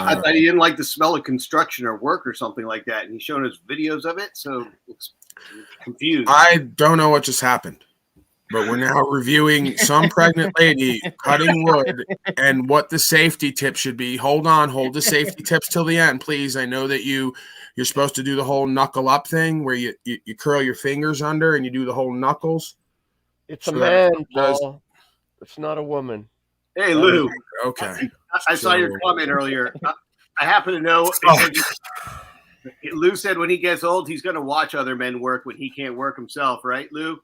Well, I thought he didn't like the smell of construction or work or something like that, and he's showing us videos of it, so it's confused. I don't know what just happened, but we're now reviewing some pregnant lady cutting wood and what the safety tip should be. Hold the safety tips till the end, please. I know that you're supposed to do the whole knuckle up thing where you curl your fingers under and you do the whole knuckles. It's a man, Paul. It's not a woman. Hey, Lou. Okay. I saw your comment earlier. I happen to know. Lou said when he gets old, he's going to watch other men work when he can't work himself, right, Lou?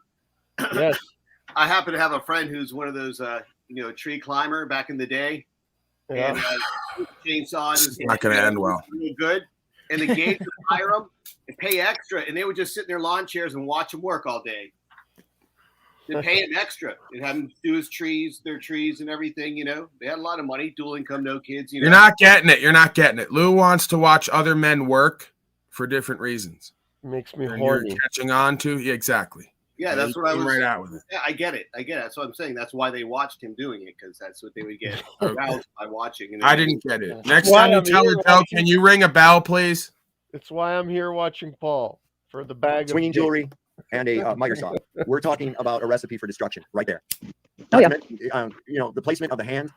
Yes. I happen to have a friend who's one of those, tree climber back in the day. Yeah. And chainsaw is not going to end well. Really good. And the gays would hire them and pay extra, and they would just sit in their lawn chairs and watch him work all day. They pay him extra and have him do their trees and everything, They had a lot of money, dual income, no kids, You're not getting it. Lou wants to watch other men work for different reasons. Makes me horny. You're catching on to? Yeah, exactly. Yeah, that's what I was right out with it. Yeah, I get it. That's what I'm saying. That's why they watched him doing it, because that's what they would get aroused by watching. And I didn't get it. Next time you tell her, Joe, can you ring a bell, please? It's why I'm here watching Paul for the bag swinging of jewelry and a miter saw. We're talking about a recipe for destruction right there. Oh, yeah. The placement of the hand.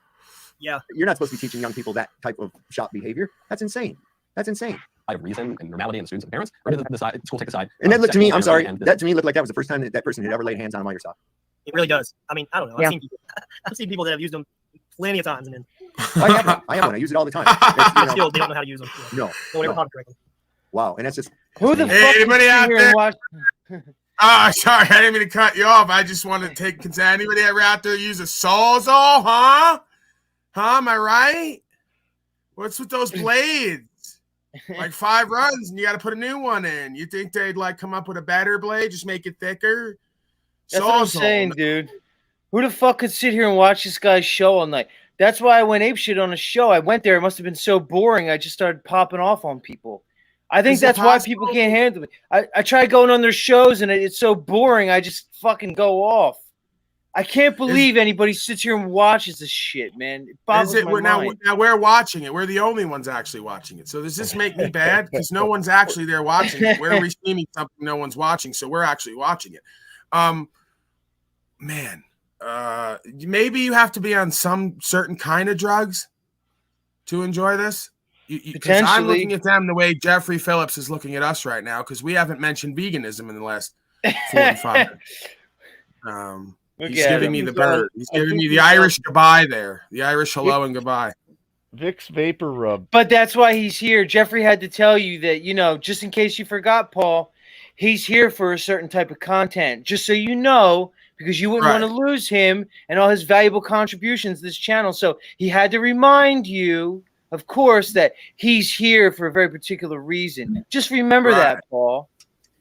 Yeah. You're not supposed to be teaching young people that type of shop behavior. That's insane. Of reason and normality and students and parents, or did the school take aside? And that looked to me, I'm sorry, that to me looked like that was the first time that person had ever laid hands on a miter saw. It really does. I mean, I don't know. Yeah. I've seen people that have used them plenty of times, and then I have one. I use it all the time. Still, they don't know how to use them. No. Correctly. Wow, and that's just who the hey, fuck anybody out there? Watch... Sorry, I didn't mean to cut you off. I just wanted to take consent. Anybody ever out there use a sawzall, huh? Am I right? What's with those blades? Like 5 runs, and you got to put a new one in. You think they'd come up with a better blade, just make it thicker? That's what I'm saying, dude. Who the fuck could sit here and watch this guy's show all night? That's why I went apeshit on a show. I went there. It must have been so boring. I just started popping off on people. I think that's why people can't handle it. I try going on their shows, and it's so boring. I just fucking go off. I can't believe anybody sits here and watches this shit, man. It boggles my mind. Now we're watching it. We're the only ones actually watching it. So does this make me bad? Because no one's actually there watching it. We're receiving something no one's watching, so we're actually watching it. Maybe you have to be on some certain kind of drugs to enjoy this. Because I'm looking at them the way Jeffrey Phillips is looking at us right now, because we haven't mentioned veganism in the last 45 minutes. He's giving me the bird. He's giving me the Irish goodbye there. The Irish hello and goodbye. Vicks Vapor Rub. But that's why he's here. Jeffrey had to tell you that, just in case you forgot, Paul, he's here for a certain type of content. Just so you know, because you wouldn't want to lose him and all his valuable contributions to this channel. So he had to remind you, of course, that he's here for a very particular reason. Just remember that, Paul.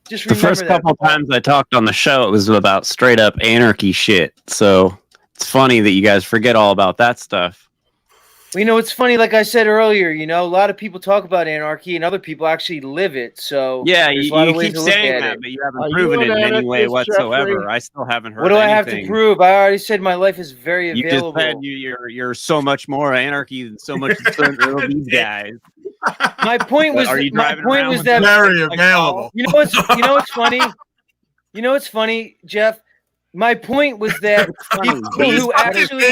Just remember the first couple times I talked on the show, it was about straight up anarchy shit. So it's funny that you guys forget all about that stuff. Well, it's funny, like I said earlier, a lot of people talk about anarchy and other people actually live it. So yeah, you keep saying that, but you haven't proven it in any way whatsoever. Jeffrey? I still haven't heard. What do I have to prove? I already said my life is very available. You just said you're so much more anarchy than so much these guys. My point was. My point was that very available. You know what's funny? You know what's funny, Jeff? My point was that people who actually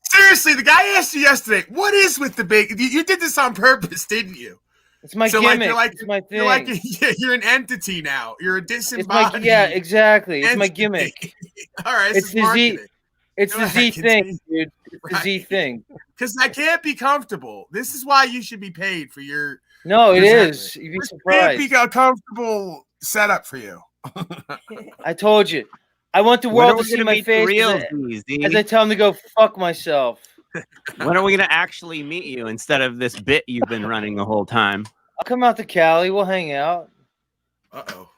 seriously, the guy asked you yesterday, "What is with the big?" You did this on purpose, didn't you? It's my gimmick. It's my thing. You're an entity now. You're a disembodied. Yeah, exactly. It's my gimmick. All right, it's the Z. It's the Z thing, dude. It's the Z thing. Because I can't be comfortable. This is why you should be paid for your. No, it is. You'd be surprised. It can't be a comfortable setup for you. I told you. I want the world to see my face as I tell them to go fuck myself. When are we going to actually meet you instead of this bit you've been running the whole time? I'll come out to Cali. We'll hang out. Uh-oh.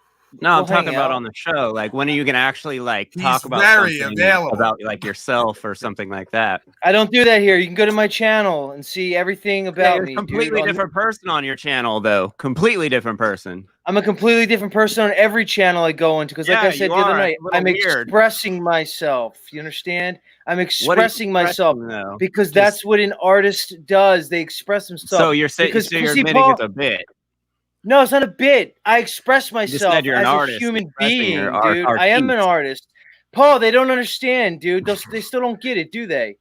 No, I'm We'll hang talking about out. on the show. Like, when are you gonna actually like He's talk about very something available. about like yourself or something like that? I don't do that here. You can go to my channel and see everything Yeah, about you're a me, completely dude. different person on your channel, though. Completely different person. I'm a completely different person on every channel I go into because, like Yeah, I said you the other are. night, It's a little I'm weird. expressing myself. You understand? I'm What are you expressing myself expressing, though? because Just that's what an artist does. They express so themselves. you're saying, Because so you're see, admitting Paul, it's a bit. no, it's not a bit. I express You just myself said you're an as a artist human expressing your being, dude. I am an artiste. artist. Paul, they don't understand, dude. They still don't get it, do they?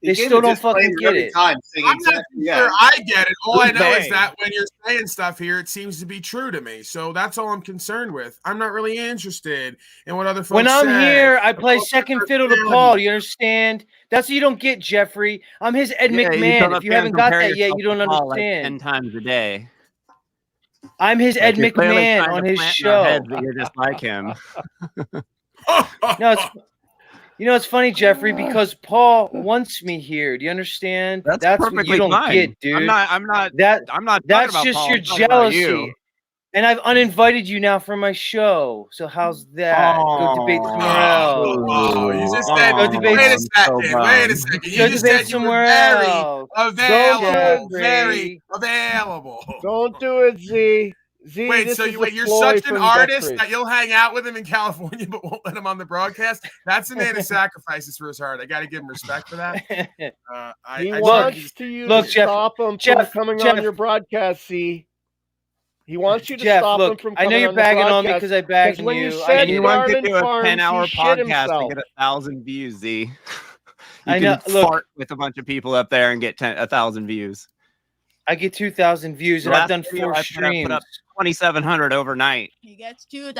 He They gave still him a don't fucking disclaimer get every it. time, saying I'm not exactly too sure that. I get it. All I Who's know is they? that when you're saying stuff here, it seems to be true to me. So that's all I'm concerned with. I'm not really interested in what other folks When I'm say. here, I play About second their fiddle to personality. Paul. You understand? That's what you don't get, Jeffrey. I'm his Ed Yeah, you McMahon. come If up you here and haven't got compare that yet, yourself you don't to Paul like 10 understand. times a day. I'm his Ed Like, you're clearly McMahon trying on to his plant in our show. heads that you're just like him. No, it's it's funny, Jeffrey, because Paul wants me here. Do you understand? That's what you perfectly don't fine. get, dude. I'm not That talking that's about just Paul. your I'm talking about you. jealousy. And I've uninvited you now from my show. So how's that? Go debate somewhere else. Oh, you just said, Go debate. wait a I'm so second, wait a bummed. second. You Go just debate said you were somewhere very else. available, Jeffrey. very available. Don't do it, Z. Z, Wait, this so is you a wait, you're ploy such an from artist Jeffrey. that you'll hang out with him in California, but won't let him on the broadcast? That's a man who sacrifices for his art. I got to give him respect for that. He I wants you to Jeff, stop him Jeff, from coming Jeff. on your broadcast, Z. He wants you to Jeff, stop him look, from I coming know you're on the bagging on me broadcast. because I bagged when you you. said I get it. Anyone could Garland do a Farms, 10-hour he shit podcast himself. and get 1,000 views, Z. You I can know, look. fart with a bunch of people up there and get 1,000 views. I get 2,000 views, and I've done 4 streams. Put up 2,700 overnight. He gets 2,000,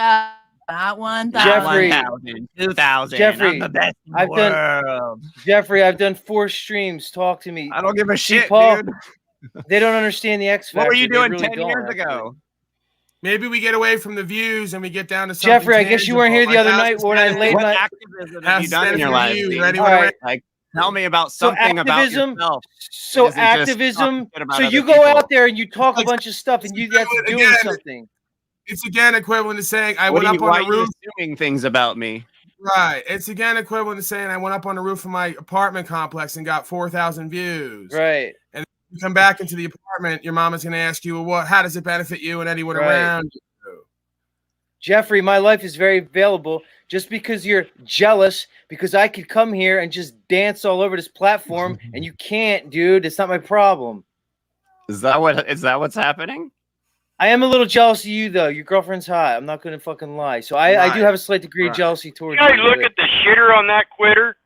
not 1,000. Jeffrey, 1,000, 2,000. Jeffrey, I'm the best in the world. Jeffrey, I've done 4 streams. Talk to me. I don't give a shit, Paul, dude. They don't understand the X Factor. What were you doing really 10 years ago? Maybe we get away from the views and we get down to something Jeffrey, I guess you weren't here the other night when I laid What my activism have you done in your life? Like, tell me about So something about activism- yourself. So It isn't just activism. talking shit about So other you go people. out there and you talk a bunch of stuff, and that's doing Again, something. It's again equivalent to saying I What went are up you, on why the are you roof. assuming things about me? Right. It's again equivalent to saying I went up on the roof of my apartment complex and got 4,000 views. Right. And you come back into the apartment, your mama's going to ask you, well, how does it benefit you and anyone Right. around you? Jeffrey, my life is very available. Just because you're jealous, because I could come here and just dance all over this platform, and you can't, dude. It's not my problem. Is that what's happening? I am a little jealous of you, though. Your girlfriend's hot. I'm not going to fucking lie. So I do have a slight degree of jealousy towards you. You guys look at the shitter on that quitter.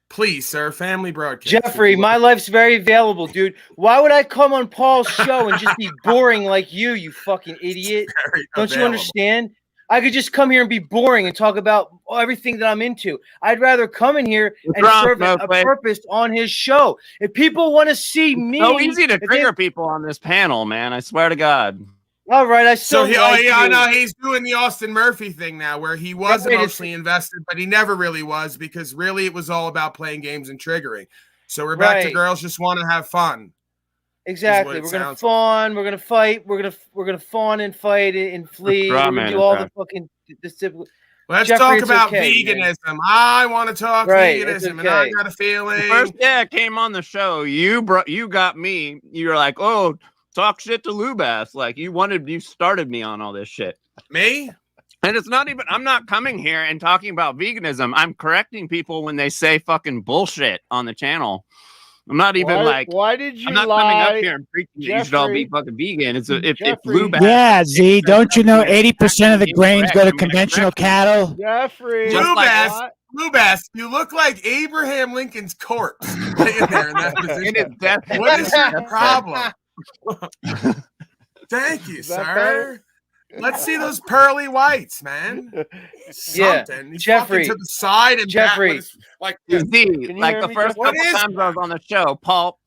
Please, sir, family broadcast. Jeffrey, my life's very available, dude. Why would I come on Paul's show and just be boring like you fucking idiot? Don't you understand? I could just come here and be boring and talk about everything that I'm into. I'd rather come in here and serve a purpose on his show. If people want to see me, so easy to trigger people on this panel, man. I swear to God. All right, I still I know he's doing the Austin Murphy thing now, where he was emotionally invested, but he never really was, because really it was all about playing games and triggering. So we're back to girls just want to have fun. Exactly. We're gonna fawn. We're gonna fight. We're gonna fawn and fight and flee. We're gonna do all the fucking. Let's talk about veganism. Man. I want to talk veganism, and I got a feeling. The first day I came on the show, you got me. You were like, "Oh, talk shit to Lubass." Like you started me on all this shit. Me? And it's not even. I'm not coming here and talking about veganism. I'm correcting people when they say fucking bullshit on the channel. I'm not even Why did you I'm not lie, coming up here and preaching that you should all be fucking vegan. It's if Lubass. Yeah, Z, don't you know 80% of the grains go to conventional cattle? Jeffrey. Lubass, you look like Abraham Lincoln's corpse laying there in that position. What is your problem? Thank you, sir. Let's see those pearly whites, man. Something. He's Jeffrey, to the side and Jeffrey, like the first couple times I was on the show, Paul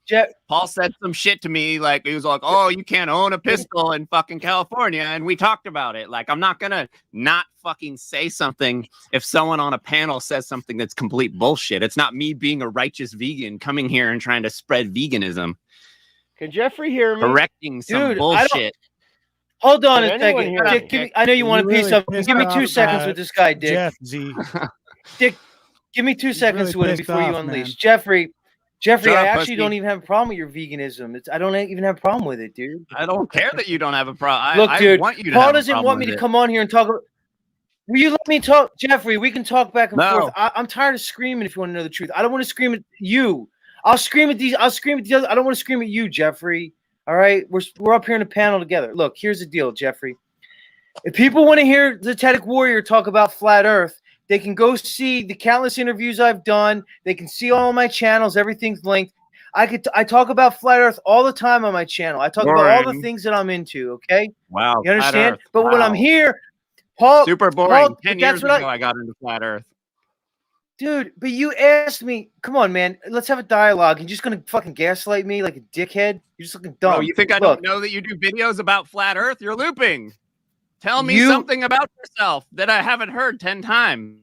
said some shit to me. Like he was like, "Oh, you can't own a pistol in fucking California," and we talked about it. Like I'm not gonna not fucking say something if someone on a panel says something that's complete bullshit. It's not me being a righteous vegan coming here and trying to spread veganism. Can Jeffrey hear me? Correcting some bullshit. Hold on Can a anyone second. hear Dick, me? give me, I know you want to really piece up. pissed Give me 2 off seconds with this guy, Dick. Jeff Z. Dick, give me 2 seconds really with him pissed before you off, unleash. man. Jeffrey, Shut I up, actually pussy. don't even have a problem with your veganism. I don't even have a problem with it, dude. I don't care that you don't have a problem. Look, dude, I want you to Paul have a doesn't problem want me with to it. come on here and talk. Will you let me talk, Jeffrey? We can talk back and forth. No. I'm tired of screaming. If you want to know the truth, I don't want to scream at you. I'll scream at these. I'll scream at the other. I don't want to scream at you, Jeffrey. All right, we're up here in a panel together. Look, here's the deal, Jeffrey. If people want to hear the Zetetic Warrior talk about flat Earth, they can go see the countless interviews I've done. They can see all my channels. Everything's linked. I talk about flat Earth all the time on my channel. I talk about all the things that I'm into. Okay. Wow. You understand? Earth. But when I'm Wow. here, Paul. Super boring. Paul, 10 that's years what ago, I got into flat Earth. Dude, but you asked me. Come on, man. Let's have a dialogue. You're just gonna fucking gaslight me like a dickhead. You're just looking dumb. Oh, you think I Look, don't know that you do videos about flat Earth? You're looping. Tell me You- something about yourself that I haven't heard 10 times.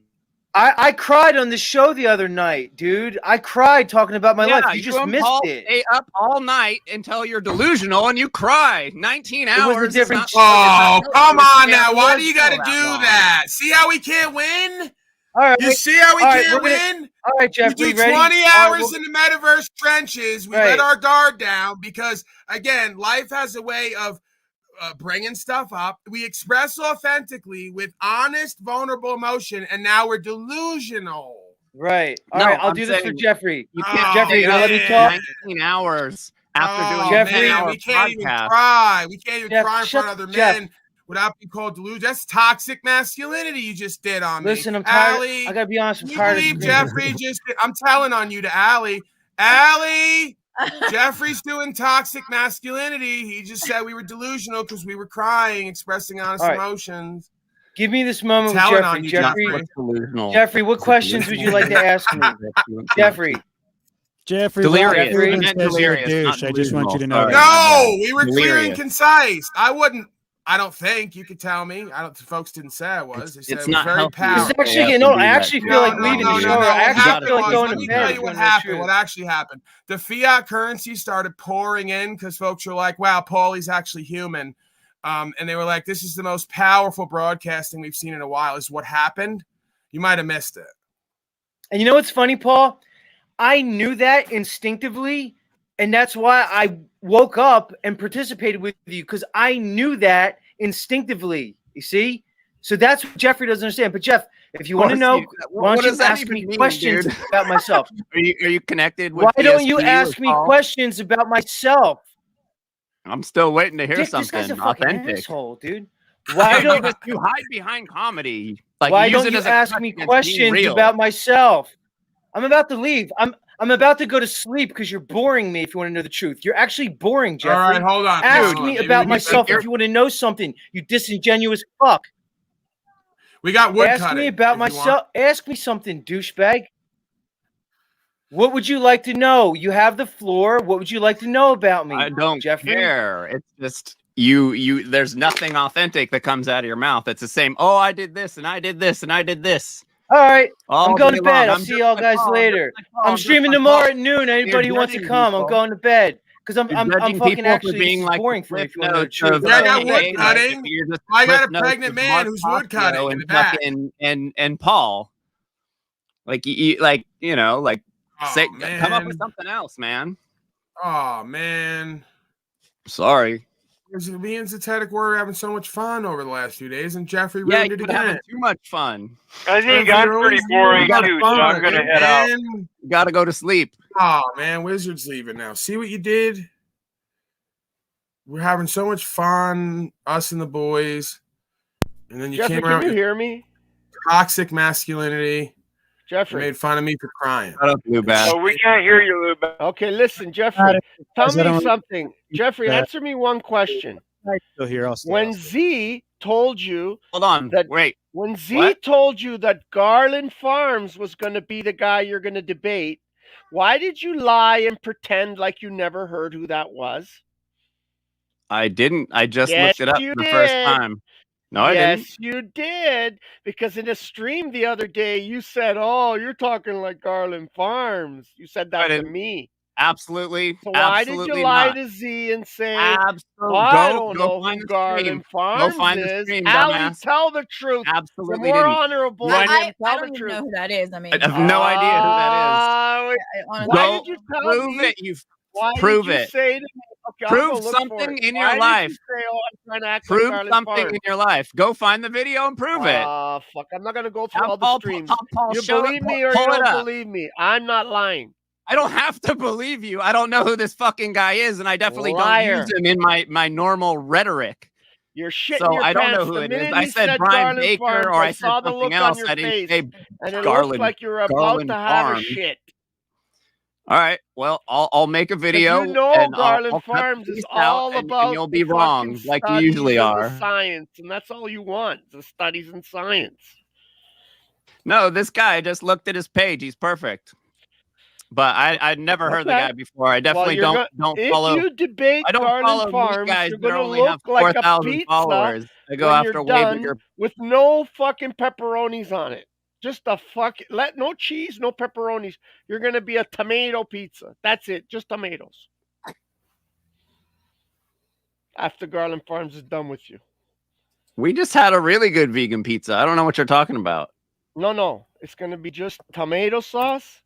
I cried on the show the other night, dude. I cried talking about my life. You just and missed Paul it. Stay up all night until you're delusional and you cry. 19 It was a hours. is different- not- Oh, it's not- come it's on not- now. it Why was do you got to that do long. that? See how we can't win? All right, You see how we all right, can't we're gonna- win? all right, We Jeffrey. do Ready? 20 All right, hours we'll- in the metaverse trenches. We Right. let our guard down because, again, life has a way of bringing stuff up. We express authentically with honest, vulnerable emotion, and now we're delusional. Right. All No, right, I'll I'm do this for saying Jeffrey. You Oh, can't Jeffrey, stay you gonna let me up talk? 19 hours after doing a Jeffrey, 10-hour we can't even podcast. cry. We can't even Jeff, cry in shut- front of other Jeff. men without being called delusional. That's toxic masculinity you just did on Listen, me. I'm tired. Allie, I gotta be honest. I'm can you tired of believe screaming. Jeffrey just I'm telling on you to Allie. Allie, Jeffrey's doing toxic masculinity. He just said we were delusional because we were crying, expressing honest All right. emotions. Give me this moment with Telling Jeffrey. on you, Jeffrey, Jeffrey. Delusional. Jeffrey, what questions would you like to ask me? Jeffrey, Jeffrey, Delirious. Jeffrey. Ruben I meant says you're a delirious, douche. not I just want you to know delusional. that. No, we were clear and Delirious. concise. I wouldn't. I don't think you could tell me. I don't. Folks didn't say I was. They said It's it was not very healthy. This powerful. is actually, Yeah, you know, to do I that. actually feel like leaving the show. I What actually happened feel like was, going let to me bed. tell you what happened. What actually happened. The fiat currency started pouring in because folks were like, wow, Paulie's actually human. And they were like, this is the most powerful broadcasting we've seen in a while. Is what happened. You might have missed it. And you know what's funny, Paul? I knew that instinctively, and that's why I woke up and participated with you, because I knew that instinctively. You see? So that's what Jeffrey doesn't understand. But Jeff, if you want to know, why don't you ask me questions about myself? Are you connected with Why don't you ESP ask or me Paul? questions about myself? I'm still waiting to hear Dick, this guy's something a fucking authentic. asshole, dude. Why don't you hide behind comedy? Like, why use don't it you as a ask crutch me against being questions real. about myself? I'm about to leave. I'm about to go to sleep because you're boring me. If you want to know the truth, you're actually boring, Jeffrey. All right, hold on. Ask Hold on. me Maybe about we myself can- if you want to know something. You disingenuous fuck. We got wood Ask cutting. me about if you want. myself. Ask me something, douchebag. What would you like to know? You have the floor. What would you like to know about me? I don't Jeffrey? care. It's just you. There's nothing authentic that comes out of your mouth. It's the same. Oh, I did this and I did this and I did this. All right. All I'm going to day long. bed. I'll I'm see just y'all like guys Paul. later. Just like Paul. I'm Just streaming like tomorrow Paul. at noon. Anybody who wants to judging come, I'm people. going to bed. Because I'm Judging fucking people for actually this being is like boring the for me. If Cliff you want to know the Notes truth. of, Yeah, I I'm got going to wood bed. cutting. You're just I got a Cliff Notes pregnant of man Mark who's wood Toccio cutting in and the back. fucking and Paul. Like like like Oh, say come up with man. something else, man. Oh man. Sorry. Me and Zetetic were having so much fun over the last few days, and Jeffrey Yeah, ruined you've it been having again. too much fun. I think Jeffrey, I'm you're pretty always boring having too, so fun, I'm gonna head out. man. You gotta go to sleep. Oh man, Wizard's leaving now. See what you did? We're having so much fun, us and the boys, and then you Jeffrey, came around can you with hear me? toxic masculinity. You Jeffrey. made fun of me for crying. Shut up, Blue Bat. Oh, we can't hear you, Lou. Okay, listen, Jeffrey. Tell I don't- me something. Jeffrey, answer me one question. Still here. I'll stay. When Z told you Hold on. that Wait. when Z What? told you that Garland Farms was going to be the guy you're going to debate, why did you lie and pretend like you never heard who that was? I didn't. I just Yes, looked it up you for the first did. time. No, I didn't. Yes, you did. Because in a stream the other day, you said, "Oh, you're talking like Garland Farms." You said I that to didn't. me. Absolutely. So why did you lie not. to Z and say, Absolutely. I don't Go know find who the stream. Garland Go Farms find the is? stream, Allie, dumbass. tell the truth. Absolutely You're more didn't. honorable You than want- him. I Tell don't the even truth. know who that is. I mean, I have no idea who that Why is. did you tell Prove me? it. You Why prove did you it. say to me? Okay, I'll go Prove look for something it. in your Why life. did you say, oh, I'm trying to act like Prove Garland something Farms? in your life. Go find the video and prove it. Fuck. I'm not going to go through Have all the Paul- streams. Paul, You show it. believe me or Pull you it don't up. believe me. I'm not lying. I don't have to believe you. I don't know who this fucking guy is, and I definitely Liar. don't use him in my normal rhetoric. You're shitting So your I don't pants. know who The it is. minute I he said said Brian Garland Baker, Farms, or I said saw the something look else. on your I didn't face, say and it Garland. looked like you're about Garland to have a Farms. shit. All right. Well, I'll make a video. You know, and Garland I'll cut Farms the is piece out, all and about you'll the be wrong, fucking like you studies usually and are. the science, and that's all you want, the studies and science. No, this guy just looked at his page. He's perfect. But I'd never heard the guy before. I definitely don't follow. If you debate I don't Garland follow meat Farms, guys you're that going to only have look like a 4,000 pizza followers. I go when after you're way done bigger. with no fucking pepperoni on it. Just a no cheese, no pepperonis. You're going to be a tomato pizza. That's it. Just tomatoes. After Garland Farms is done with you. We just had a really good vegan pizza. I don't know what you're talking about. No. It's going to be just tomato sauce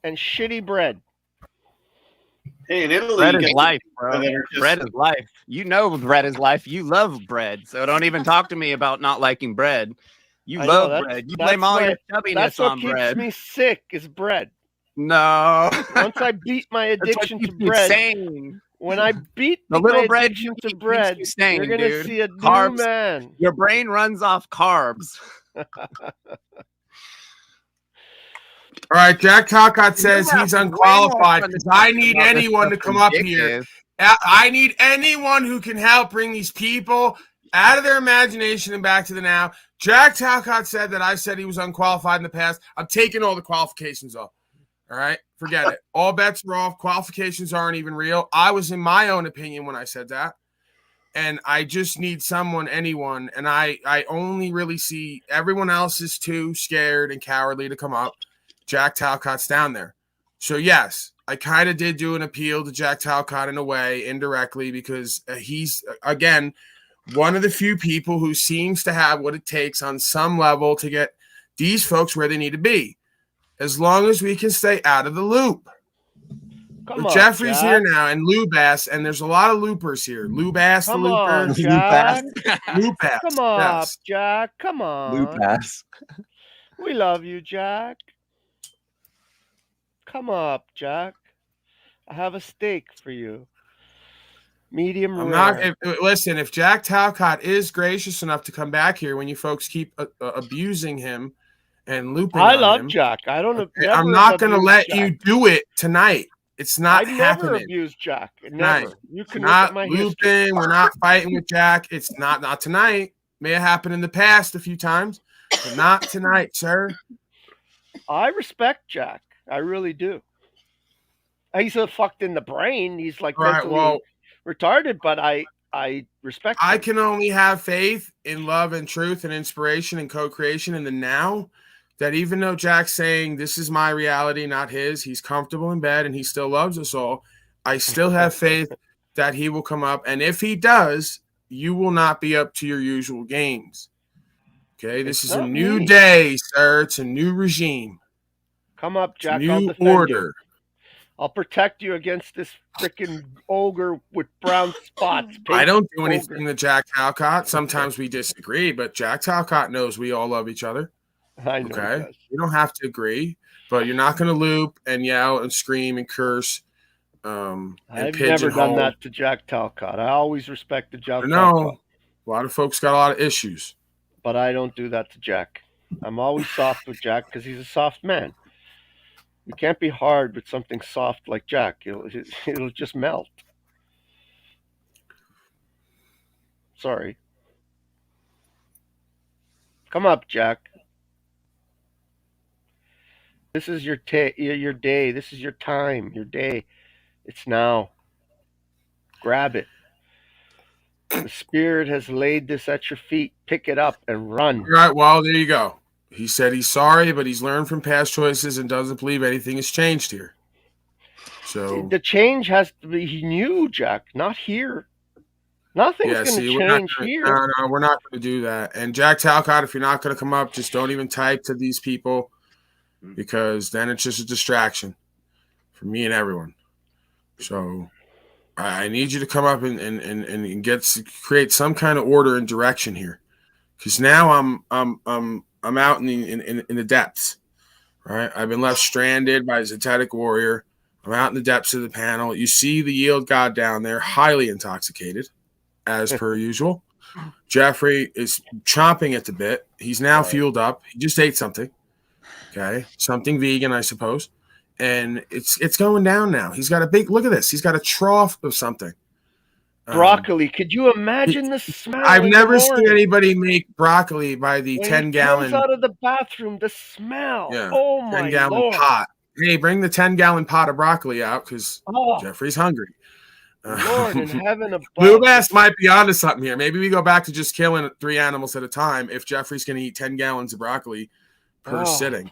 and shitty bread. Hey, in Italy, bread you is get life, bro. just... Bread is life. You know bread is life. You love bread. So don't even talk to me about not liking bread. You love bread. You blame all your chubbiness on bread. That's what keeps me sick is bread. No. Once I beat my addiction to bread, when I beat the little bread you to bread, you're going to see a carbs, new man. Your brain runs off carbs. All right, Jack Talcott says he's unqualified because I need anyone to come up here. I need anyone who can help bring these people out of their imagination and back to the now. Jack Talcott said that I said he was unqualified in the past. I'm taking all the qualifications off. All right, forget it. All bets are off. Qualifications aren't even real. I was in my own opinion when I said that. And I just need anyone. And I only really see everyone else is too scared and cowardly to come up. Jack Talcott's down there. So, yes, I kind of did do an appeal to Jack Talcott in a way, indirectly, because he's, again, one of the few people who seems to have what it takes on some level to get these folks where they need to be, as long as we can stay out of the loop. Come on, Jeffrey's Jack. here now, and Lubass, and there's a lot of loopers here. Lubass, the looper. On, Jack. Lubass. Come on, yes. Jack. Come on. Lubass. We love you, Jack. Come up, Jack. I have a steak for you. Medium rare. Listen, if Jack Talcott is gracious enough to come back here when you folks keep abusing him and looping I on love him, Jack. I'm not going to let you do it tonight. It's not happening. happening. Never abused Jack. Never. You can not look at my looping. history. We're not fighting with Jack. It's not tonight. May have happened in the past a few times, but not tonight, sir. I respect Jack. I really do. He's a fucked in the brain. He's like mentally retarded, but I respect him. I can only have faith in love and truth and inspiration and co-creation in the now, that even though Jack's saying this is my reality, not his, he's comfortable in bed and he still loves us all, I still have faith that he will come up. And if he does, you will not be up to your usual games. Okay, this is a new day, sir. It's a new regime. Come up, Jack. New I'll defend order. You. I'll protect you against this freaking ogre with brown spots. I don't do anything to Jack Talcott. Sometimes we disagree, but Jack Talcott knows we all love each other. I know. Okay, you don't have to agree, but you're not going to loop and yell and scream and curse. I've never done that to Jack Talcott. I always respected Jack Talcott. No, a lot of folks got a lot of issues, but I don't do that to Jack. I'm always soft with Jack because he's a soft man. You can't be hard with something soft like Jack. It'll just melt. Sorry. Come up, Jack. This is your day. This is your time, your day. It's now. Grab it. The Spirit has laid this at your feet. Pick it up and run. All right, well, there you go. He said he's sorry, but he's learned from past choices and doesn't believe anything has changed here. So the change has to be new, Jack, not here. Nothing's going to change here. No, we're not going to do that. And Jack Talcott, if you're not going to come up, just don't even type to these people, because then it's just a distraction for me and everyone. So I need you to come up and create some kind of order and direction here, because now I'm out in the depths, right? I've been left stranded by Zetetic Warrior. I'm out in the depths of the panel. You see the Yield God down there, highly intoxicated, as per usual. Jeffrey is chomping at the bit. He's now fueled up. He just ate something. Okay. Something vegan, I suppose. And it's going down now. He's got a big, look at this. He's got a trough of something. Broccoli. Could you imagine the smell? I've never seen anybody make broccoli by the 10-gallon. Comes out of the bathroom, the smell. Yeah, oh my 10-gallon Lord. pot. Hey, bring the 10-gallon pot of broccoli out, because Jeffrey's hungry. Lord in heaven above. Blue Bass might be onto something here. Maybe we go back to just killing 3 animals at a time if Jeffrey's going to eat 10 gallons of broccoli per sitting.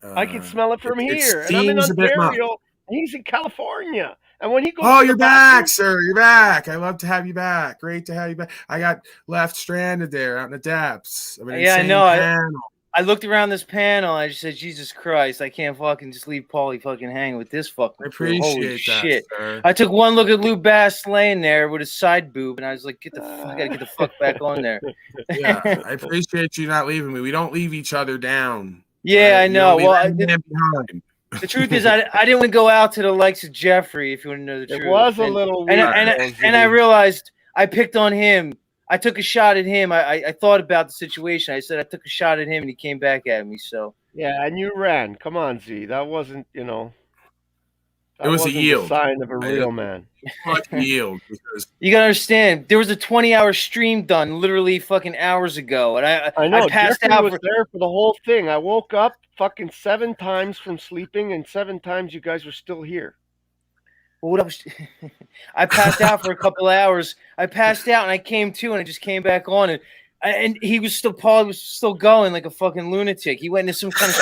I can smell it from here. And I'm in Ontario, and he's in California. And when he goes you're back, sir. You're back. I love to have you back. Great to have you back. I got left stranded there out in the depths. I know. I looked around this panel. I just said, Jesus Christ, I can't fucking just leave Paulie fucking hang with this fucking. I appreciate that, shit. Sir. I took one look at Lou Bass laying there with his side boob, and I was like, I gotta get the fuck back on there. Yeah, I appreciate you not leaving me. We don't leave each other down. Yeah, I know. The truth is, I didn't want to go out to the likes of Jeffrey, if you want to know the truth. It was a little weird. And I realized I picked on him. I took a shot at him. I thought about the situation. I said I took a shot at him, and he came back at me. So yeah, and you ran. Come on, Z. That wasn't, it was a yield. Sign of a real man. Yield. Because you gotta understand, there was a 20-hour stream done literally fucking hours ago, and I know. I passed out. Was there for the whole thing. I woke up fucking 7 times from sleeping, and 7 times you guys were still here. Well, I passed out for a couple hours. I passed out and I came to, and I just came back on, and he was still, Paul was still going like a fucking lunatic. He went into some kind of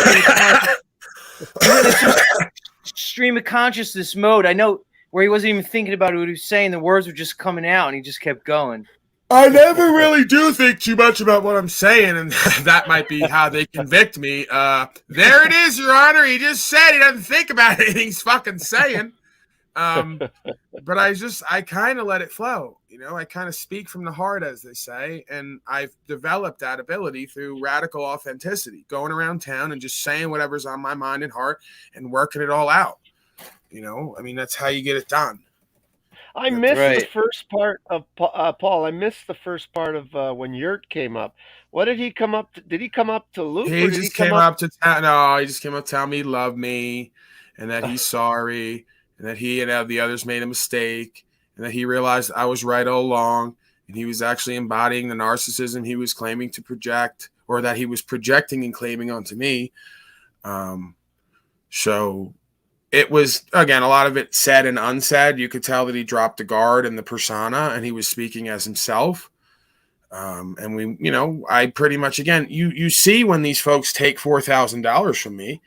stream of consciousness mode. I know, where he wasn't even thinking about what he was saying. The words were just coming out, and he just kept going. I never really do think too much about what I'm saying, and that might be how they convict me. There it is, Your Honor. He just said he doesn't think about anything he's fucking saying. But I kind of let it flow. I kind of speak from the heart, as they say, and I've developed that ability through radical authenticity, going around town and just saying whatever's on my mind and heart and working it all out. That's how you get it done. I missed the first part of Paul. I missed the first part of when Yurt came up. What did he come up to? Did he come up to Luke? He just came up to town. No, he just came up to tell me he loved me and that he's sorry and that he and the others made a mistake and that he realized I was right all along and he was actually embodying the narcissism he was claiming to project, or that he was projecting and claiming onto me. So it was, again, a lot of it said and unsaid. You could tell that he dropped the guard and the persona, and he was speaking as himself. And we, I pretty much, again, you see when these folks take $4,000 from me,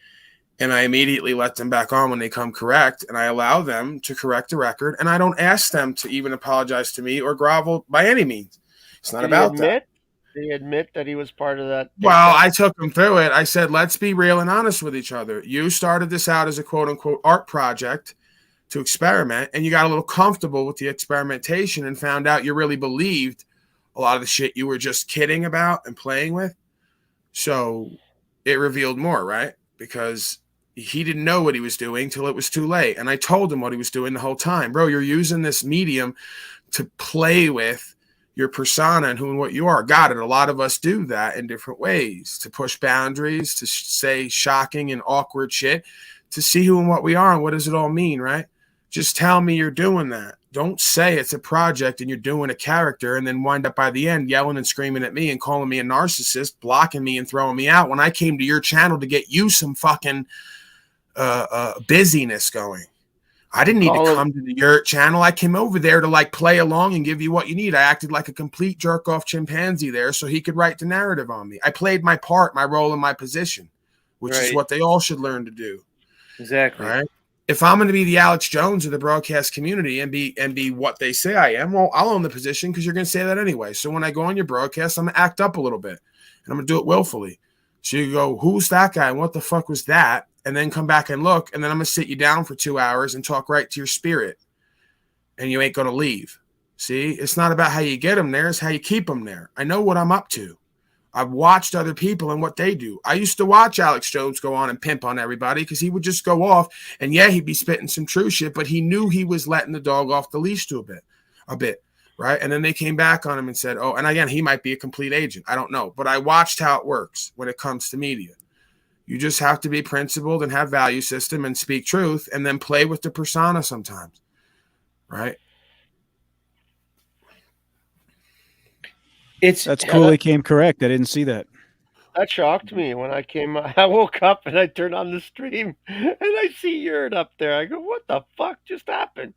and I immediately let them back on when they come correct, and I allow them to correct the record, and I don't ask them to even apologize to me or grovel by any means. It's not about that. Did he admit that he was part of that? Well, I took him through it. I said, let's be real and honest with each other. You started this out as a quote-unquote art project to experiment, and you got a little comfortable with the experimentation and found out you really believed a lot of the shit you were just kidding about and playing with. So it revealed more, right? Because he didn't know what he was doing till it was too late. And I told him what he was doing the whole time. Bro, you're using this medium to play with your persona and who and what you are. Got it. A lot of us do that in different ways, to push boundaries, to say shocking and awkward shit, to see who and what we are and what does it all mean, right? Just tell me you're doing that. Don't say it's a project and you're doing a character and then wind up by the end yelling and screaming at me and calling me a narcissist, blocking me and throwing me out when I came to your channel to get you some fucking busyness going. I didn't need to come to your channel. I came over there to play along and give you what you need. I acted like a complete jerk off chimpanzee there so he could write the narrative on me. I played my part, my role, and my position, which is what they all should learn to do. Exactly. Right? if I'm going to be the Alex Jones of the broadcast community and be what they say I am, well, I'll own the position because you're going to say that anyway. So when I go on your broadcast, I'm going to act up a little bit, and I'm going to do it willfully. So you go, who's that guy and what the fuck was that? And then come back and look, and then I'm going to sit you down for 2 hours and talk right to your spirit, and you ain't going to leave. See, it's not about how you get them there, it's how you keep them there. I know what I'm up to. I've watched other people and what they do. I used to watch Alex Jones go on and pimp on everybody because he would just go off, and yeah, he'd be spitting some true shit, but he knew he was letting the dog off the leash a bit, right? And then they came back on him and said, oh, and again, he might be a complete agent. I don't know, but I watched how it works when it comes to media. You just have to be principled and have value system and speak truth, and then play with the persona sometimes, right? That's cool. He came correct. I didn't see that. That shocked me when I came. I woke up and I turned on the stream and I see Yurt up there. I go, "What the fuck just happened?"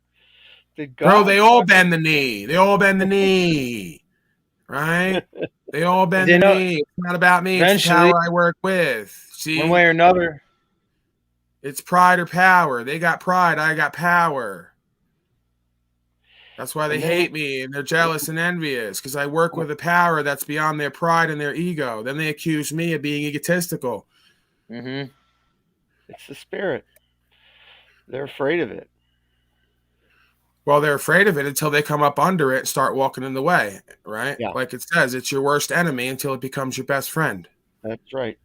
Bro, they all bend the knee. They all bend the knee, right? They all bend the knee. It's not about me. It's the power I work with. See, one way or another, it's pride or power. They got pride. I got power. That's why they hate me and they're jealous and envious, because I work with a power that's beyond their pride and their ego. Then they accuse me of being egotistical. Mm-hmm. It's the spirit. They're afraid of it. Well, they're afraid of it until they come up under it and start walking in the way, right? Yeah. Like it says, it's your worst enemy until it becomes your best friend. That's right.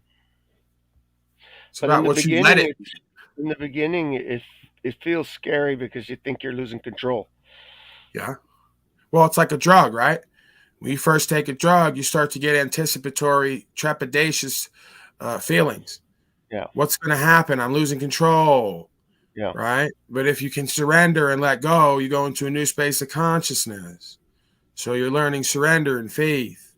It's about what you let it. In the beginning, it feels scary because you think you're losing control. Yeah. Well, it's like a drug, right? When you first take a drug, you start to get anticipatory, trepidatious feelings. Yeah. What's going to happen? I'm losing control. Yeah. Right. But if you can surrender and let go, you go into a new space of consciousness. So you're learning surrender and faith.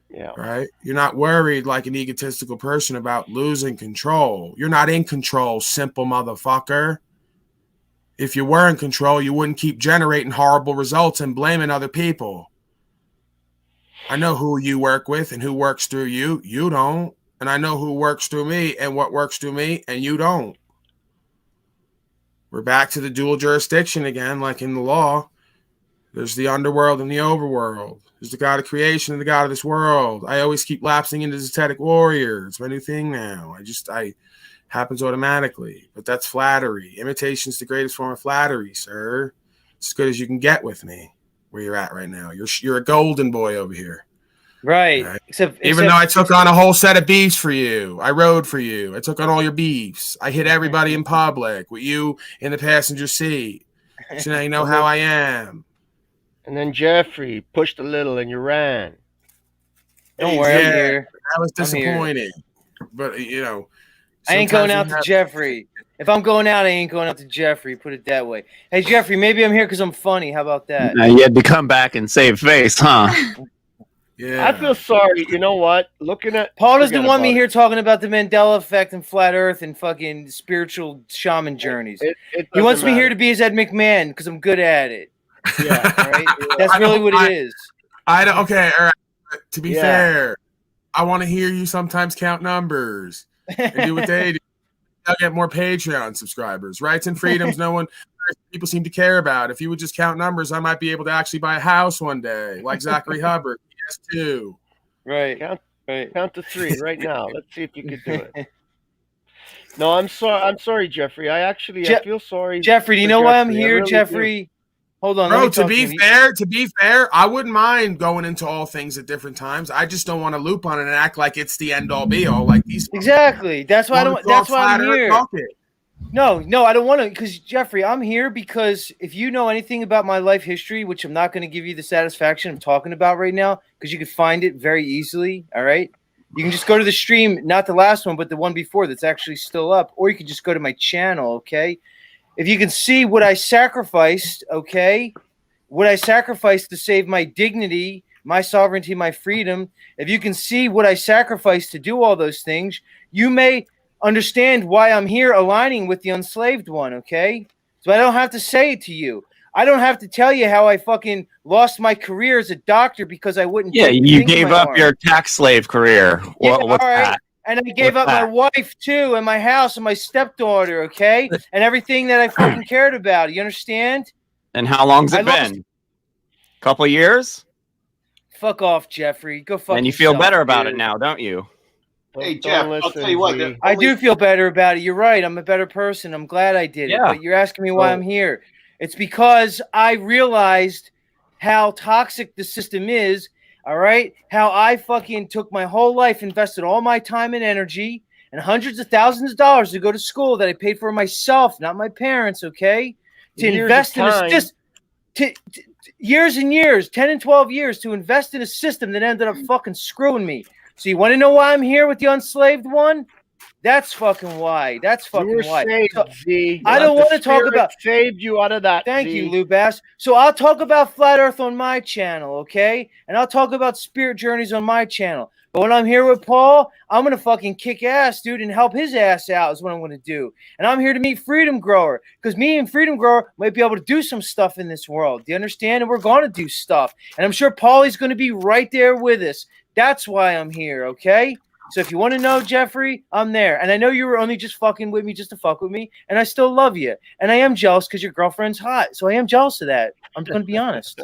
Yeah. Right. You're not worried like an egotistical person about losing control. You're not in control, simple motherfucker. If you were in control, you wouldn't keep generating horrible results and blaming other people. I know who you work with and who works through you. You don't. And I know who works through me and what works through me, and you don't. We're back to the dual jurisdiction again, like in the law. There's the underworld and the overworld. There's the God of creation and the God of this world. I always keep lapsing into Zetetic warrior. It's my new thing now. I happens automatically, but that's flattery. Imitation's the greatest form of flattery, sir. It's as good as you can get with me where you're at right now. You're a golden boy over here. Right. Even though I took on a whole set of beefs for you. I rode for you. I took on all your beefs. I hit everybody in public with you in the passenger seat. So now you know how I am. And then Jeffrey pushed a little and you ran. Don't worry, I'm here. That was disappointing. But, you know. I ain't going out to Jeffrey. If I'm going out, I ain't going out to Jeffrey. Put it that way. Hey, Jeffrey, maybe I'm here because I'm funny. How about that? You had to come back and save face, huh? Yeah. I feel sorry. You know what? Looking at Paul doesn't want me here talking about the Mandela effect and flat Earth and fucking spiritual shaman journeys. He wants me here to be his Ed McMahon because I'm good at it. Yeah, all right. That's really what it is. Okay, all right. To be fair, I want to hear you sometimes count numbers and do what they do. I'll get more Patreon subscribers. Rights and freedoms, people seem to care about. If you would just count numbers, I might be able to actually buy a house one day, like Zachary Hubbard. Yes, too. Right. Count to 3 right now. Let's see if you could do it. No, I'm sorry, Jeffrey. I feel sorry. Jeffrey, do you know why I'm here, really Jeffrey? Do. Hold on. Bro, to be fair, I wouldn't mind going into all things at different times. I just don't want to loop on it and act like it's the end all be all like these. Exactly. That's why I'm here. No, I don't want to, because Jeffrey, I'm here because if you know anything about my life history, which I'm not going to give you the satisfaction I'm talking about right now, because you can find it very easily. All right. You can just go to the stream, not the last one, but the one before that's actually still up, or you can just go to my channel. Okay. If you can see what I sacrificed, okay, what I sacrificed to save my dignity, my sovereignty, my freedom, if you can see what I sacrificed to do all those things, you may understand why I'm here aligning with the enslaved one, okay? So I don't have to say it to you. I don't have to tell you how I fucking lost my career as a doctor because I wouldn't. Yeah, you gave up your tax slave career. What's that? And I gave up my wife too, and my house, and my stepdaughter. Okay, and everything that I fucking cared about. You understand? And how long's it been? Couple years? Fuck off, Jeffrey. Go fuck. And you feel better about it now, don't you? Hey, Jeff, I'll tell you what. I do feel better about it. You're right. I'm a better person. I'm glad I did it. But you're asking me why I'm here. It's because I realized how toxic the system is. All right. How I fucking took my whole life, invested all my time and energy and hundreds of thousands of dollars to go to school that I paid for myself, not my parents. Okay. To invest in a system. Years and years, 10 and 12 years to invest in a system that ended up fucking screwing me. So you want to know why I'm here with the unslaved one? That's fucking why. That's fucking why. Saved, so, Z. I don't want to talk about. Saved you out of that. Thank Z. you, Lou Bass. So I'll talk about Flat Earth on my channel, okay? And I'll talk about spirit journeys on my channel. But when I'm here with Paul, I'm gonna fucking kick ass, dude, and help his ass out is what I'm gonna do. And I'm here to meet Freedom Grower because me and Freedom Grower might be able to do some stuff in this world. Do you understand? And we're gonna do stuff. And I'm sure Paulie's gonna be right there with us. That's why I'm here, okay? So if you want to know, Jeffrey, I'm there. And I know you were only just fucking with me just to fuck with me. And I still love you. And I am jealous because your girlfriend's hot. So I am jealous of that. I'm going to be honest.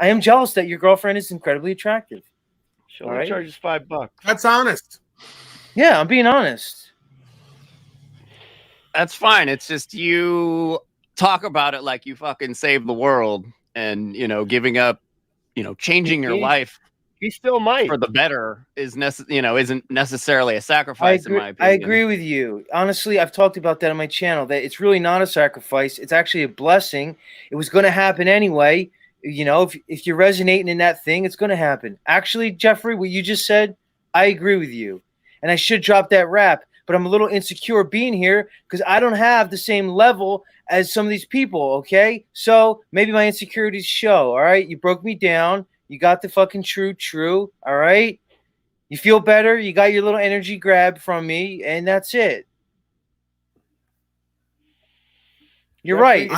I am jealous that your girlfriend is incredibly attractive. She only charges $5. That's honest. Yeah, I'm being honest. That's fine. It's just you talk about it like you fucking saved the world and, you know, giving up, you know, changing your life. He still might for the better isn't necessarily a sacrifice in my opinion. I agree with you. Honestly, I've talked about that on my channel that it's really not a sacrifice. It's actually a blessing. It was going to happen anyway. You know, if you're resonating in that thing, it's going to happen. Actually, Jeffrey, what you just said, I agree with you. And I should drop that rap, but I'm a little insecure being here because I don't have the same level as some of these people, okay? So maybe my insecurities show, all right? You broke me down. You got the fucking true, all right? You feel better. You got your little energy grab from me, and that's it. You're right. It's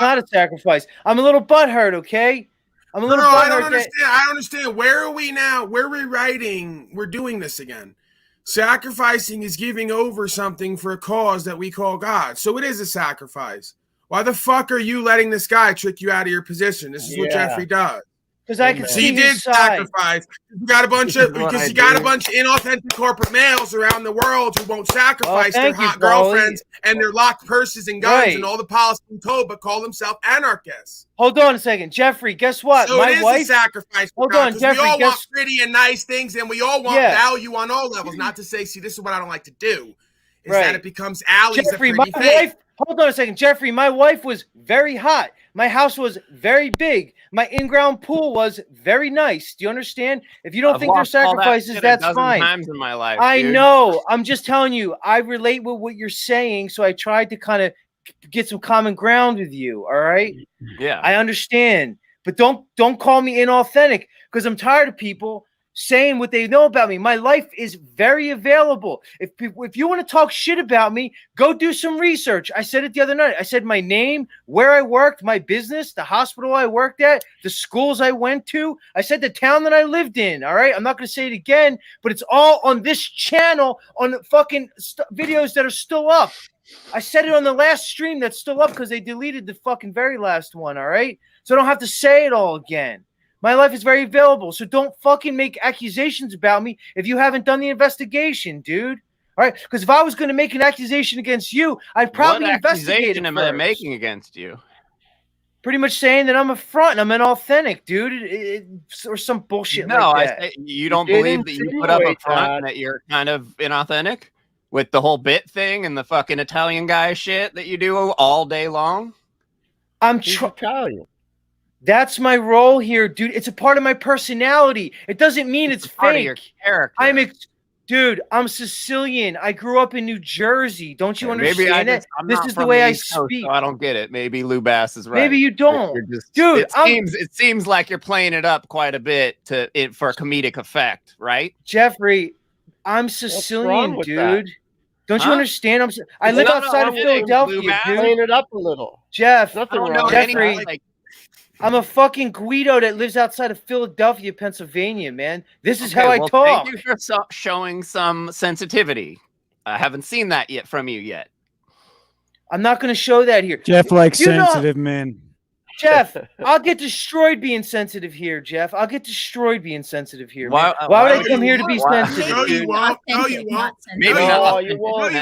not a sacrifice. I'm a little butthurt, okay? I'm a little butthurt. I don't understand. I don't understand. Where are we now? We're rewriting. We're doing this again. Sacrificing is giving over something for a cause that we call God. So it is a sacrifice. Why the fuck are you letting this guy trick you out of your position? This is what Jeffrey does. Because I can see you did sacrifice. You got a bunch of inauthentic corporate males around the world who won't sacrifice their hot girlfriends and their locked purses and guns and all the policy and code, but call themselves anarchists. Hold on a second, Jeffrey. Guess what? So it is a sacrifice. Hold on, Jeffrey. We all want pretty and nice things, and we all want value on all levels. Not to say, see, this is what I don't like to do. Is that it becomes alleys of pretty things. Hold on a second, Jeffrey. My wife was very hot. My house was very big. My in-ground pool was very nice. Do you understand? If you don't think there's sacrifices, that's fine. Times in my life, I know. I'm just telling you. I relate with what you're saying, so I tried to kind of get some common ground with you. All right? Yeah. I understand, but don't call me inauthentic because I'm tired of people saying what they know about me. My life is very available. If you want to talk shit about me, go do some research. I said it the other night. I said my name, where I worked, my business, the hospital I worked at, the schools I went to. I said the town that I lived in. All right. I'm not going to say it again, but it's all on this channel on the fucking videos that are still up. I said it on the last stream that's still up because they deleted the fucking very last one. All right. So I don't have to say it all again. My life is very available, so don't fucking make accusations about me if you haven't done the investigation, dude. All right? Because if I was going to make an accusation against you, I'd probably investigate it am I making against you? Pretty much saying that I'm a front and I'm inauthentic, dude, or some bullshit like that. No, you don't believe that you put up a front and that you're kind of inauthentic with the whole bit thing and the fucking Italian guy shit that you do all day long? I'm Italian. That's my role here, dude. It's a part of my personality. It doesn't mean it's fake. Part of your character. Dude, I'm Sicilian. I grew up in New Jersey. Don't you understand it? This is the way I speak. So I don't get it. Maybe Lou Bass is right. Maybe you don't. Dude, it seems like you're playing it up quite a bit for comedic effect, right? Jeffrey, I'm Sicilian, dude. Don't you understand? I live outside of Philadelphia, dude. Playing it up a little. Jeff, nothing wrong. Jeffrey. I'm a fucking Guido that lives outside of Philadelphia, Pennsylvania, man. This is how I talk. Thank you for showing some sensitivity. I haven't seen that yet from you yet. I'm not going to show that here. Jeff likes sensitive men. Jeff, I'll get destroyed being sensitive here, Jeff. I'll get destroyed being sensitive here. Why would I come here to be sensitive? No, you won't. No, you won't. Maybe no, you won't.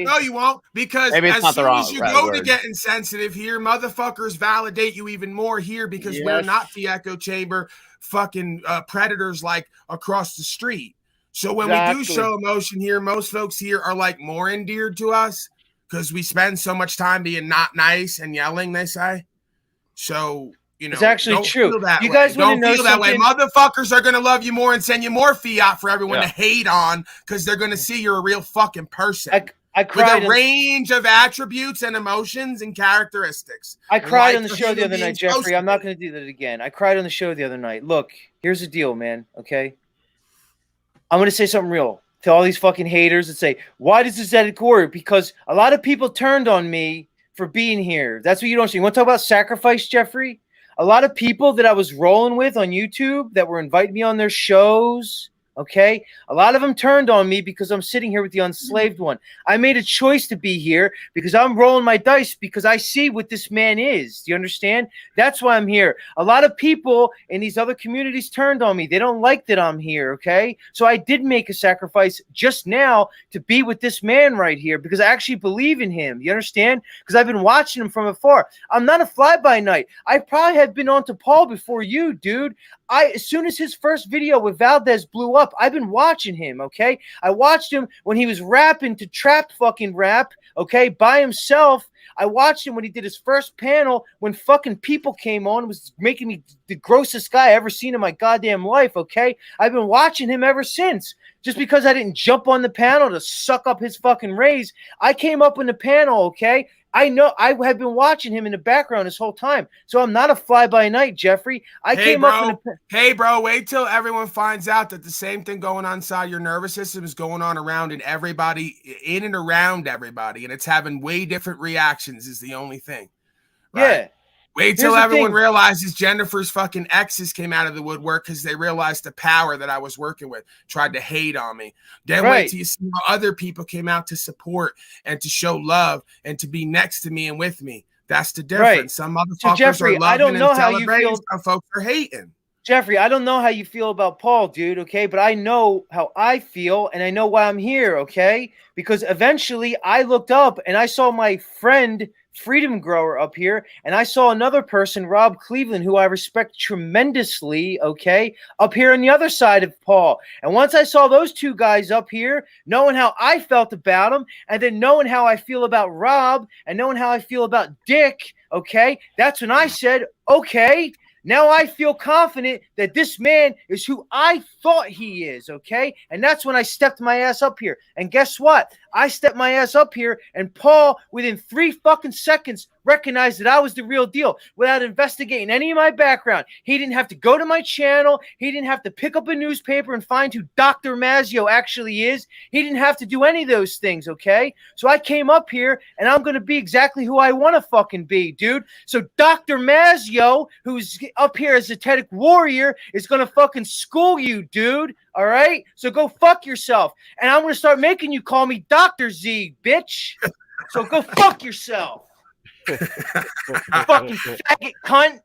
No, you won't. Because as soon as you go to getting sensitive here, motherfuckers validate you even more here because we're not the echo chamber fucking predators like across the street. So when we do show emotion here, most folks here are like more endeared to us because we spend so much time being not nice and yelling, they say. So, you know, it's actually true. You guys don't feel that way. Motherfuckers are going to love you more and send you more fiat for everyone to hate on because they're going to see you're a real fucking person. I cried with a range of attributes and emotions and characteristics. I cried on the show the other night, Jeffrey. I'm not going to do that again. I cried on the show the other night. Look, here's the deal, man. Okay. I'm going to say something real to all these fucking haters that say, why does this Zetetic work? Because a lot of people turned on me for being here. That's what you don't see. You want to talk about sacrifice, Jeffrey? A lot of people that I was rolling with on YouTube that were inviting me on their shows, okay? A lot of them turned on me because I'm sitting here with the unslaved one. I made a choice to be here because I'm rolling my dice because I see what this man is. Do you understand? That's why I'm here. A lot of people in these other communities turned on me. They don't like that I'm here, okay? So I did make a sacrifice just now to be with this man right here because I actually believe in him. You understand? Because I've been watching him from afar. I'm not a fly-by-night. I probably have been on to Paul before you, dude. As soon as his first video with Valdez blew up, I've been watching him, okay? I watched him when he was rapping to Trap fucking Rap, okay, by himself. I watched him when he did his first panel when fucking people came on. It was making me the grossest guy I ever seen in my goddamn life, okay? I've been watching him ever since. Just because I didn't jump on the panel to suck up his fucking raise, I came up in the panel, okay? I know I have been watching him in the background this whole time. So I'm not a fly-by-night, Jeffrey. Hey, bro, wait till everyone finds out that the same thing going on inside your nervous system is going on around in and around everybody, and it's having way different reactions is the only thing. Right? Yeah. Wait till everyone realizes Jennifer's fucking exes came out of the woodwork because they realized the power that I was working with, tried to hate on me. Then wait till you see how other people came out to support and to show love and to be next to me and with me. That's the difference. Some motherfuckers are loving and celebrating. Some folks are hating. Jeffrey, I don't know how you feel about Paul, dude, okay? But I know how I feel, and I know why I'm here, okay? Because eventually I looked up and I saw my friend Freedom Grower up here, and I saw another person, Rob Cleveland, who I respect tremendously, okay, up here on the other side of Paul. And once I saw those two guys up here, knowing how I felt about them, and then knowing how I feel about Rob, and knowing how I feel about Dick, okay, that's when I said, okay, now I feel confident that this man is who I thought he is, okay? And that's when I stepped my ass up here. And guess what? I stepped my ass up here, and Paul, within 3 fucking seconds, recognized that I was the real deal without investigating any of my background. He didn't have to go to my channel. He didn't have to pick up a newspaper and find who Dr. Mazzio actually is. He didn't have to do any of those things, okay? So I came up here, and I'm going to be exactly who I want to fucking be, dude. So Dr. Mazzio, who's up here as a Zetetic warrior, is going to fucking school you, dude. All right? So go fuck yourself. And I'm going to start making you call me Dr. Z, bitch. So go fuck yourself. Fucking faggot cunt.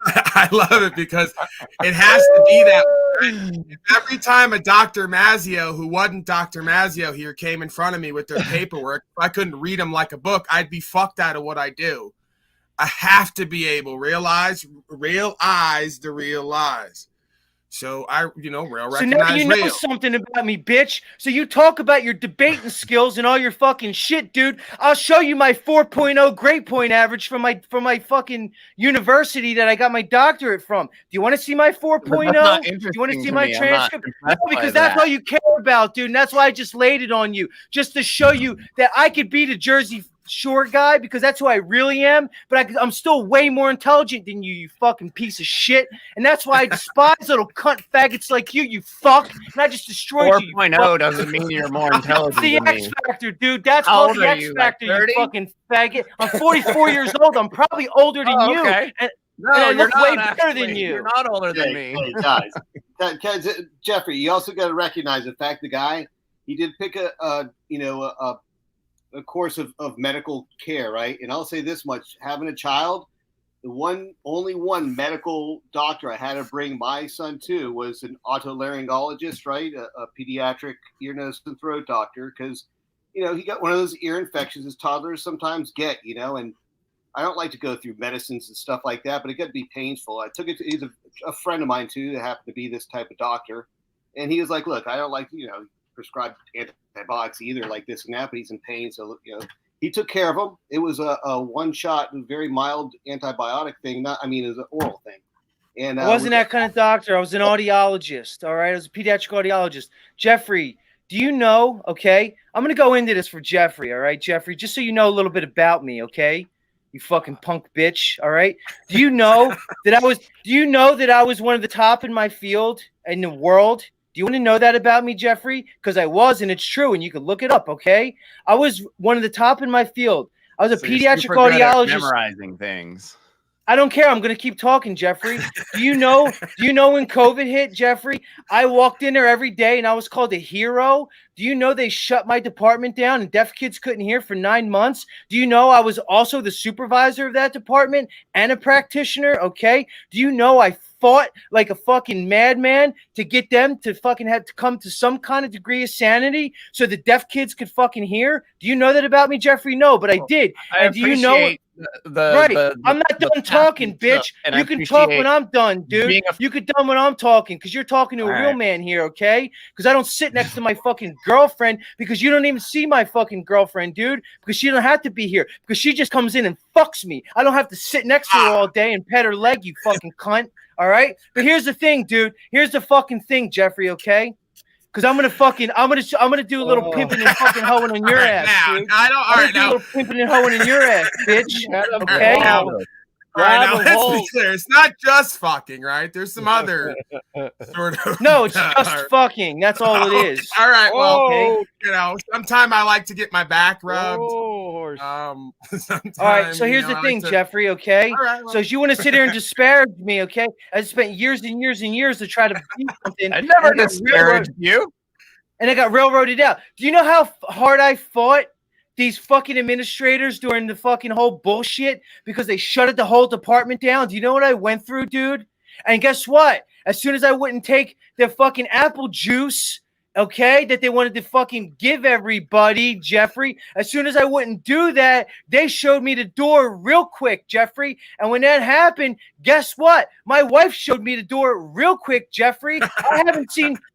I love it because it has to be that way. Every time a Dr. Mazzio who wasn't Dr. Mazzio here came in front of me with their paperwork, if I couldn't read them like a book, I'd be fucked out of what I do. I have to be able to realize the real lies. So real recognize real. So now you know something about me, bitch. So you talk about your debating skills and all your fucking shit, dude. I'll show you my 4.0 grade point average from my fucking university that I got my doctorate from. Do you want to see my 4.0? Do you want to see my transcript? No, because that's all you care about, dude. And that's why I just laid it on you, just to show you that I could beat a Jersey Shore guy, because that's who I really am, but I'm still way more intelligent than you fucking piece of shit, and that's why I despise little cunt faggots like you fuck, and I just destroyed you. 4.0 doesn't mean you're more intelligent That's the X Factor, dude. That's called the X Factor, you fucking faggot. I'm 44 years old. I'm probably older than you. Okay. No, and I you're look not way better actually. than you. You're not older than me. Hey, guys, Jeffrey, you also got to recognize the fact the guy, he did pick a course of medical care, right? And I'll say this much: having a child, only one medical doctor I had to bring my son to was an otolaryngologist, right? A pediatric ear, nose, and throat doctor, because he got one of those ear infections as toddlers sometimes get, and I don't like to go through medicines and stuff like that, but it could be painful. I took it to, he's a friend of mine too that happened to be this type of doctor, and he was like, "Look, I don't like prescribe antibiotics either, like this and that, but he's in pain, so he took care of him. It was a one shot, very mild antibiotic thing. It was an oral thing." And I wasn't that kind of doctor. I was an audiologist. All right, I was a pediatric audiologist. Jeffrey, do you know? Okay, I'm gonna go into this for Jeffrey. All right, Jeffrey, just so you know a little bit about me. Okay, you fucking punk bitch. All right. Do you know that I was? Do you know that I was one of the top in my field in the world? Do you want to know that about me, Jeffrey? Because I was, and it's true, and you can look it up. Okay, I was one of the top in my field. I was a pediatric audiologist. Memorizing things. I don't care. I'm going to keep talking, Jeffrey. Do you know when COVID hit, Jeffrey? I walked in there every day and I was called a hero. Do you know they shut my department down and deaf kids couldn't hear for 9 months? Do you know I was also the supervisor of that department and a practitioner? Okay. Do you know I fought like a fucking madman to get them to fucking have to come to some kind of degree of sanity so the deaf kids could fucking hear? Do you know that about me, Jeffrey? No, but I did. And do you know I'm not done talking, bitch. You can talk when I'm done, dude. You can done when I'm talking because you're talking to a real man here, okay? Because I don't sit next to my fucking girlfriend because you don't even see my fucking girlfriend, dude, because she don't have to be here because she just comes in and fucks me. I don't have to sit next to her all day and pet her leg, you fucking cunt, all right? But here's the thing, dude. Here's the fucking thing, Jeffrey, okay? Because I'm gonna do a little pimping and fucking hoeing on your ass, dude. I'm gonna do a little pimping and hoeing in your ass, bitch. Okay. All right, now let's be clear. It's not just fucking, right? There's some other sort of. No, it's just fucking. That's all it is. All right. Well, sometime I like to get my back rubbed. All right. So here's the thing, Jeffrey. Okay. So as you want to sit here and disparage me, okay? I spent years and years and years to try to be something. I never disparaged you. And I got railroaded out. Do you know how hard I fought these fucking administrators during the fucking whole bullshit because they shut the whole department down? Do you know what I went through, dude? And guess what? As soon as I wouldn't take their fucking apple juice, okay, that they wanted to fucking give everybody, Jeffrey, as soon as I wouldn't do that, they showed me the door real quick, Jeffrey. And when that happened, guess what? My wife showed me the door real quick, Jeffrey. I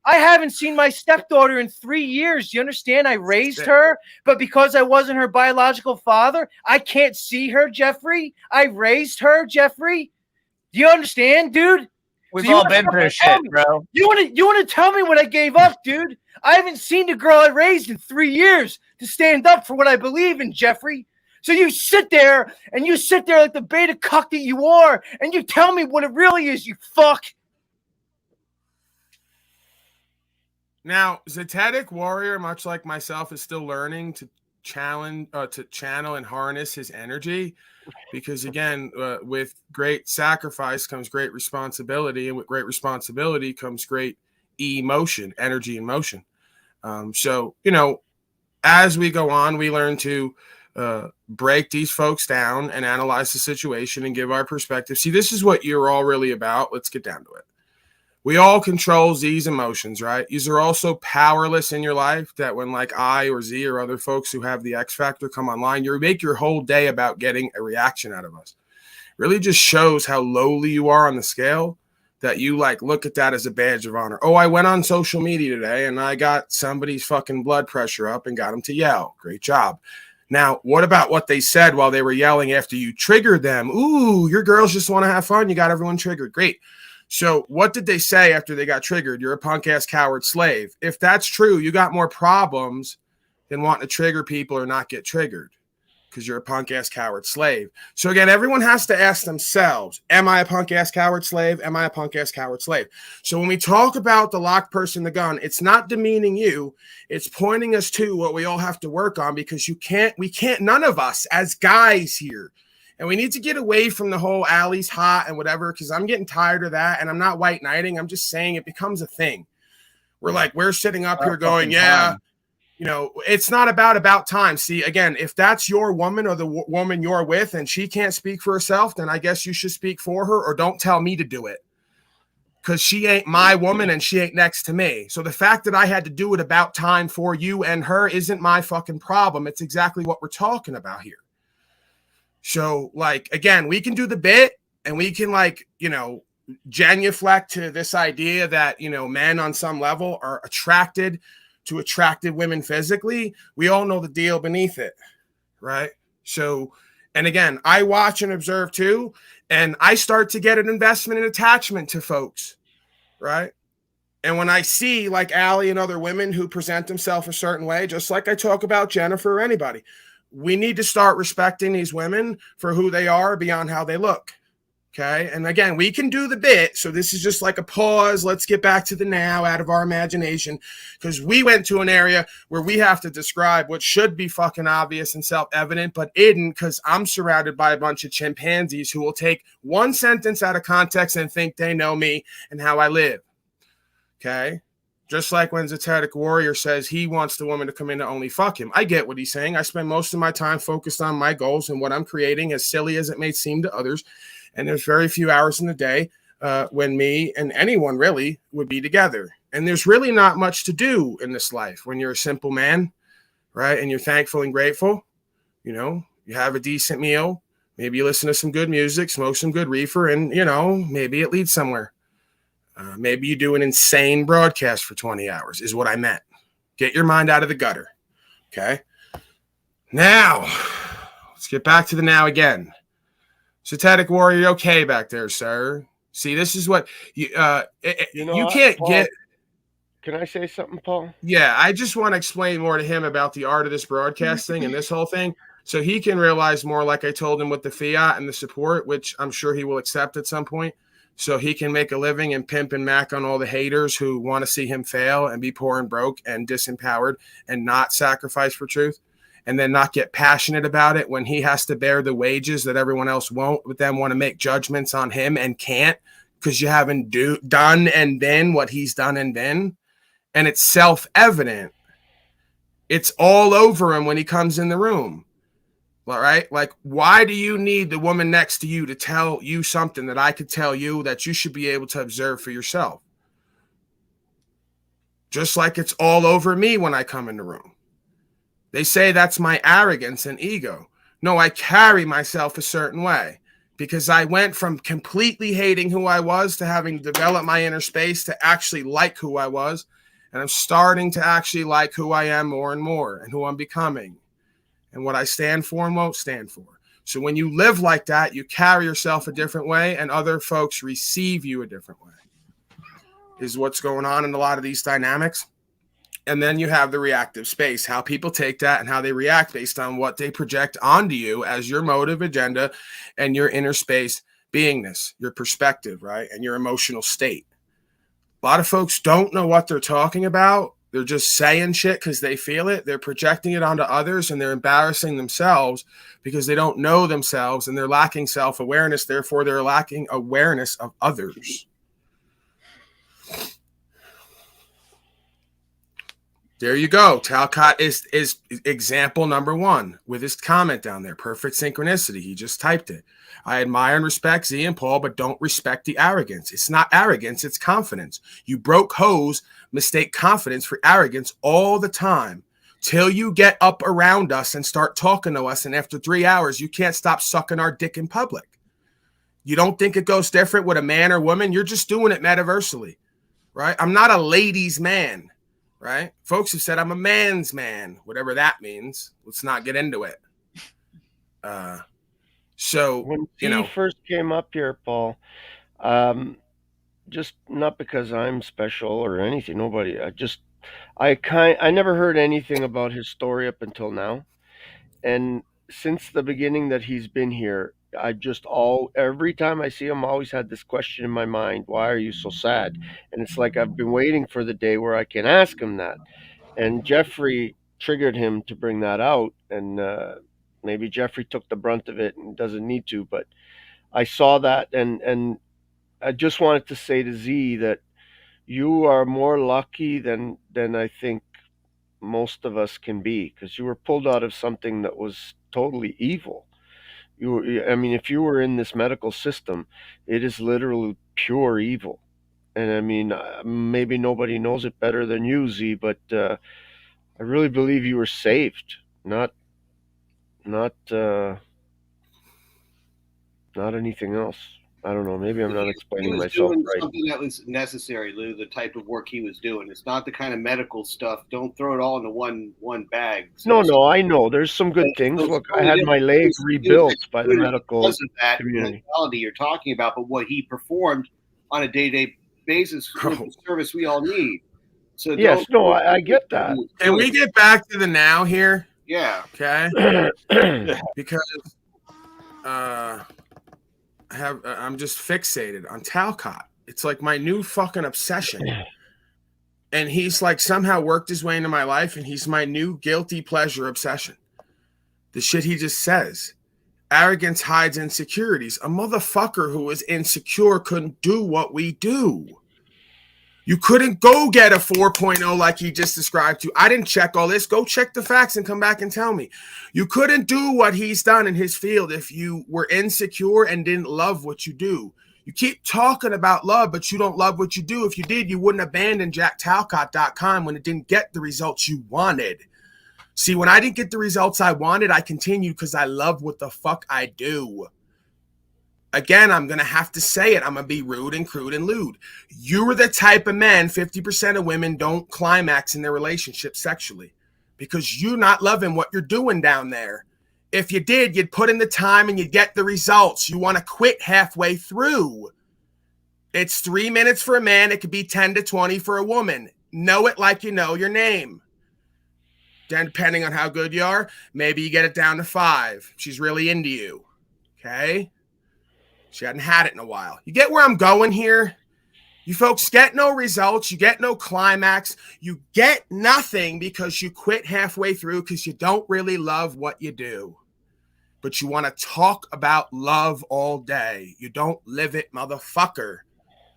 haven't seen my stepdaughter in 3 years. You understand? I raised her, but because I wasn't her biological father, I can't see her, Jeffrey. I raised her, Jeffrey. Do you understand, dude? We've all been through shit, bro. You want to tell me what I gave up, dude? I haven't seen the girl I raised in 3 years to stand up for what I believe in, Jeffrey. So you sit there like the beta cuck that you are, and you tell me what it really is, you fuck. Now, Zetetic Warrior, much like myself, is still learning to channel and harness his energy. Because again, with great sacrifice comes great responsibility, and with great responsibility comes great emotion, energy and motion. So, as we go on, we learn to break these folks down and analyze the situation and give our perspective. See, this is what you're all really about. Let's get down to it. We all control these emotions, right? These are also powerless in your life that when like I or Z or other folks who have the X factor come online, you make your whole day about getting a reaction out of us. It really just shows how lowly you are on the scale that you like look at that as a badge of honor. Oh, I went on social media today and I got somebody's fucking blood pressure up and got them to yell. Great job. Now, what about what they said while they were yelling after you triggered them? Ooh, your girls just want to have fun. You got everyone triggered. Great. So what did they say after they got triggered? You're a punk-ass coward slave. If that's true, you got more problems than wanting to trigger people or not get triggered because you're a punk-ass coward slave. So again, everyone has to ask themselves, am I a punk-ass coward slave? Am I a punk-ass coward slave? So when we talk about the locked person, the gun, it's not demeaning you. It's pointing us to what we all have to work on because we can't, none of us as guys here, And we need to get away from the whole Allie's hot and whatever, because I'm getting tired of that. And I'm not white knighting. I'm just saying it becomes a thing. We're sitting up here going, yeah, you know, it's not about time. See, again, if that's your woman or the woman you're with and she can't speak for herself, then I guess you should speak for her, or don't tell me to do it. Because she ain't my woman and she ain't next to me. So the fact that I had to do it about time for you and her isn't my fucking problem. It's exactly what we're talking about here. So, like, again, we can do the bit and we can, like, you know, genuflect to this idea that, you know, men on some level are attracted to attractive women physically. We all know the deal beneath it, right? So, and again, I watch and observe too, and I start to get an investment and attachment to folks, right? And when I see like Allie and other women who present themselves a certain way, just like I talk about Jennifer or anybody, we need to start respecting these women for who they are beyond how they look. Okay. And again, we can do the bit. So this is just like a pause. Let's get back to the now out of our imagination, because we went to an area where we have to describe what should be fucking obvious and self-evident, but isn't, because I'm surrounded by a bunch of chimpanzees who will take one sentence out of context and think they know me and how I live. Okay. Just like when Zetetic Warrior says he wants the woman to come in to only fuck him. I get what he's saying. I spend most of my time focused on my goals and what I'm creating, as silly as it may seem to others. And there's very few hours in the day when me and anyone really would be together. And there's really not much to do in this life when you're a simple man, right? And you're thankful and grateful. You know, you have a decent meal. Maybe you listen to some good music, smoke some good reefer, and, you know, maybe it leads somewhere. Maybe you do an insane broadcast for 20 hours is what I meant. Get your mind out of the gutter. Okay. Now, let's get back to the now again. Zetetic Warrior, okay back there, sir. See, this is what you can't Paul, get. Can I say something, Paul? Yeah, I just want to explain more to him about the art of this broadcasting and this whole thing, so he can realize more, like I told him with the fiat and the support, which I'm sure he will accept at some point, so he can make a living and pimp and mac on all the haters who want to see him fail and be poor and broke and disempowered and not sacrifice for truth, and then not get passionate about it when he has to bear the wages that everyone else won't, but then want to make judgments on him and can't, because you haven't done and been what he's done and been. And it's self-evident. It's all over him when he comes in the room. All right? Like, why do you need the woman next to you to tell you something that I could tell you that you should be able to observe for yourself? Just like it's all over me when I come in the room. They say that's my arrogance and ego. No, I carry myself a certain way because I went from completely hating who I was to having developed my inner space to actually like who I was. And I'm starting to actually like who I am more and more, and who I'm becoming and what I stand for and won't stand for. So when you live like that, you carry yourself a different way and other folks receive you a different way, is what's going on in a lot of these dynamics. And then you have the reactive space, how people take that and how they react based on what they project onto you as your motive, agenda, and your inner space beingness, your perspective, right? And your emotional state. A lot of folks don't know what they're talking about. They're just saying shit because they feel it. They're projecting it onto others, and they're embarrassing themselves because they don't know themselves and they're lacking self-awareness. Therefore, they're lacking awareness of others. There you go. Talcott is example number one with his comment down there. Perfect synchronicity. He just typed it. I admire and respect Z and Paul, but don't respect the arrogance. It's not arrogance. It's confidence. You broke hoes mistake confidence for arrogance all the time till you get up around us and start talking to us. And after 3 hours, you can't stop sucking our dick in public. You don't think it goes different with a man or woman? You're just doing it metaversally, right? I'm not a ladies' man. Right? Folks have said I'm a man's man, whatever that means. Let's not get into it. So when he first came up here, Paul, just not because I'm special or anything, nobody. I never heard anything about his story up until now, and since the beginning that he's been here, every time I see him, I always had this question in my mind: why are you so sad? And it's like I've been waiting for the day where I can ask him that. And Jeffrey triggered him to bring that out, and Maybe Jeffrey took the brunt of it and doesn't need to, but I saw that, and I just wanted to say to Z that you are more lucky than I think most of us can be, because you were pulled out of something that was totally evil. I mean, if you were in this medical system, it is literally pure evil. And I mean, maybe nobody knows it better than you, Z, but I really believe you were saved, not anything else. I don't know. Maybe I'm not explaining myself doing right. Something that was necessary, Lou. The type of work he was doing. It's not the kind of medical stuff. Don't throw it all into one bag. No, I know. There's some good things. Look, I had my leg rebuilt by the medical because of that community. mentality you're talking about, but what he performed on a day-to-day basis was the service we all need. So yes, no, I get that. Can we get back to the now here? Yeah. Okay. Because I'm just fixated on Talcott. It's like my new fucking obsession. And he's like somehow worked his way into my life, and he's my new guilty pleasure obsession. The shit he just says. Arrogance hides insecurities. A motherfucker who is insecure couldn't do what we do. You couldn't go get a 4.0 like he just described to you. I didn't check all this. Go check the facts and come back and tell me. You couldn't do what he's done in his field if you were insecure and didn't love what you do. You keep talking about love, but you don't love what you do. If you did, you wouldn't abandon jacktalcott.com when it didn't get the results you wanted. See, when I didn't get the results I wanted, I continued because I love what the fuck I do. Again, I'm going to have to say it. I'm going to be rude and crude and lewd. You're the type of men, 50% of women don't climax in their relationship sexually because you're not loving what you're doing down there. If you did, you'd put in the time and you'd get the results. You want to quit halfway through. It's 3 minutes for a man. It could be 10 to 20 for a woman. Know it like you know your name. Then depending on how good you are, maybe you get it down to 5. She's really into you. Okay? She hadn't had it in a while. You get where I'm going here? You folks get no results. You get no climax. You get nothing because you quit halfway through because you don't really love what you do. But you want to talk about love all day. You don't live it, motherfucker.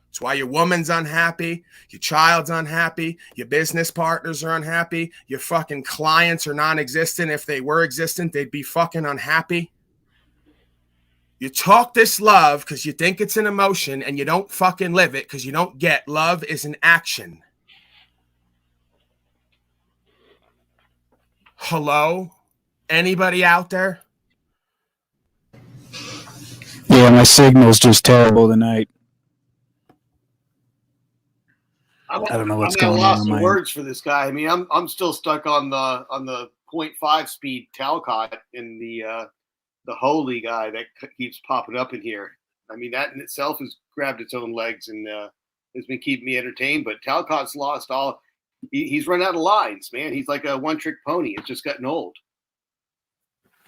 That's why your woman's unhappy. Your child's unhappy. Your business partners are unhappy. Your fucking clients are non-existent. If they were existent, they'd be fucking unhappy. You talk this love because you think it's an emotion and you don't fucking live it because you don't get love is an action. Hello? Anybody out there? Yeah, my signal's just terrible tonight. I don't know what's going on. I'm words for this guy. I mean, I'm still stuck on the 0.5 speed Talcott in the holy guy that keeps popping up in here. I mean, that in itself has grabbed its own legs and has been keeping me entertained. But Talcott's lost all. He's run out of lines, man. He's like a one-trick pony. It's just gotten old.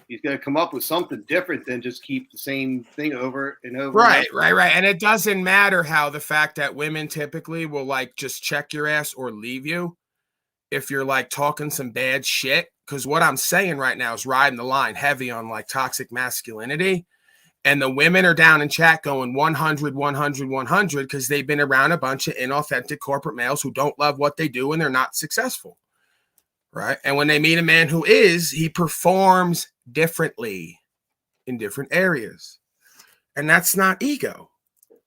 He's got to come up with something different than just keep the same thing over and over. Right. And it doesn't matter how the fact that women typically will like just check your ass or leave you if you're like talking some bad shit. Because what I'm saying right now is riding the line heavy on like toxic masculinity. And the women are down in chat going 100, 100, 100 because they've been around a bunch of inauthentic corporate males who don't love what they do and they're not successful. Right. And when they meet a man who is, he performs differently in different areas. And that's not ego.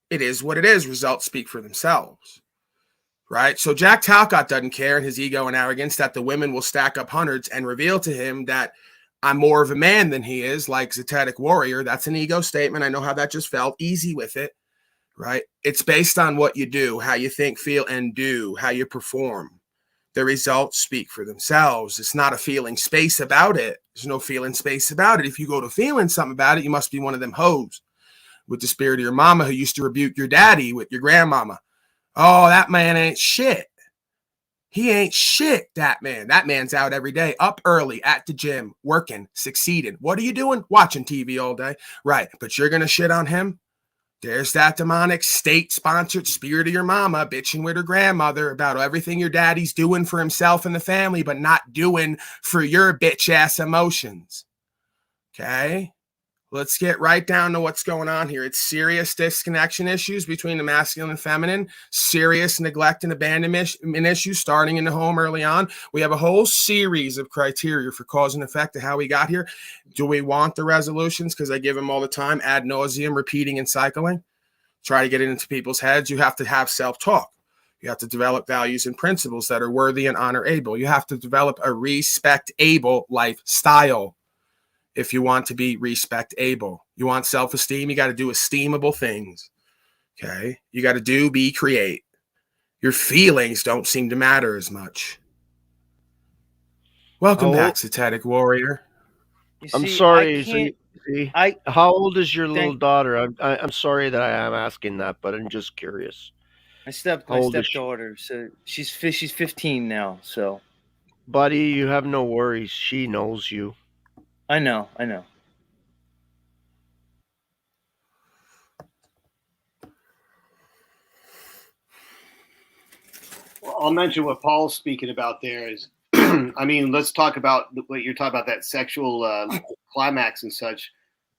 It is what it is. Results speak for themselves. Right. So Jack Talcott doesn't care in his ego and arrogance that the women will stack up hundreds and reveal to him that I'm more of a man than he is, like Zetetic Warrior. That's an ego statement. I know how that just felt. Easy with it. Right. It's based on what you do, how you think, feel, and do, how you perform. The results speak for themselves. It's not a feeling space about it. There's no feeling space about it. If you go to feeling something about it, you must be one of them hoes with the spirit of your mama who used to rebuke your daddy with your grandmama. Oh, that man ain't shit. He ain't shit, that man. That man's out every day, up early, at the gym, working, succeeding. What are you doing? Watching TV all day. Right, but you're going to shit on him? There's that demonic state-sponsored spirit of your mama bitching with her grandmother about everything your daddy's doing for himself and the family, but not doing for your bitch-ass emotions. Okay. Let's get right down to what's going on here. It's serious disconnection issues between the masculine and feminine, serious neglect and abandonment issues starting in the home early on. We have a whole series of criteria for cause and effect of how we got here. Do we want the resolutions? Because I give them all the time, ad nauseum, repeating and cycling. Try to get it into people's heads. You have to have self-talk. You have to develop values and principles that are worthy and honor-able. You have to develop a respect-able lifestyle. If you want to be respect-able, you want self-esteem, you got to do esteemable things. Okay. You got to do, be, create. Your feelings don't seem to matter as much. Welcome back, Zetetic Warrior. I'm sorry. How old is your little daughter? I'm sorry that I am asking that, but I'm just curious. My stepdaughter. So she's 15 now. So, buddy, you have no worries. She knows you. I know. Well, I'll mention what Paul's speaking about there is, I mean, let's talk about what you're talking about, that sexual climax and such.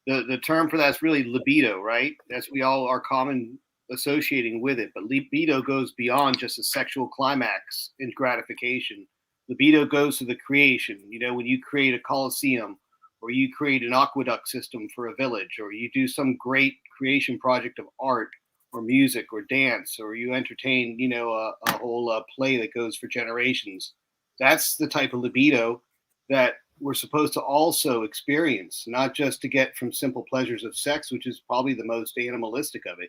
The term for that's really libido, right? That's we all are common associating with it. But libido goes beyond just a sexual climax and gratification. Libido goes to the creation. You know, when you create a coliseum, or you create an aqueduct system for a village, or you do some great creation project of art or music or dance, or you entertain, you know, a whole play that goes for generations. That's the type of libido that we're supposed to also experience, not just to get from simple pleasures of sex, which is probably the most animalistic of it.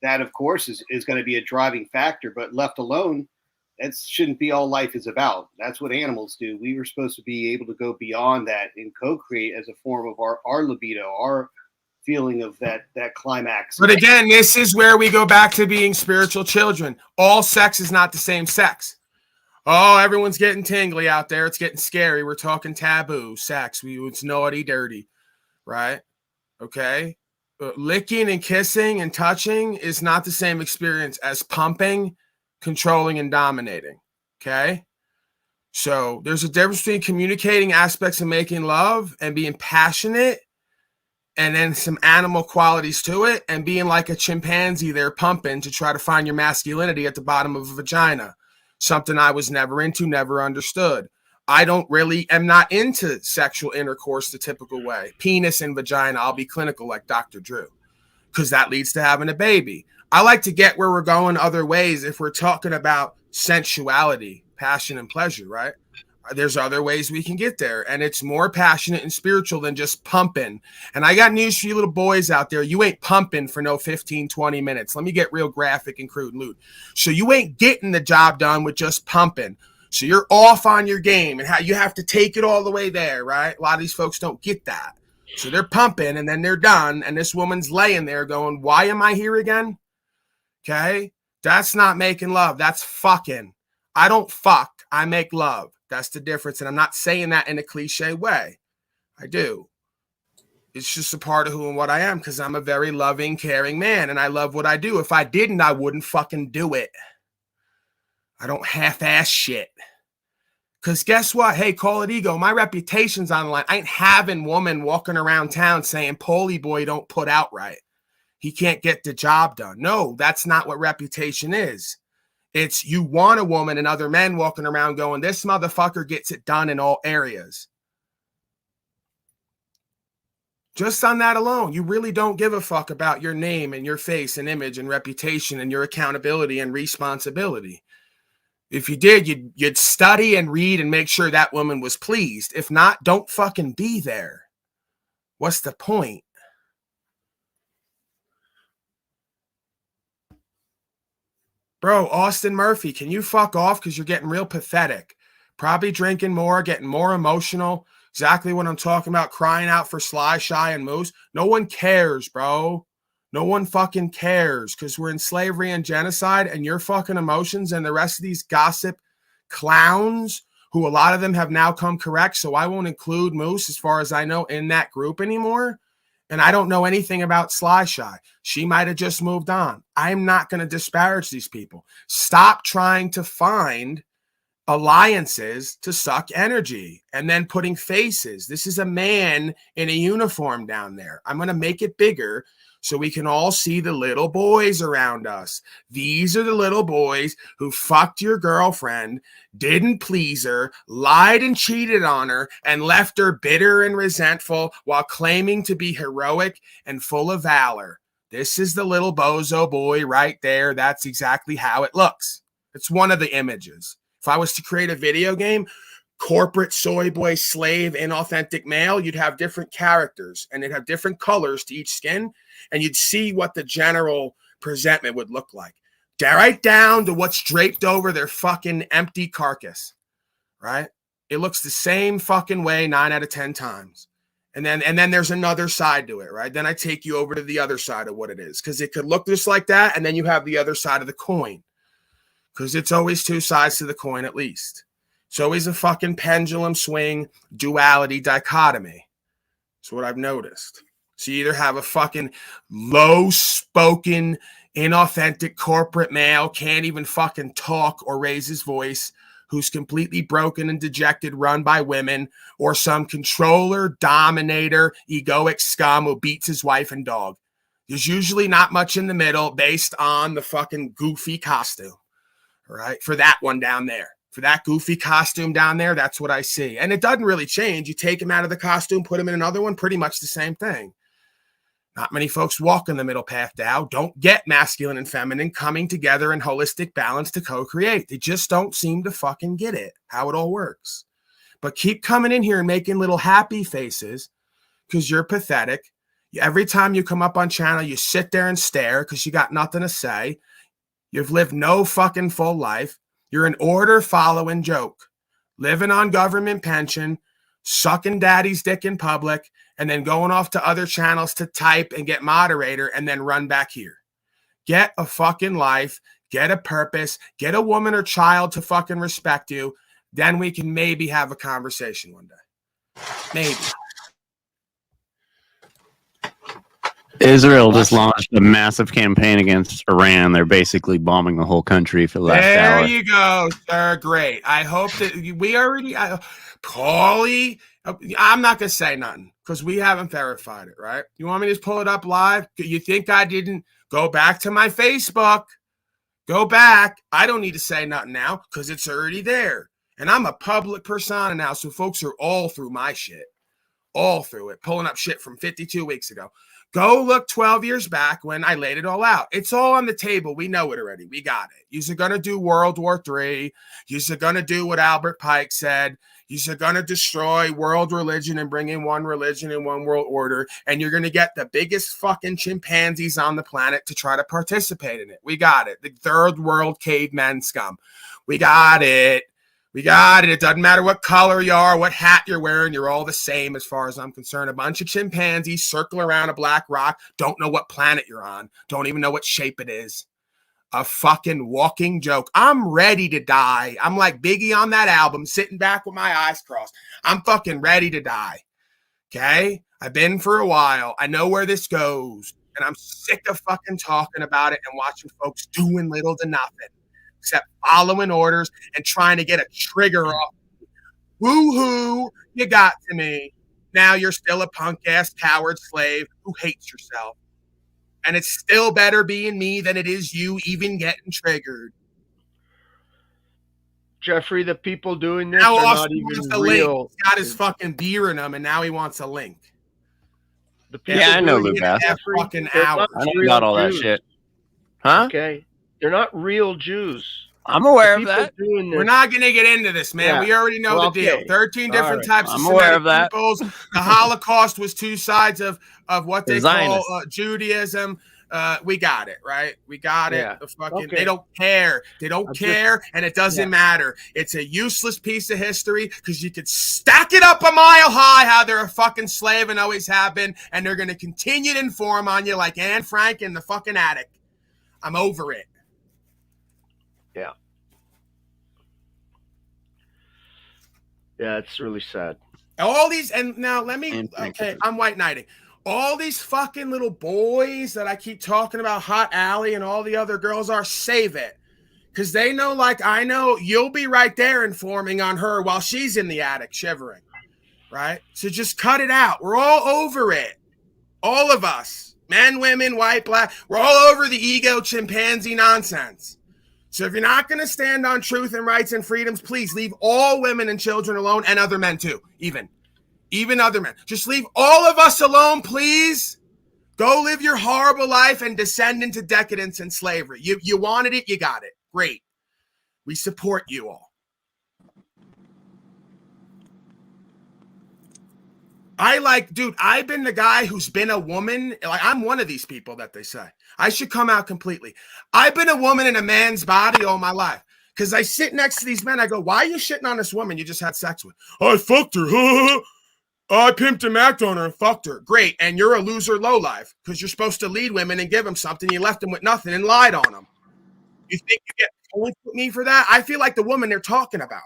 That, of course, is going to be a driving factor, but left alone, that shouldn't be all life is about. That's what animals do. We were supposed to be able to go beyond that and co-create as a form of our libido, our feeling of that climax. But again, this is where we go back to being spiritual children. All sex is not the same sex. Oh, everyone's getting tingly out there. It's getting scary. We're talking taboo sex. It's naughty, dirty, right? Okay. Licking and kissing and touching is not the same experience as pumping, controlling, and dominating. Okay. So there's a difference between communicating aspects of making love and being passionate, and then some animal qualities to it, and being like a chimpanzee there pumping to try to find your masculinity at the bottom of a vagina. Something I was never into, never understood. I am not into sexual intercourse the typical way. Penis and vagina, I'll be clinical like Dr. Drew, because that leads to having a baby. I like to get where we're going other ways if we're talking about sensuality, passion, and pleasure, right? There's other ways we can get there, and it's more passionate and spiritual than just pumping. And I got news for you little boys out there. You ain't pumping for no 15, 20 minutes. Let me get real graphic and crude and lewd. So you ain't getting the job done with just pumping. So you're off on your game, and how you have to take it all the way there, right? A lot of these folks don't get that. So they're pumping, and then they're done, and this woman's laying there going, why am I here again? Okay? That's not making love. That's fucking. I don't fuck. I make love. That's the difference. And I'm not saying that in a cliche way. I do. It's just a part of who and what I am, because I'm a very loving, caring man, and I love what I do. If I didn't, I wouldn't fucking do it. I don't half-ass shit. Because guess what? Hey, call it ego. My reputation's on the line. I ain't having woman walking around town saying, Polly boy don't put out right. He can't get the job done. No, that's not what reputation is. It's you want a woman and other men walking around going, this motherfucker gets it done in all areas. Just on that alone, you really don't give a fuck about your name and your face and image and reputation and your accountability and responsibility. If you did, you'd study and read and make sure that woman was pleased. If not, don't fucking be there. What's the point? Bro, Austin Murphy, can you fuck off? Because you're getting real pathetic. Probably drinking more, getting more emotional. Exactly what I'm talking about, crying out for Sly, Shy, and Moose. No one cares, bro. No one fucking cares, because we're in slavery and genocide, and your fucking emotions and the rest of these gossip clowns, who a lot of them have now come correct, so I won't include Moose, as far as I know, in that group anymore. And I don't know anything about Sly Shy. She might have just moved on. I'm not going to disparage these people. Stop trying to find alliances to suck energy and then putting faces. This is a man in a uniform down there. I'm going to make it bigger so we can all see the little boys around us. These are the little boys who fucked your girlfriend, didn't please her, lied and cheated on her, and left her bitter and resentful while claiming to be heroic and full of valor. This is the little bozo boy right there. That's exactly how it looks. It's one of the images. If I was to create a video game, corporate soy boy, slave, inauthentic male, you'd have different characters and it'd have different colors to each skin, and you'd see what the general presentment would look like. Right down to what's draped over their fucking empty carcass, right? It looks the same fucking way 9 out of 10 times. And then there's another side to it, right? Then I take you over to the other side of what it is, because it could look just like that, and then you have the other side of the coin, because it's always two sides to the coin at least. It's always a fucking pendulum swing, duality, dichotomy. That's what I've noticed. So you either have a fucking low-spoken, inauthentic corporate male, can't even fucking talk or raise his voice, who's completely broken and dejected, run by women, or some controller, dominator, egoic scum who beats his wife and dog. There's usually not much in the middle based on the fucking goofy costume, right? For that one down there. For that goofy costume down there, that's what I see. And it doesn't really change. You take him out of the costume, put him in another one, pretty much the same thing. Not many folks walk in the middle path now, don't get masculine and feminine coming together in holistic balance to co-create. They just don't seem to fucking get it, how it all works. But keep coming in here and making little happy faces because you're pathetic. Every time you come up on channel, you sit there and stare because you got nothing to say. You've lived no fucking full life. You're an order following joke, living on government pension, sucking daddy's dick in public, and then going off to other channels to type and get moderator and then run back here. Get a fucking life, get a purpose, get a woman or child to fucking respect you. Then we can maybe have a conversation one day. Maybe. Israel just launched a massive campaign against Iran. They're basically bombing the whole country for the last hour. There you go, sir. Great. I hope that we already, Paulie, I'm not going to say nothing because we haven't verified it, right? You want me to just pull it up live? You think I didn't go back to my Facebook? Go back. I don't need to say nothing now because it's already there. And I'm a public persona now, so folks are all through my shit. All through it. Pulling up shit from 52 weeks ago. Go look 12 years back when I laid it all out. It's all on the table. We know it already. We got it. You're going to do World War III. You're going to do what Albert Pike said. You're going to destroy world religion and bring in one religion and one world order. And you're going to get the biggest fucking chimpanzees on the planet to try to participate in it. We got it. The third world cavemen scum. We got it. We got it. It doesn't matter what color you are, what hat you're wearing. You're all the same as far as I'm concerned. A bunch of chimpanzees circle around a black rock. Don't know what planet you're on. Don't even know what shape it is. A fucking walking joke. I'm ready to die. I'm like Biggie on that album, sitting back with my eyes crossed. I'm fucking ready to die. Okay? I've been for a while. I know where this goes. And I'm sick of fucking talking about it and watching folks doing little to nothing except following orders and trying to get a trigger off. Woo-hoo, you got to me. Now you're still a punk-ass coward slave who hates yourself. And it's still better being me than it is you even getting triggered. Jeffrey, the people doing this now are Austin not even wants a real. link. He's got his fucking beer in him, and now he wants a link. The people Yeah, I know doing Lou it, Bass. Jeffrey, Fucking they're hours. not I know real about all that Jews. shit. Huh? Okay. They're not real Jews. I'm aware of People that. doing this, We're not going to get into this, man. Yeah. We already know Well, the deal. okay. 13 different All right. types I'm of aware Semitic of that. peoples. The Holocaust was two sides of what they call Zionists. Judaism. We got it, right? We got it. Yeah. The fucking, Okay. They don't care. They don't care, and it doesn't Yeah. matter. It's a useless piece of history because you could stack it up a mile high how they're a fucking slave and always have been, and they're going to continue to inform on you like Anne Frank in the fucking attic. I'm over it. Yeah. Yeah, it's really sad. All these, and now let me, And okay, I'm white knighting. All these fucking little boys that I keep talking about, Hot Alley and all the other girls are, save it. Because they know, like I know, you'll be right there informing on her while she's in the attic shivering, right? So just cut it out. We're all over it. All of us, men, women, white, black, we're all over the ego chimpanzee nonsense. So if you're not going to stand on truth and rights and freedoms, please leave all women and children alone, and other men too, even other men. Just leave all of us alone, please. Go live your horrible life and descend into decadence and slavery. You wanted it, you got it. Great. We support you all. Dude, I've been the guy who's been a woman. Like, I'm one of these people that they say. I should come out completely. I've been a woman in a man's body all my life. Because I sit next to these men. I go, why are you shitting on this woman you just had sex with? Oh, I fucked her. I pimped and macked on her and fucked her. Great. And you're a loser lowlife because you're supposed to lead women and give them something. You left them with nothing and lied on them. You think you get points with me for that? I feel like the woman they're talking about,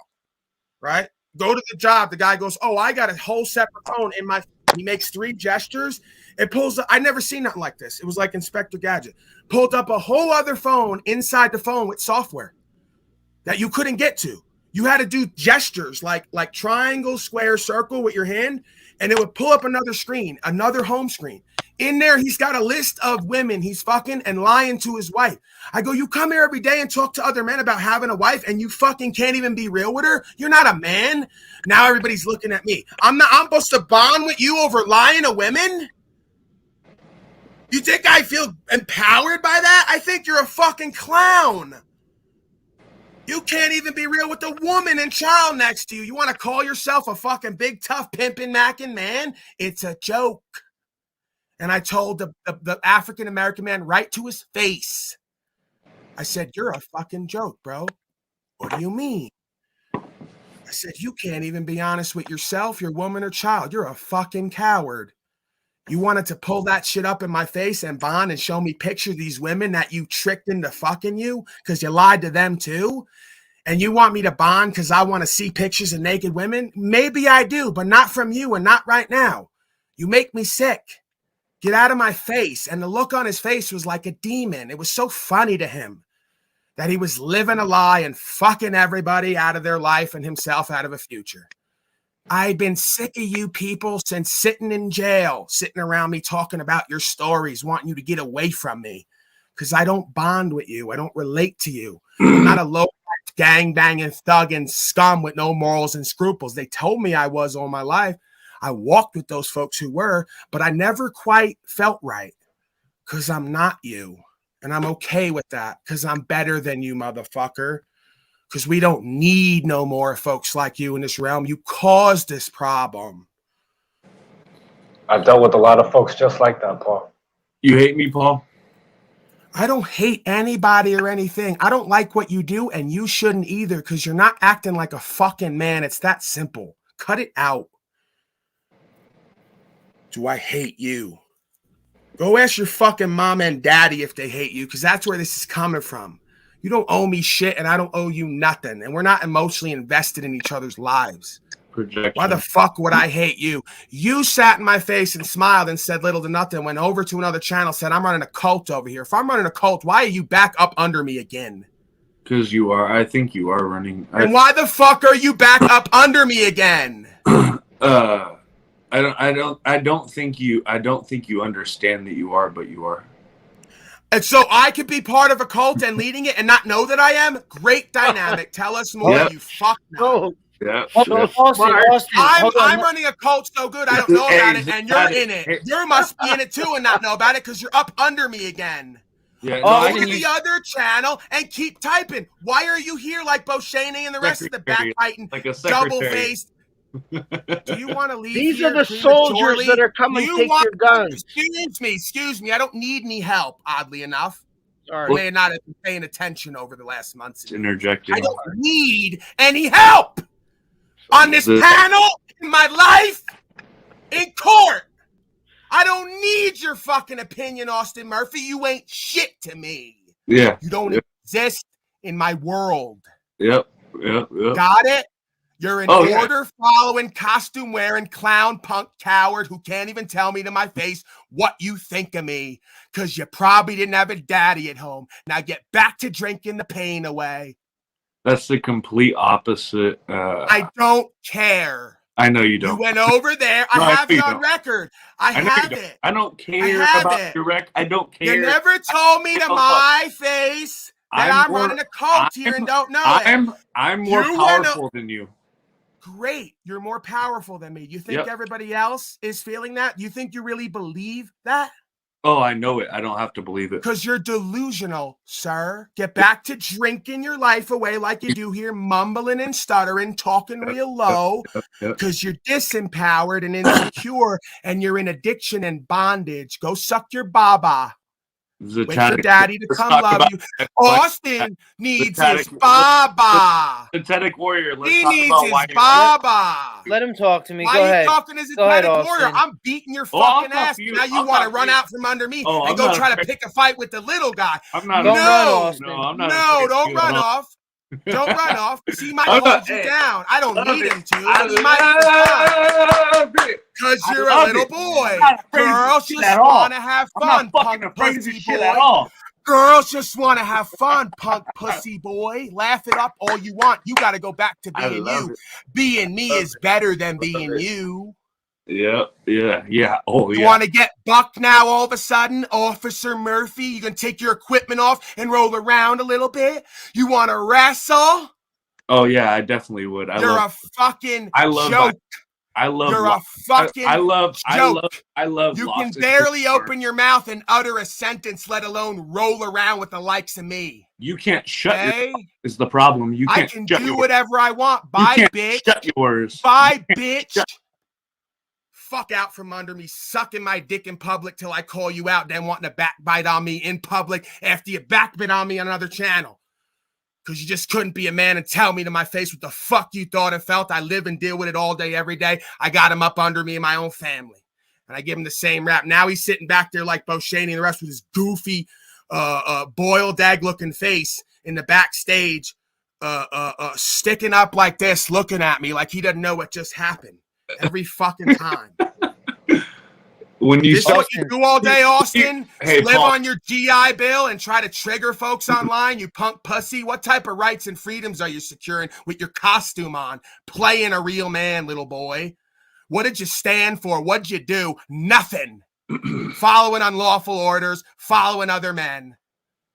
right? Go to the job. The guy goes, oh, I got a whole separate phone in my. He makes 3 gestures. It pulls up. I never seen nothing like this. It was like Inspector Gadget. Pulled up a whole other phone inside the phone with software that you couldn't get to. You had to do gestures like triangle, square, circle with your hand, and it would pull up another screen, another home screen. In there, he's got a list of women he's fucking and lying to his wife. I go, you come here every day and talk to other men about having a wife and you fucking can't even be real with her? You're not a man. Now everybody's looking at me. I'm supposed to bond with you over lying to women? You think I feel empowered by that? I think you're a fucking clown. You can't even be real with a woman and child next to you. You want to call yourself a fucking big, tough, pimping, macking man? It's a joke. And I told the African-American man right to his face. I said, you're a fucking joke, bro. What do you mean? I said, you can't even be honest with yourself, your woman or child. You're a fucking coward. You wanted to pull that shit up in my face and bond and show me pictures of these women that you tricked into fucking you because you lied to them too? And you want me to bond because I want to see pictures of naked women? Maybe I do, but not from you and not right now. You make me sick. Get out of my face. And the look on his face was like a demon. It was so funny to him that he was living a lie and fucking everybody out of their life and himself out of a future. I've been sick of you people since sitting in jail, sitting around me talking about your stories, wanting you to get away from me because I don't bond with you. I don't relate to you. I'm not a low gang-banging thug and scum with no morals and scruples. They told me I was all my life. I walked with those folks who were, but I never quite felt right because I'm not you. And I'm okay with that because I'm better than you, motherfucker. Because we don't need no more folks like you in this realm. You caused this problem. I've dealt with a lot of folks just like that, Paul. You hate me, Paul? I don't hate anybody or anything. I don't like what you do, and you shouldn't either because you're not acting like a fucking man. It's that simple. Cut it out. Do I hate you? Go ask your fucking mom and daddy if they hate you because that's where this is coming from. You don't owe me shit, and I don't owe you nothing. And we're not emotionally invested in each other's lives. Projection. Why the fuck would I hate you? You sat in my face and smiled and said little to nothing, went over to another channel, said, I'm running a cult over here. If I'm running a cult, why are you back up under me again? Because you are. I think you are running. And why the fuck are you back up under me again? I don't think you understand that you are, but you are. And so I could be part of a cult and leading it and not know that I am? Great dynamic. Tell us more, you fuck no. Yeah. I'm running a cult so good I don't know about it, and you're in it. You must be in it too and not know about it because you're up under me again. Yeah, go to the other channel and keep typing. Why are you here like Boshaney and the rest of the backbiting, like a double-faced? Do you want to leave? These are the soldiers that are coming to take your guns. Excuse me. I don't need any help, oddly enough. Sorry. You may not have been paying attention over the last months. Interjecting. I don't need any help on this panel, in my life, in court. I don't need your fucking opinion, Austin Murphy. You ain't shit to me. Yeah. You don't exist in my world. Yep. Got it? You're an order-following, costume-wearing, clown punk coward who can't even tell me to my face what you think of me because you probably didn't have a daddy at home. Now get back to drinking the pain away. That's the complete opposite. I don't care. I know you don't. You went over there. I have it on record. I have it. I don't care about your record. I don't care. You never told me to my face that I'm running a cult here and don't know it. I'm more powerful than you. Great. You're more powerful than me. You think everybody else is feeling that? You think you really believe that? Oh, I know it. I don't have to believe it. Because you're delusional, sir. Get back to drinking your life away like you do here, mumbling and stuttering, talking real low. Because you're disempowered and insecure, and you're in addiction and bondage. Go suck your baba. Wait for daddy to come love you. Austin needs his baba. Zetetic warrior. He needs his baba. Let him talk to me. Why Go are ahead. you talking as a Zetetic warrior? I'm beating your fucking ass. Now you want to run out from under me and go try to pick a fight with the little guy. I'm not. Don't run, Austin. No, don't run off. Don't run off. He might hold you down. I don't need him to. Because you're a little boy. Girls just want to have fun, punk pussy boy. Girls just want to have fun, punk pussy boy. Laugh it up all you want. You got to go back to being you. Being me is better than being you. Yeah. Oh, yeah. You want to get bucked now all of a sudden, Officer Murphy? You can take your equipment off and roll around a little bit? You want to wrestle? Oh, yeah, I definitely would. You're a fucking joke. You're a fucking joke. I love. You can barely open your mouth and utter a sentence, let alone roll around with the likes of me. You can't shut your mouth is the problem. You can't. I can do whatever I want. Bye, bitch. Shut yours. Bye, bitch. Fuck out from under me, sucking my dick in public till I call you out, then wanting to backbite on me in public after you backbite on me on another channel. Because you just couldn't be a man and tell me to my face what the fuck you thought and felt. I live and deal with it all day, every day. I got him up under me in my own family. And I give him the same rap. Now he's sitting back there like Bo Shaney and the rest with his goofy, boiled egg-looking face in the backstage, sticking up like this, looking at me like he doesn't know what just happened. Every fucking time. When you this is what you do all day, Austin? Hey, live Paul. on your GI Bill and try to trigger folks online, you punk pussy? What type of rights and freedoms are you securing with your costume on? Playing a real man, little boy. What did you stand for? What'd you do? Nothing. Following unlawful orders, following other men.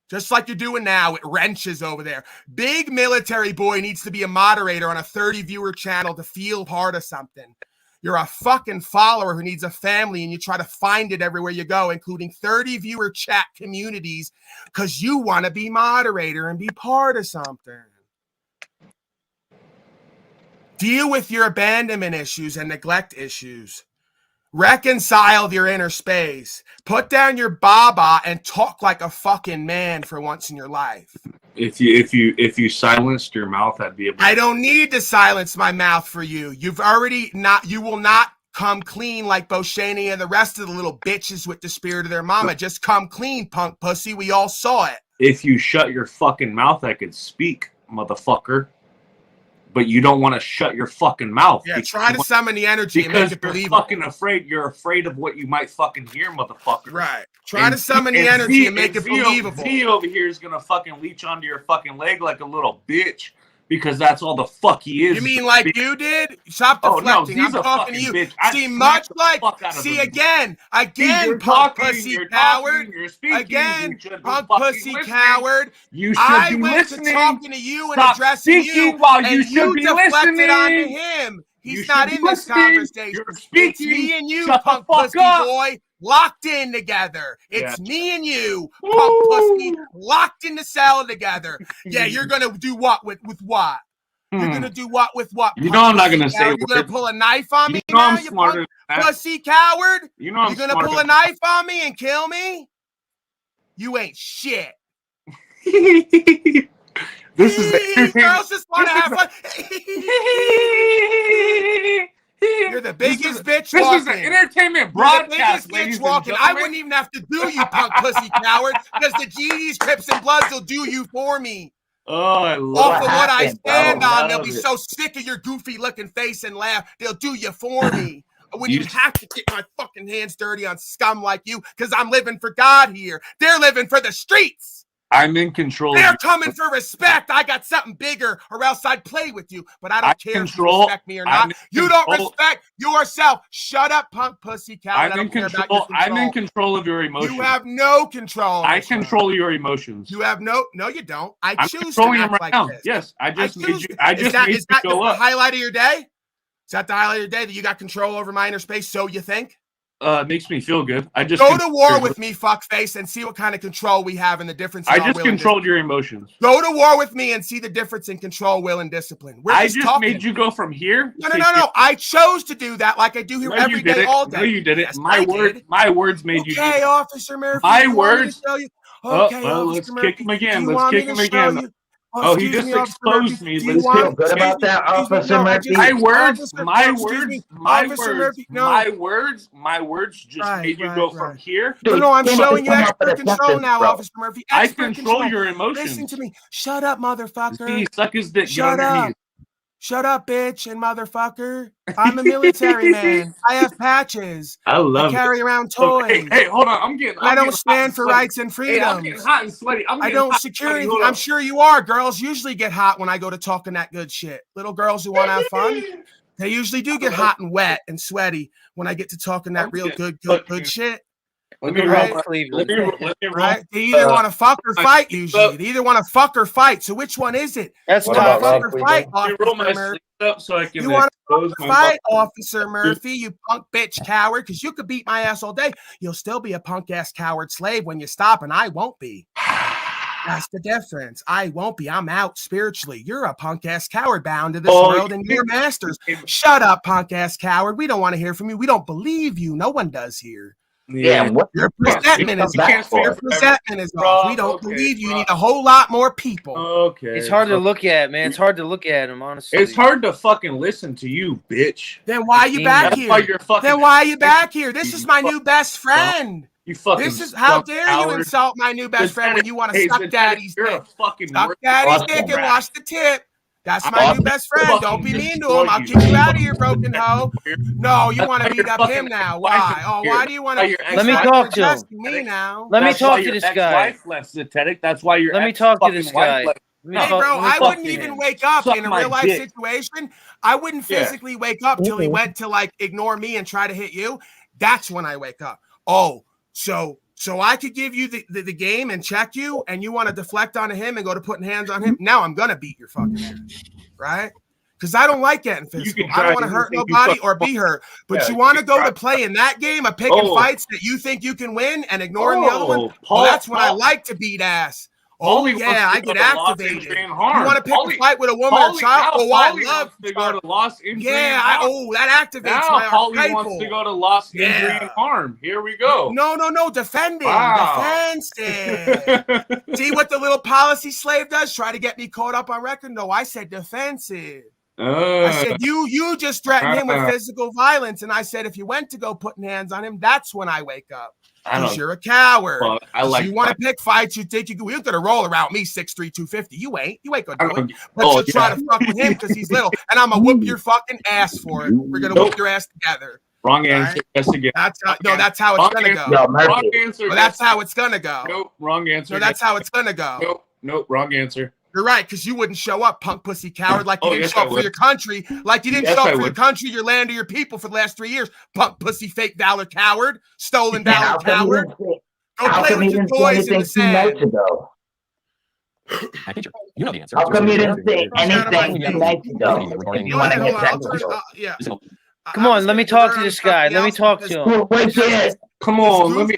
Just like you're doing now with wrenches over there. Big military boy needs to be a moderator on a 30-viewer channel to feel part of something. You're a fucking follower who needs a family, and you try to find it everywhere you go, including 30-viewer chat communities, because you want to be moderator and be part of something. Deal with your abandonment issues and neglect issues. Reconcile your inner space. Put down your baba and talk like a fucking man for once in your life. If you silenced your mouth, I'd be able. I don't need to silence my mouth for you. You've already not. You will not come clean like Bo Shaney and the rest of the little bitches with the spirit of their mama. Just come clean, punk pussy. We all saw it. If you shut your fucking mouth, I could speak, motherfucker. But you don't want to shut your fucking mouth. Yeah, try to summon the energy and make it believable. Fucking afraid. You're afraid of what you might fucking hear, motherfucker. Right. Try to summon the energy and make it believable. Z over here is gonna fucking leech onto your fucking leg like a little bitch because that's all the fuck he is. You mean like you did? Stop deflecting. I'm talking to you. Bitch. See, much like. See again, punk pussy coward. Again, punk pussy coward. You should be went listening. To talking to you and addressing you, while and you should be deflected listening. onto him. He's not in this conversation. You're speaking. It's me and you, Shut punk the fuck pussy up. boy, locked in together. It's me and you, punk pussy, locked in the cell together. Yeah, you're gonna do what with what? You're gonna do what with what? You know I'm not gonna say. You're gonna pull a knife on me know now, I'm you smarter punk than that. pussy coward? You know I'm You're gonna pull a knife on me and kill me? You ain't shit. This is girls just want to have fun. You're the biggest bitch walking. This is an entertainment broadcast, ladies and gentlemen. I wouldn't even have to do you, punk pussy coward, because the GDs, Crips, and Bloods will do you for me. Oh, I love Off of what I happened, stand bro? on, they'll Love be it. so sick of your goofy looking face and laugh. They'll do you for me. When you have to get my fucking hands dirty on scum like you, because I'm living for God here. They're living for the streets. I'm in control. They're coming for respect. I got something bigger, or else I'd play with you. But I don't care if you respect me or not. You don't respect yourself. Shut up, punk pussy coward. I'm in control. I'm in control of your emotions. You have no control. I control your emotions. You have no, you don't. I'm choose controlling to them act right like now. this. Yes, I just made you. Is that the highlight of your day? Is that the highlight of your day that you got control over my inner space? So you think? Makes me feel good. I just go to war with me, fuckface, and see what kind of control we have and the difference. I just controlled your emotions. Go to war with me and see the difference in control, will, and discipline. I just made you go from here. No. I chose to do that, like I do here every day, all day. No, you didn't. Yes, my words made you. Okay, Officer Murphy. My words. Okay, well, let's kick him again. Let's kick him again. Oh, he just exposed me. Do you feel good about that, Officer Murphy? My words just made you go from here. No, I'm showing you expert control now, Officer Murphy. I control your emotions. Listen to me. Shut up, motherfucker. Suck his dick. Shut up. Shut up, bitch and motherfucker. I'm a military man. I have patches. I carry around toys. Hey, hold on. I don't stand for rights and freedoms. Hey, I'm getting hot and sweaty. I don't secure anything. I'm sure you are. Girls usually get hot when I go to talking that good shit. Little girls who want to have fun, they usually do get hot and wet and sweaty when I get to talking that real good shit. Let me right? They either want to fuck or fight. Usually, they either want to fuck or fight. So which one is it? That's fuck or fight. Roll my sleeves up so I can. You want to fight, Officer Murphy? You punk bitch coward? Because you could beat my ass all day. You'll still be a punk ass coward slave when you stop, and I won't be. That's the difference. I won't be. I'm out spiritually. You're a punk ass coward bound to this world, and you're masters. Shut up, punk ass coward. We don't want to hear from you. We don't believe you. No one does here. Yeah, what your presentment is off. Your presentment is off. We don't believe you. You need a whole lot more people. Okay. It's hard to look at, man. It's hard to look at him, honestly. It's hard to fucking listen to you, bitch. Then why are you back here? Then why are you back here? This is my new best friend. You fucking. This is how dare you insult my new best friend when you want to suck daddy's dick? Suck daddy's dick and wash the tip. That's my new best friend. Don't be mean to him. I'll kick you out of here, broken hoe. No, you want to beat up him now. Why? Oh, why do you want to? Let me talk to him. Me now. Let me talk to this guy. Zetetic. That's why you're. Let me talk to this guy. Hey, bro, I wouldn't even wake up in a real life situation. I wouldn't physically wake up till he went to like ignore me and try to hit you. That's when I wake up. Oh, so I could give you the game and check you, and you want to deflect onto him and go to putting hands on him. Now I'm gonna beat your fucking ass, right? Because I don't like getting physical. I don't want to hurt nobody or be hurt. But you want to go to play in that game of picking fights that you think you can win and ignoring the other one. Well, that's when I like to beat ass. Oh yeah, I get activated. You want to pick a fight with a woman or child? Oh, I love to go to loss, injury, yeah. That activates my Holly wants to go to loss, injury, and harm. Here we go. No, defending, defensive. See what the little policy slave does? Try to get me caught up on record. No, I said defensive. I said you just threatened him with physical violence, and I said if you went to go putting hands on him, that's when I wake up. Because you're a coward. Well, you want to pick fights, you think you're gonna roll around me 6'3", 250. You ain't gonna do it. But you'll try to fuck with him because he's little, and I'm gonna whoop your fucking ass for it. We're gonna whoop your ass together. Wrong answer. Yes, again. That's how it's gonna go. Wrong answer. That's how it's gonna go. Nope. Wrong answer. No, that's how it's gonna go. Nope. Wrong answer. You're right, because you wouldn't show up, punk pussy coward, like you didn't show up for your country, like you didn't show up for your country, your land, or your people for the last 3 years. Punk pussy fake valor coward, stolen valor coward. Go play with your toys in the sand. You know the answer. How come you didn't say anything 2 nights ago? If you want to get technical. Come on, let me talk to this guy. Let me talk to him. Come on, let me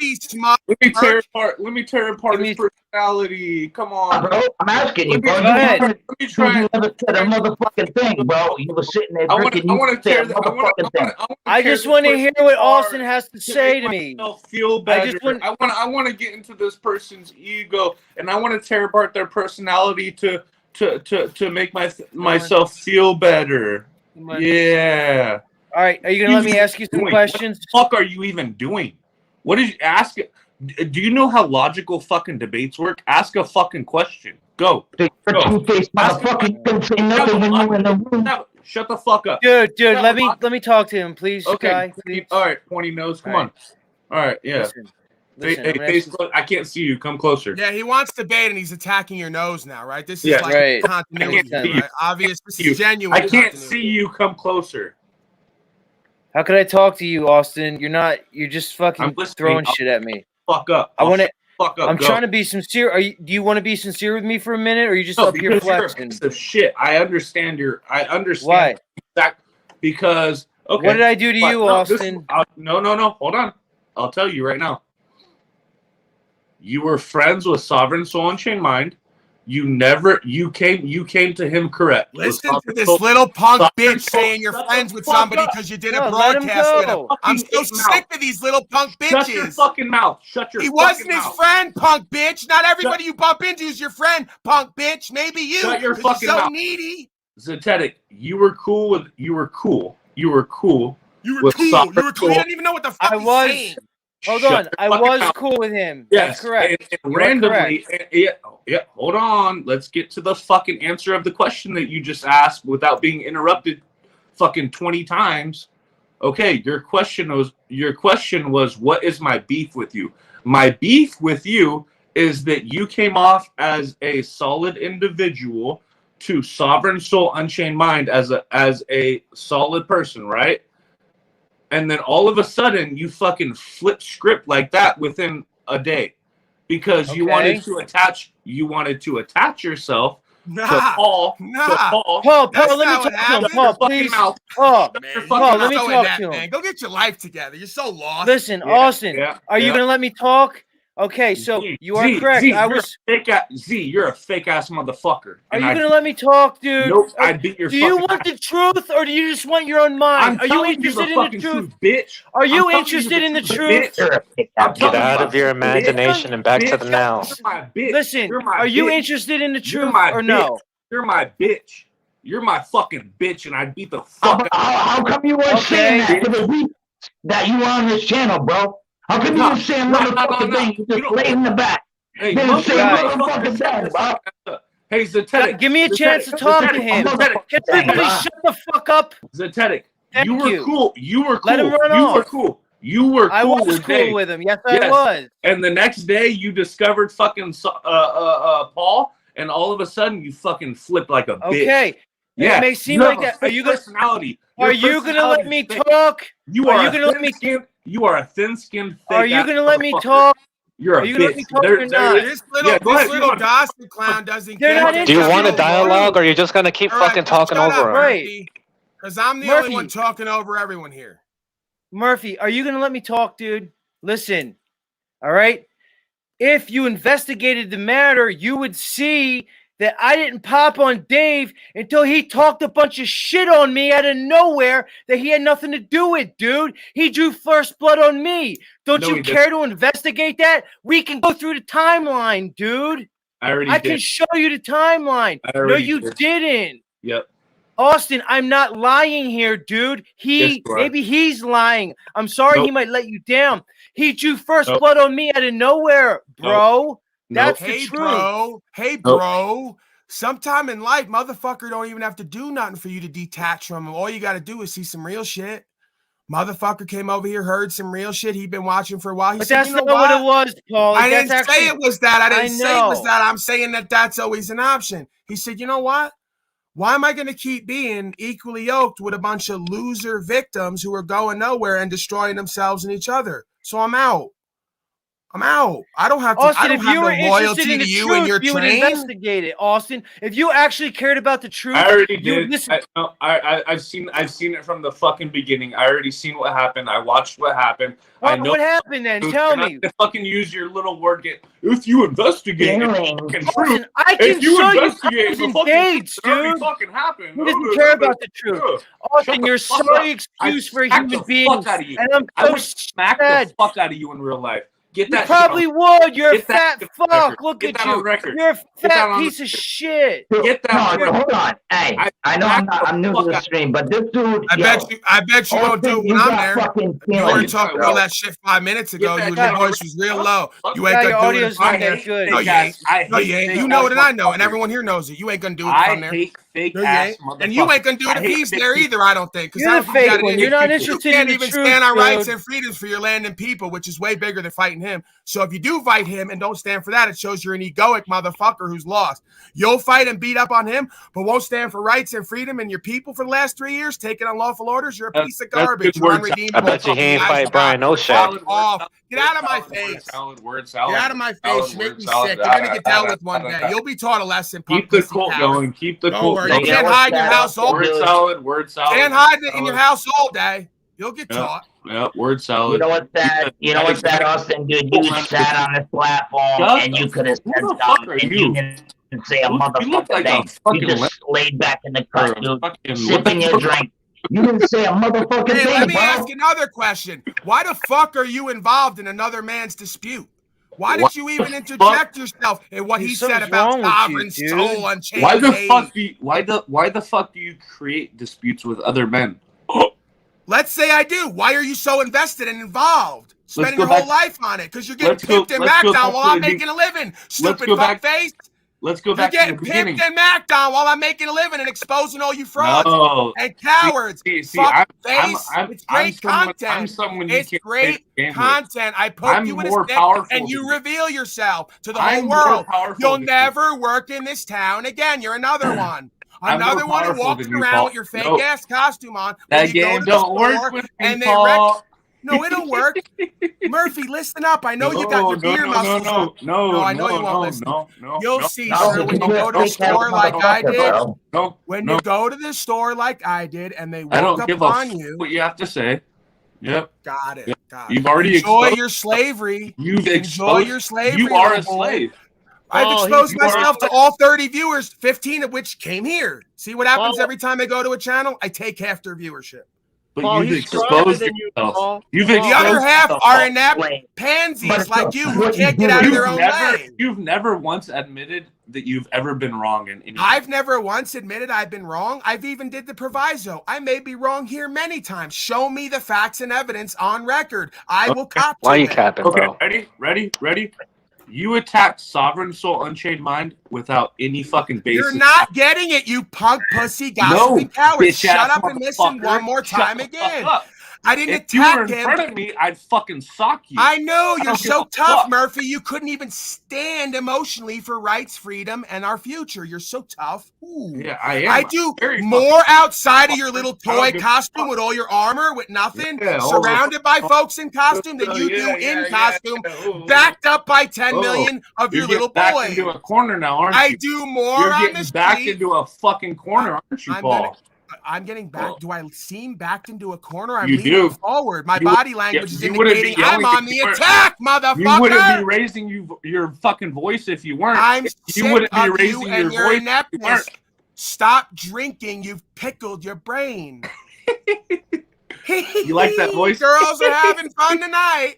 tear apart his personality. Come on, bro. I'm asking you, bro. Let me try. You never said a motherfucking thing, bro. You were sitting there drinking. You want to tear the motherfucking thing. I just want to hear what Austin has to say to me. Feel better. I want to get into this person's ego, and I want to tear apart their personality to make myself feel better. Yeah. All right, are you gonna let me ask you some questions? What the fuck are you even doing? What did you ask? Do you know how logical fucking debates work? Ask a fucking question. Go. Two-faced motherfucker. You couldn't say nothing when you were in the room. Shut the fuck up. Dude, let me talk to him, please, guy. Please. All right, pointy nose. Come on. All right, yeah. Listen, hey, Facebook, I can't see you. Come closer. Yeah, he wants to debate, and he's attacking your nose now, right? This is Yeah, like right. continuity, right? Obvious. This is genuine. I can't see you. Come closer. How could I talk to you, Austin? You're just fucking throwing shit at me. Fuck up. I want to. Fuck up. I'm trying to be sincere. Do you want to be sincere with me for a minute, or are you just up here flexing? You're a piece of shit. I understand. Why? That because okay. What did I do to you, Austin? No. Hold on. I'll tell you right now. You were friends with Sovereign Soul and Chain Mind. You came to him correct. Listen to this little punk bitch saying you're friends with somebody because you did a broadcast with him. I'm so sick of these little punk bitches. Shut your fucking mouth. Shut your He fucking mouth. wasn't his friend, punk bitch. Not everybody you bump into is your friend, punk bitch. Maybe you. Shut your fucking so mouth. Needy. Zetetic, you were cool. You were cool. You were cool. You didn't even know what the fuck he's saying. Hold on. I was cool with him. Yes. That's correct. And randomly, yeah, hold on. Let's get to the fucking answer of the question that you just asked without being interrupted fucking 20 times. Okay, your question was what is my beef with you? My beef with you is that you came off as a solid individual to Sovereign Soul Unchained Mind as a solid person, right? And then all of a sudden you fucking flip script like that within a day because you wanted to attach yourself to Paul. Paul, let me talk to him. Paul, please. Paul, let me talk to him. Man. Go get your life together. You're so lost. Listen, Austin, are you going to let me talk? Okay, so you are correct. You're a fake ass motherfucker. Are you gonna let me talk, dude? Nope. I beat your. Do you want the truth, or do you just want your own mind? Are you interested in the truth, bitch? Are you interested in the truth? Get out of your imagination and back to the now. Listen, are you interested in the truth or no? You're my bitch. You're my fucking bitch, and I beat the fuck. How come you weren't saying that for the week that you were on this channel, bro? How come you were saying motherfucking thing? You just lay in the back. Hey, didn't say motherfucking thing, bro. Hey, Zetetic. Give me a chance to talk to him. Can everybody shut the fuck up? Zetetic, you were cool. You were cool. Let him run off. You were cool. You were cool. I was cool with him. Yes, I was. And the next day, you discovered fucking Paul, and all of a sudden, you fucking flipped like a bitch. Okay. Yeah. It may seem like that. Are you personality? Are you gonna let me talk? Are you gonna let me? You are a thin-skinned. Are you gonna let me talk? You're a bitch. This little gossip clown doesn't care. Do you want a dialogue, or are you just gonna keep fucking talking over him? Right. Because I'm the only one talking over everyone here. Murphy, are you gonna let me talk, dude? Listen, all right. If you investigated the matter, you would see that I didn't pop on Dave until he talked a bunch of shit on me out of nowhere that he had nothing to do with, dude. He drew first blood on me. Don't you care to investigate that? We can go through the timeline, dude. I can show you the timeline. No, you didn't. Yep. Austin, I'm not lying here, dude. Maybe he's lying. I'm sorry he might let you down. He drew first blood on me out of nowhere, bro. That's the truth. Hey, bro. Sometime in life, motherfucker don't even have to do nothing for you to detach from him. All you got to do is see some real shit. Motherfucker came over here, heard some real shit he'd been watching for a while. He said, that's not what it was, Paul. I didn't say it was that. I didn't say it was that. I'm saying that that's always an option. He said, you know what? Why am I going to keep being equally yoked with a bunch of loser victims who are going nowhere and destroying themselves and each other? So I'm out. I don't have to. Austin, I don't if have you no were loyalty interested in to the you truth, and your you would train. investigate it, Austin. If you actually cared about the truth, I already did. I've seen it from the fucking beginning. I already seen what happened. I watched what happened. I know what happened then. Tell me. Fucking use your little word game. If you investigate, Austin, I can show you facts and dates, dude. Fucking happened. Who doesn't care about the truth? Austin, you're sorry excuse for a human being, and I'm so smack the fuck out of you in real life. Get You that. probably would. You're a fat fuck. record. Look Get at that on you. record. You're a Get that fat on piece of record. shit. Get that. No, hold on. Hey, I know I'm new to the stream, but this dude. I bet you won't do it when I'm there. You weren't talking all that shit 5 minutes ago. Your voice was real low. You ain't gonna do it if I'm there. No, you ain't. No, you ain't. You know it and I know, and everyone here knows it. You ain't gonna do it if I'm there. I hate fake No, you ass ain't. motherfuckers. And you ain't gonna do it if he's there either, I don't think. You're the fake one. You're not interested in the You can't even truth, stand on rights dude. and freedoms for your land and people, which is way bigger than fighting him. So if you do fight him and don't stand for that, it shows you're an egoic motherfucker who's lost. You'll fight and beat up on him, but won't stand for rights and freedom and your people for the last 3 years, taking unlawful orders. You're a piece of garbage. You're unredeemable. I bet you he ain't fight Brian O'Shea. Get out of my face. Salad. Get out of my face. You make me sick. You're gonna get dealt with one day. You'll be taught a lesson. Keep the cult going. Keep the cult going. You can't hide in your house all day. Word salad. Can't hide in your house all day. You'll get taught. Yeah, word salad. You know what's that? You know what's that, Austin, dude? You sat on this platform and you could have said something and you didn't say a motherfucking thing. You just laid back in the cut, dude, sipping your drink. You didn't say a motherfucking thing, let me bro. ask another question. Why the fuck are you involved in another man's dispute? Why did you even interject yourself in what he said about sovereign soul unchained? Why the fuck do you create disputes with other men? Let's say I do. Why are you so invested and involved? Spending your whole life on it because you're getting pimped and macked on while I'm making a living. Stupid fuckface. Let's go You're back to getting the beginning. pimped and macked on while I'm making a living and exposing all you frauds and cowards. It's great content. It's great content. I poke you in a stick and you reveal yourself to the whole world. You'll never work in this town again. You're another one. Another one who walks around with your fake ass costume on. That game don't work with me, Paul. No, it'll work. Murphy, listen up. I know you got your beer muscles. No, I know you won't listen. You'll see, No, sir, when you go to the store like I did. When you go to the store like I did, and they walk up on you. What you have to say. Yep. Got it. You've already enjoy your slavery. Enjoy your slavery. You are a slave. I've exposed myself to all 30 viewers, 15 of which came here. See what happens every time I go to a channel? I take half their viewership. But you've exposed yourself. The other half are inept pansies like you who can't get out of their own way. You've never once admitted that you've ever been wrong in anything. I've never once admitted I've been wrong. I've even did the proviso. I may be wrong here many times. Show me the facts and evidence on record. I will cop to it. Why are you capping, bro? Okay, ready? You attacked Sovereign Soul Unchained Mind without any fucking basis. You're not getting it, you punk pussy gossiping coward. Shut up and listen one more time again. I didn't attack him. If you were in front of me, I'd fucking sock you. I know, you're so tough, Murphy. You couldn't even stand emotionally for rights, freedom, and our future. You're so tough. Ooh. Yeah, I am. I do more outside of your little toy costume with all your armor, with nothing, surrounded by folks in costume than you do in costume, backed up by 10 million of your little boys. Backed into a corner now, aren't you? I do more You're on getting the street. backed into a fucking corner, aren't you, Paul? I'm getting back. Do I seem backed into a corner? I'm You leaning do. forward. My body language is you wouldn't be indicating I'm yelling on if the you weren't. attack, motherfucker. You wouldn't be raising your fucking voice if you weren't. I'm you sick wouldn't be of raising you your and your voice if you ineptness. weren't. Stop drinking. You've pickled your brain. You like that voice? Girls are having fun tonight.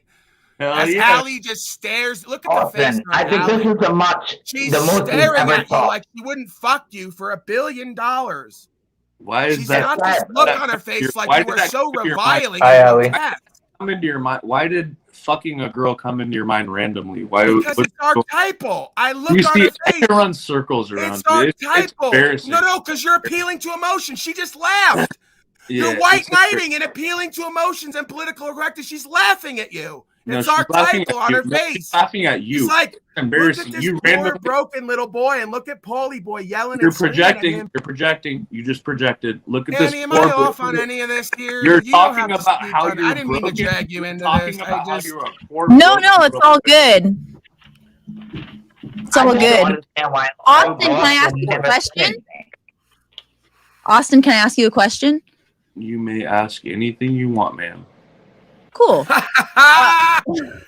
As yeah. Hallie just stares. Look at the face. Austin, I think this is the most She's the most we've staring ever at you talked. like she wouldn't fuck you for $1 billion. Why is She's that? got this look on her face like Why you did were that so come into your mind? reviling. Hi, Allie. Come into your mind. Why did fucking a girl come into your mind randomly? Why? Because it's archetypal. I look You on see, her I face. can run circles around It's you. It's archetypal. embarrassing. No, because you're appealing to emotion. She just laughed. Yeah, You're white it's knighting and appealing to emotions and political correctness. She's laughing at you. No, It's she's laughing archetypal at on you. her No, face. she's laughing at you. It's like, It's embarrassing. look at this You poor, randomly. broken little boy, and look at Paulie boy yelling You're and screaming projecting. at him. You're projecting. You just projected. Look at Annie, this. am I off on any of this here? You're You don't talking have to about speak how on- you're I didn't mean to broken. drag you into Talking this. about I just how you're a poor No, broken no, it's all good. It's all good. Austin, can I ask you a question? Austin, can I ask you a question? You may ask anything you want, ma'am. Cool.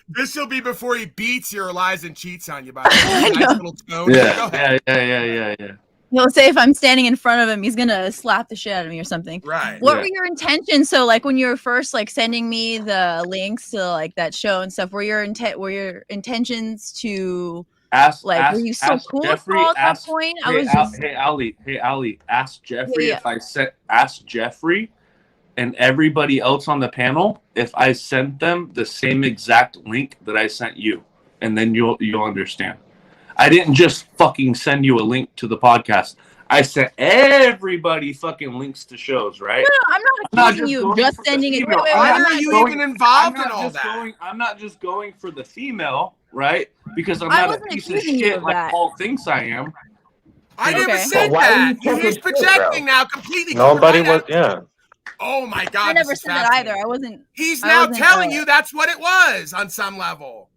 This will be before he beats you or lies and cheats on you. By the way. Nice little tone. Go ahead. Yeah. He'll say if I'm standing in front of him, he's gonna slap the shit out of me or something. Right. What were your intentions? So like when you were first like sending me the links to like that show and stuff, were your intentions to were you so cool Jeffrey, at that point? I was just Hey Ali, ask Jeffrey ask Jeffrey and everybody else on the panel if I sent them the same exact link that I sent you, and then you'll understand. I didn't just fucking send you a link to the podcast. I sent everybody fucking links to shows, right? No, I'm not accusing you of just sending it. Why are you even involved in all that? I'm not just going for the female, right? Because I'm not a piece of shit like Paul thinks I am. I never said that. He's projecting now completely. Nobody was, yeah. Oh my God. I never said that either. I wasn't. He's now telling you that's what it was on some level.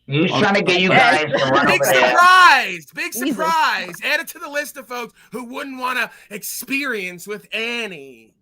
He's trying to get you guys to run Big over there. surprise! Big surprise! Add it to the list of folks who wouldn't want to experience with Annie.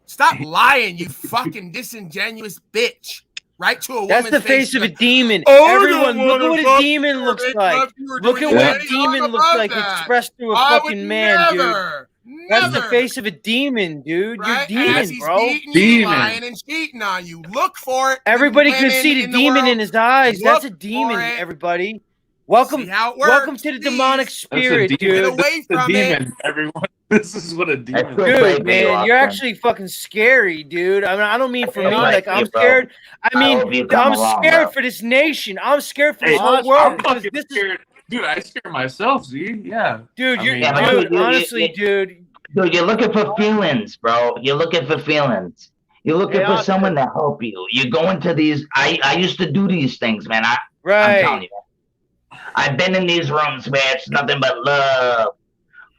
Stop lying, you fucking disingenuous bitch! Right to a woman's That's the face of a demon. Oh, Everyone, look at what a demon looks like. Look at what a demon looks like expressed through a fucking man, dude. That's the face of a demon, dude. Right? You're demon, As he's bro. beating you, lying and cheating on you. Look for it. Everybody could see the demon in his eyes. That's a Look demon, for it. everybody. Welcome, See how it welcome works, to the please. demonic spirit, Get dude. away That's from a it. demon, everyone. This is what a demon Dude, is. man, you're actually fucking scary, dude. I mean, I don't mean for me, like I'm you, bro. scared. I I hope you mean, come I'm along, scared bro. for this nation. I'm scared for Hey, this whole I'm world because fucking this is, scared. Dude, I scare myself, Z. Yeah. dude. You're, Yeah, but dude. Honestly, dude. Dude, you're looking for feelings, bro. You're looking for feelings. You're looking for someone to help you. You go into these. I used to do these things, man. I'm telling you. I've been in these rooms where it's nothing but love.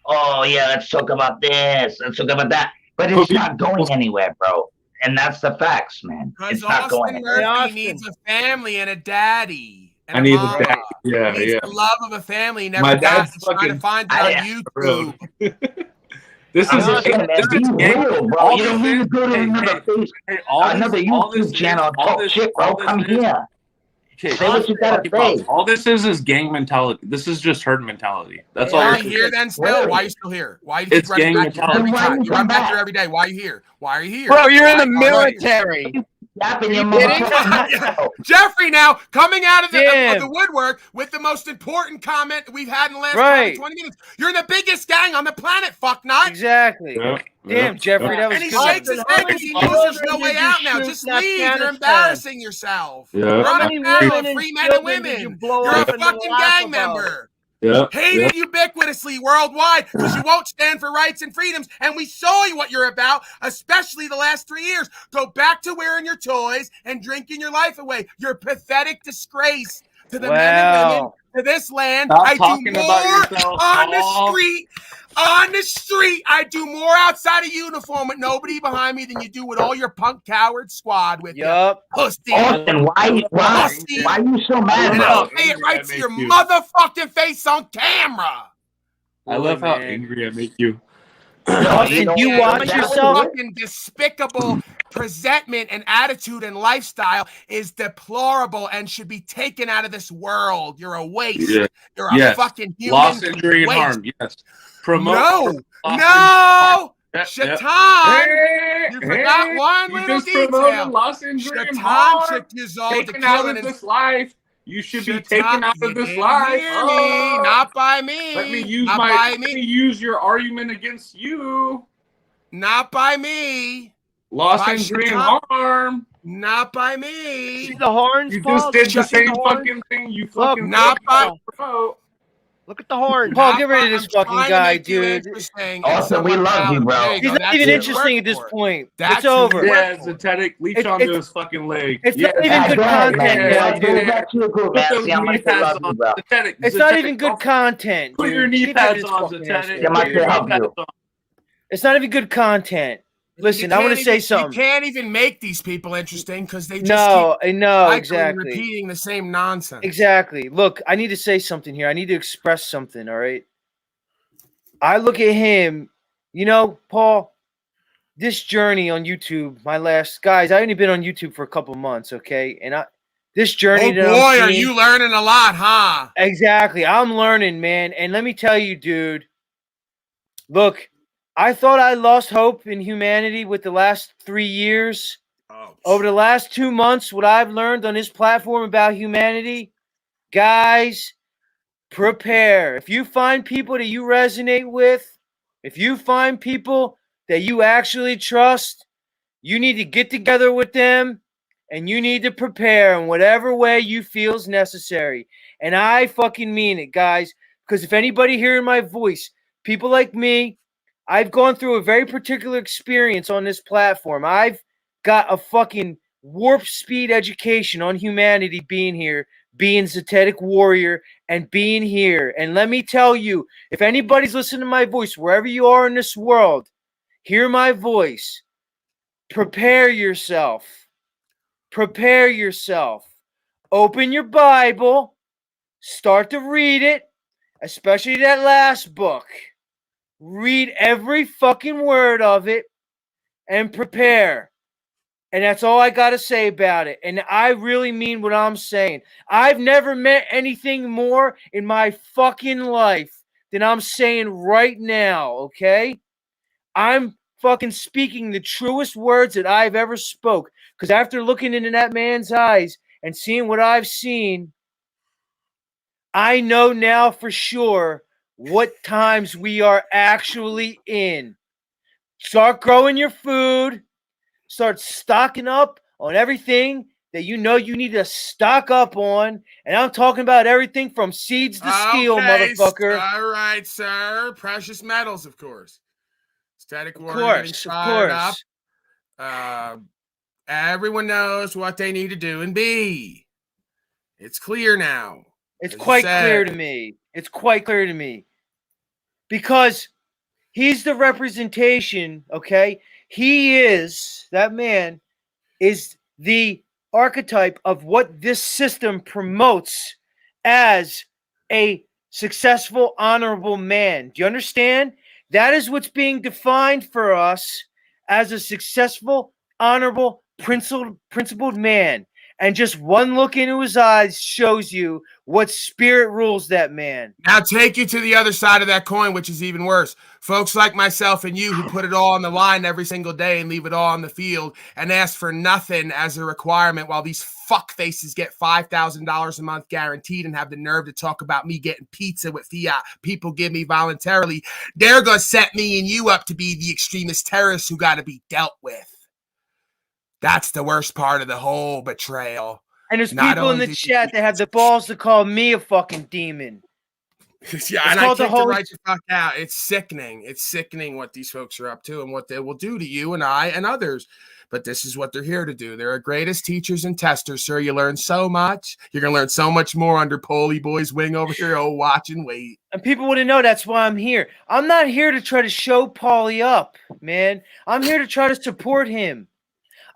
Oh yeah, let's talk about this. Let's talk about that. But it's not going anywhere, bro. And that's the facts, man. It's Because not going Austin anywhere. Murphy needs a family and a daddy. And I need mama. a dad. Yeah, He needs yeah. the love of a family. He never My got. dad's He's trying to find it on YouTube. This is real, bro. You don't need to go to another YouTube channel and talk shit, bro. Come here. Say what you gotta say. All this is gang mentality. This is just herd mentality. That's all. Why are you here then still? Why are you still here? Why do you It's keep running gang back here every mentality. time? You run back here every day. Why are you here? Why are you here? Bro, you're in the Why are you here? military. Jeffrey now coming out of the Damn. woodwork with the most important comment that we've had in the last Right. 20 minutes. You're in the biggest gang on the planet, fucknut. Exactly. Damn, Jeffrey, that was And he good. shakes his head because he knows there's no way out now. Just leave. You're embarrassing yourself. Yeah. You're on How a many panel women of free and men and children did women. you You're blow a up and fucking laugh gang about? member. Yeah. Hated ubiquitously worldwide because you won't stand for rights and freedoms. And we saw you what you're about, especially the last 3 years. Go back to wearing your toys and drinking your life away. You're a pathetic disgrace to the men and women, to this land. Stop I do talking about more yourself, on the Paul. street. On the street, I do more outside of uniform with nobody behind me than you do with all your punk coward squad with you. Pussy. Austin, why are you so mad, And I'll bro? say it right to your you. motherfucking face on camera. I love how angry I make you. Austin, you watch Your yourself. fucking despicable presentment and attitude and lifestyle is deplorable and should be taken out of this world. You're a waste. Yeah. You're a Yes. fucking human Loss, injury, and waste. harm. Yes. Promote. No, loss, no, Yep, Shaitan. Hey, You forgot one you little just promoted detail. loss, injury, and Shaitan harm. tricked you all to Taken out killing of his. this life. You should be Shaitan, taken out you of this didn't life. hear me, not by me. Let me use not my. by Let me. me use your argument against you. Not by me. Loss, By injury, and Shaitan. harm. Not by me. See the horns, You Paul? just did the Check same the horns. fucking thing. You Look, fucking not by. promote. Look at the horns. Not Paul, get rid of by- this I'm fucking trying to guy, make you dude. interesting and Austin, we somewhat love you, palatable. bro. There you He's go. not That's even who you interesting work at this for. point. That's It's who you over. work Yeah, for. Zetetic, leech It's- onto it's- his fucking leg. It's Yeah, not even good go ahead, content, man. now, Yeah, dude. that's you, cool, Put man. those See, I'm knee gonna pads love you, on. bro. Zetetic, It's not Zetetic, even good content, Put dude. your knee Get rid of pads this on, fucking Zetetic. asshole. Yeah, my Put your knee help pads you. on. It's not even good content. Listen, You I want to can't say even- something. You can't even make these people interesting because they just No, keep no, cycling, exactly. repeating the same nonsense. Exactly. Look, I need to say something here. I need to express something, all right? I look at him, you know, Paul, this journey on YouTube, guys, I only been on YouTube for a couple months, okay? And this journey Oh that I'm boy, are seeing- you learning a lot, huh? Exactly. I'm learning, man. And let me tell you, dude, Look, I thought I lost hope in humanity with the last 3 years. Over the last 2 months, what I've learned on this platform about humanity, guys, prepare. If you find people that you resonate with, if you find people that you actually trust, you need to get together with them and you need to prepare in whatever way you feel is necessary. And I fucking mean it, guys, because if anybody hearing my voice, people like me, I've gone through a very particular experience on this platform. I've got a fucking warp speed education on humanity being here, being Zetetic warrior, and being here. And let me tell you, if anybody's listening to my voice, wherever you are in this world, hear my voice. Prepare yourself. Prepare yourself. Open your Bible. Start to read it, especially that last book. Read every fucking word of it and prepare. And that's all I got to say about it. And I really mean what I'm saying. I've never met anything more in my fucking life than I'm saying right now, okay? I'm fucking speaking the truest words that I've ever spoke. Because after looking into that man's eyes and seeing what I've seen, I know now for sure what times we are actually in. Start growing your food. Start stocking up on everything that you know you need to stock up on. And I'm talking about everything from seeds to steel, motherfucker. All right, sir. Precious metals, of course. Static Warrior getting fired up. Everyone knows what they need to do and be. It's clear now. It's quite clear to me. It's quite clear to me. Because he's the representation, okay? He is, that man is the archetype of what this system promotes as a successful, honorable man. Do you understand? That is what's being defined for us as a successful, honorable, principled man. And just one look into his eyes shows you what spirit rules that man. Now take you to the other side of that coin, which is even worse. Folks like myself and you who put it all on the line every single day and leave it all on the field and ask for nothing as a requirement while these fuckfaces get $5,000 a month guaranteed and have the nerve to talk about me getting pizza with fiat people give me voluntarily. They're going to set me and you up to be the extremist terrorists who got to be dealt with. That's the worst part of the whole betrayal. And there's people in the chat that have the balls to call me a fucking demon. Yeah, and I kicked it right the fuck out. It's sickening. It's sickening what these folks are up to and what they will do to you and I and others. But this is what they're here to do. They're our greatest teachers and testers, sir. You learn so much. You're going to learn so much more under Polly Boy's wing over here. Oh, watch and wait. And people wouldn't know that's why I'm here. I'm not here to try to show Paulie up, man. I'm here to try to support him.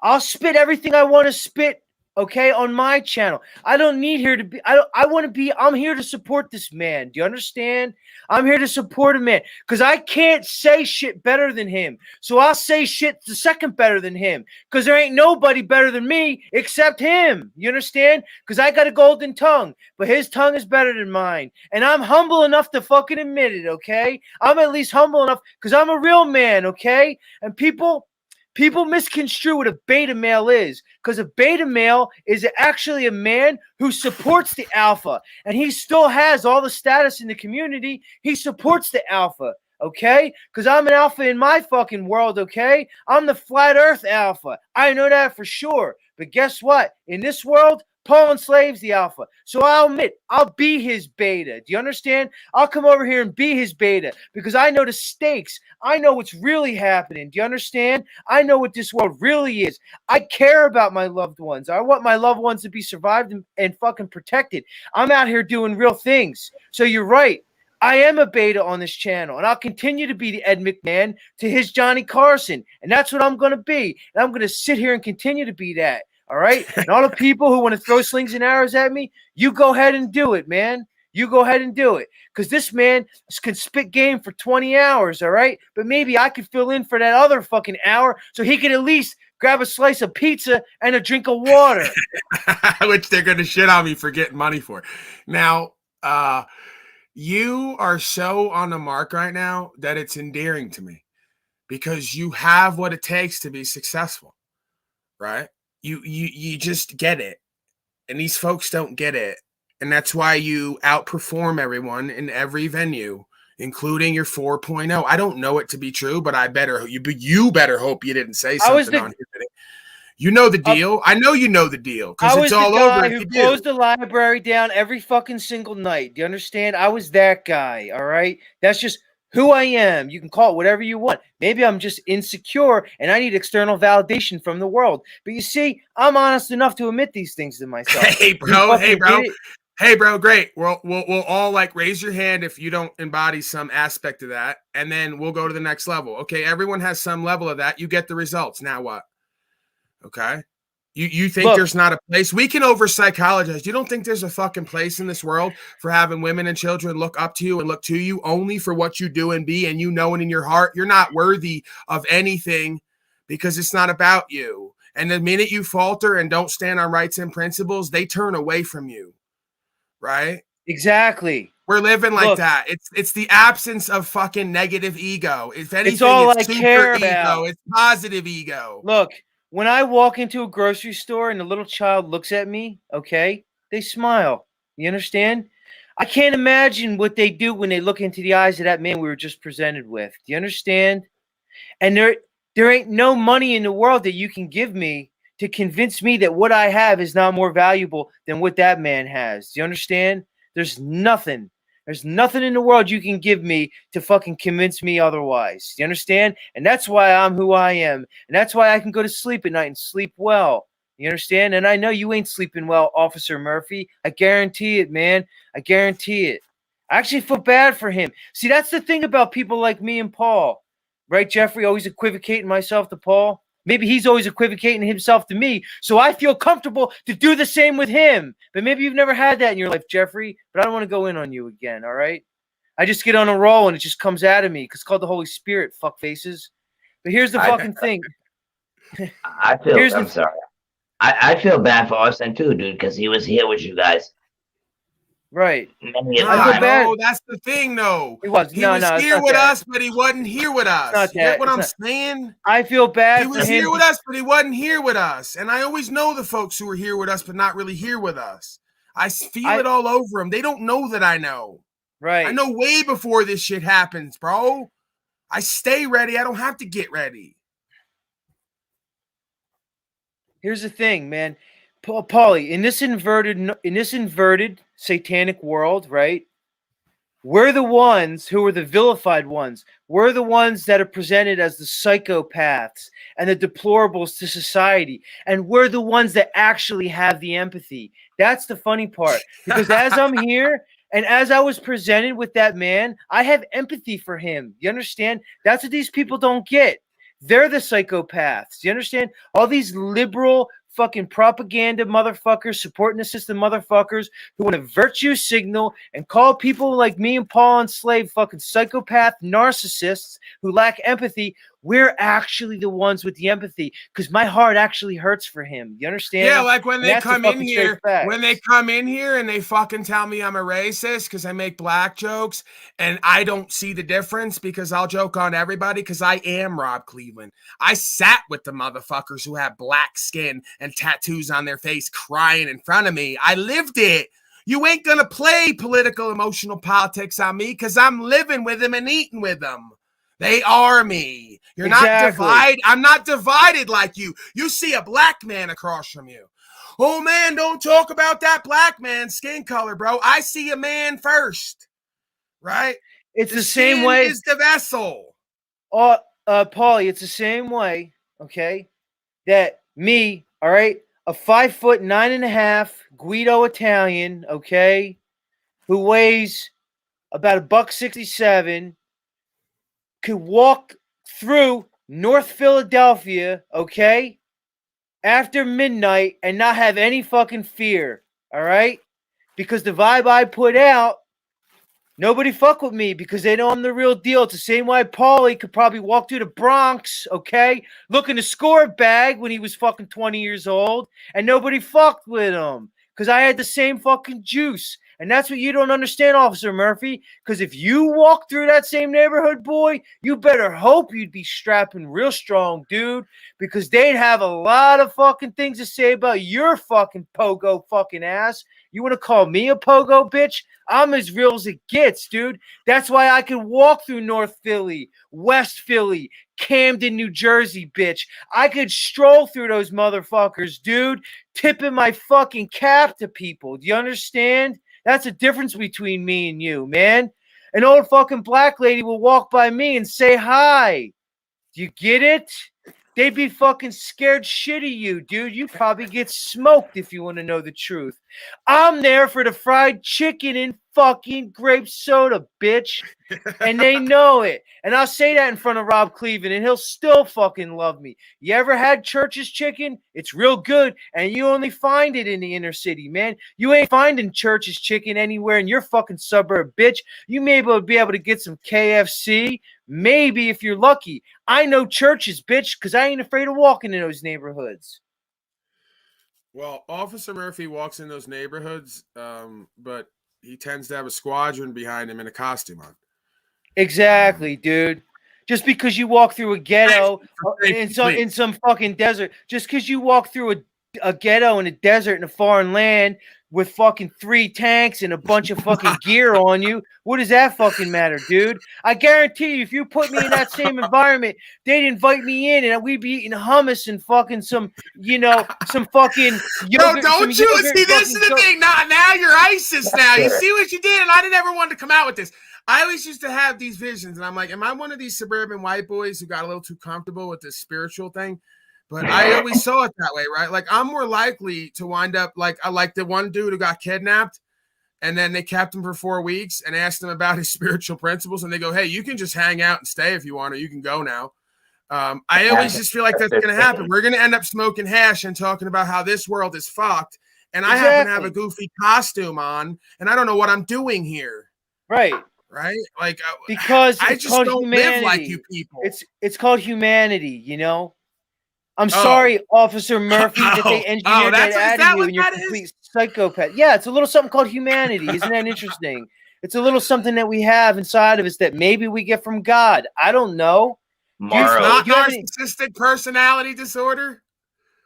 I'll spit everything I want to spit, okay, on my channel. I don't need here to be, I'm here to support this man. Do you understand? I'm here to support a man because I can't say shit better than him. So I'll say shit the second better than him because there ain't nobody better than me except him. You understand? Because I got a golden tongue, but his tongue is better than mine. And I'm humble enough to fucking admit it, okay? I'm at least humble enough because I'm a real man, okay? And people misconstrue what a beta male is because a beta male is actually a man who supports the alpha and he still has all the status in the community. He supports the alpha, okay? Because I'm an alpha in my fucking world, okay? I'm the flat earth alpha. I know that for sure. But guess what? In this world, Paul enslaves the alpha. So I'll admit, I'll be his beta. Do you understand? I'll come over here and be his beta because I know the stakes. I know what's really happening. Do you understand? I know what this world really is. I care about my loved ones. I want my loved ones to be survived and fucking protected. I'm out here doing real things. So you're right. I am a beta on this channel, and I'll continue to be the Ed McMahon to his Johnny Carson. And that's what I'm going to be. And I'm going to sit here and continue to be that. All right. And all the people who want to throw slings and arrows at me, you go ahead and do it, man. You go ahead and do it. Because this man can spit game for 20 hours. All right. But maybe I could fill in for that other fucking hour so he could at least grab a slice of pizza and a drink of water. Which they're going to shit on me for getting money for. Now, You are so on the mark right now that it's endearing to me because you have what it takes to be successful, right? You just get it. And these folks don't get it. And that's why you outperform everyone in every venue, including your 4.0. I don't know it to be true, but you better hope you didn't say something on here today. You know the deal. I know you know the deal because it's all over. I was the guy who closed the library down every fucking single night. Do you understand? I was that guy. All right. That's just who I am. You can call it whatever you want. Maybe I'm just insecure and I need external validation from the world. But you see, I'm honest enough to admit these things to myself. Hey, bro. Hey, bro. Great. We'll all like raise your hand if you don't embody some aspect of that, and then we'll go to the next level. Okay. Everyone has some level of that. You get the results. Now what? Okay. You think there's not a place? We can over psychologize. You don't think there's a fucking place in this world for having women and children look up to you and look to you only for what you do and be, and you know it in your heart you're not worthy of anything because it's not about you. And the minute you falter and don't stand on rights and principles, they turn away from you. Right? Exactly. We're living like that. It's the absence of fucking negative ego. If anything, it's all I super care ego. about. It's positive ego. Look, when I walk into a grocery store and the little child looks at me, okay, they smile. You understand? I can't imagine what they do when they look into the eyes of that man we were just presented with. Do you understand? And there ain't no money in the world that you can give me to convince me that what I have is not more valuable than what that man has. Do you understand? There's nothing. There's nothing in the world you can give me to fucking convince me otherwise. You understand? And that's why I'm who I am. And that's why I can go to sleep at night and sleep well. You understand? And I know you ain't sleeping well, Officer Murphy. I guarantee it, man. I guarantee it. I actually feel bad for him. See, that's the thing about people like me and Paul. Right, Jeffrey? Always equivocating myself to Paul. Maybe he's always equivocating himself to me, so I feel comfortable to do the same with him. But maybe you've never had that in your life, Jeffrey, but I don't want to go in on you again, all right? I just get on a roll and it just comes out of me because it's called the Holy Spirit, fuck faces. But here's the fucking thing. I'm sorry. I feel bad for Austin too, dude, because he was here with you guys. Right. No, that's the thing, though. He was here with us, but he wasn't here with us. You get what I'm saying? I feel bad for him. He was here with us, but he wasn't here with us. And I always know the folks who are here with us, but not really here with us. I feel it all over them. They don't know that I know. Right. I know way before this shit happens, bro. I stay ready. I don't have to get ready. Here's the thing, man. Paulie, in this inverted satanic world, right? We're the ones who are the vilified ones. We're the ones that are presented as the psychopaths and the deplorables to society. And we're the ones that actually have the empathy. That's the funny part. Because as I'm here and as I was presented with that man, I have empathy for him. You understand? That's what these people don't get. They're the psychopaths. You understand? All these liberal fucking propaganda motherfuckers, supporting the system motherfuckers who want to virtue signal and call people like me and Paul enslaved fucking psychopath narcissists who lack empathy. We're actually the ones with the empathy because my heart actually hurts for him. You understand? Yeah, like when they come in here, and they fucking tell me I'm a racist because I make black jokes and I don't see the difference because I'll joke on everybody because I am Rob Cleveland. I sat with the motherfuckers who have black skin and tattoos on their face crying in front of me. I lived it. You ain't gonna play political, emotional politics on me because I'm living with them and eating with them. They are me. You're not divided. I'm not divided like you. You see a black man across from you. Oh, man, don't talk about that black man's skin color, bro. I see a man first, right? It's the same way. Is the vessel. Paulie, it's the same way, okay, that me, all right, a 5'9.5" Guido Italian, okay, who weighs about $167, could walk through North Philadelphia, okay, after midnight and not have any fucking fear, all right? Because the vibe I put out, nobody fuck with me because they know I'm the real deal. It's the same way Paulie could probably walk through the Bronx, okay, looking to score a bag when he was fucking 20 years old, and nobody fucked with him because I had the same fucking juice. And that's what you don't understand, Officer Murphy, because if you walk through that same neighborhood, boy, you better hope you'd be strapping real strong, dude, because they'd have a lot of fucking things to say about your fucking pogo fucking ass. You want to call me a pogo, bitch? I'm as real as it gets, dude. That's why I can walk through North Philly, West Philly, Camden, New Jersey, bitch. I could stroll through those motherfuckers, dude, tipping my fucking cap to people. Do you understand? That's the difference between me and you, man. An old fucking black lady will walk by me and say hi. Do you get it? They'd be fucking scared shit of you, dude. You probably get smoked if you want to know the truth. I'm there for the fried chicken and fucking grape soda, bitch. And they know it. And I'll say that in front of Rob Cleveland, and he'll still fucking love me. You ever had Church's chicken? It's real good, and you only find it in the inner city, man. You ain't finding Church's chicken anywhere in your fucking suburb, bitch. You may be able to get some KFC, maybe if you're lucky. I know Church's, bitch, because I ain't afraid of walking in those neighborhoods. Well, Officer Murphy walks in those neighborhoods, but he tends to have a squadron behind him in a costume on. Exactly, dude. Just because you walk through a ghetto in some fucking desert, just because you walk through a ghetto in a desert in a foreign land with fucking 3 tanks and a bunch of fucking gear on you, what does that fucking matter, dude? I guarantee you, if you put me in that same environment, they'd invite me in and we'd be eating hummus and fucking some fucking yogurt. No, don't you? See, this is the thing. Now you're ISIS now. You see what you did? And I never wanted to come out with this. I always used to have these visions, and I'm like, am I one of these suburban white boys who got a little too comfortable with this spiritual thing? But I always saw it that way, right? Like, I'm more likely to wind up like the one dude who got kidnapped, and then they kept him for 4 weeks and asked him about his spiritual principles, and they go, hey, you can just hang out and stay if you want, or you can go now. I always just feel like that's going to happen. We're going to end up smoking hash and talking about how this world is fucked, and I happen to have a goofy costume on, and I don't know what I'm doing here. Right. Right? Like, because I just don't humanity. live like you people. It's called humanity, you know? I'm sorry, Officer Murphy, that they engineered that out of you and you're a complete psychopath. Yeah, it's a little something called humanity. Isn't that interesting? It's a little something that we have inside of us that maybe we get from God. I don't know. It's not narcissistic personality disorder?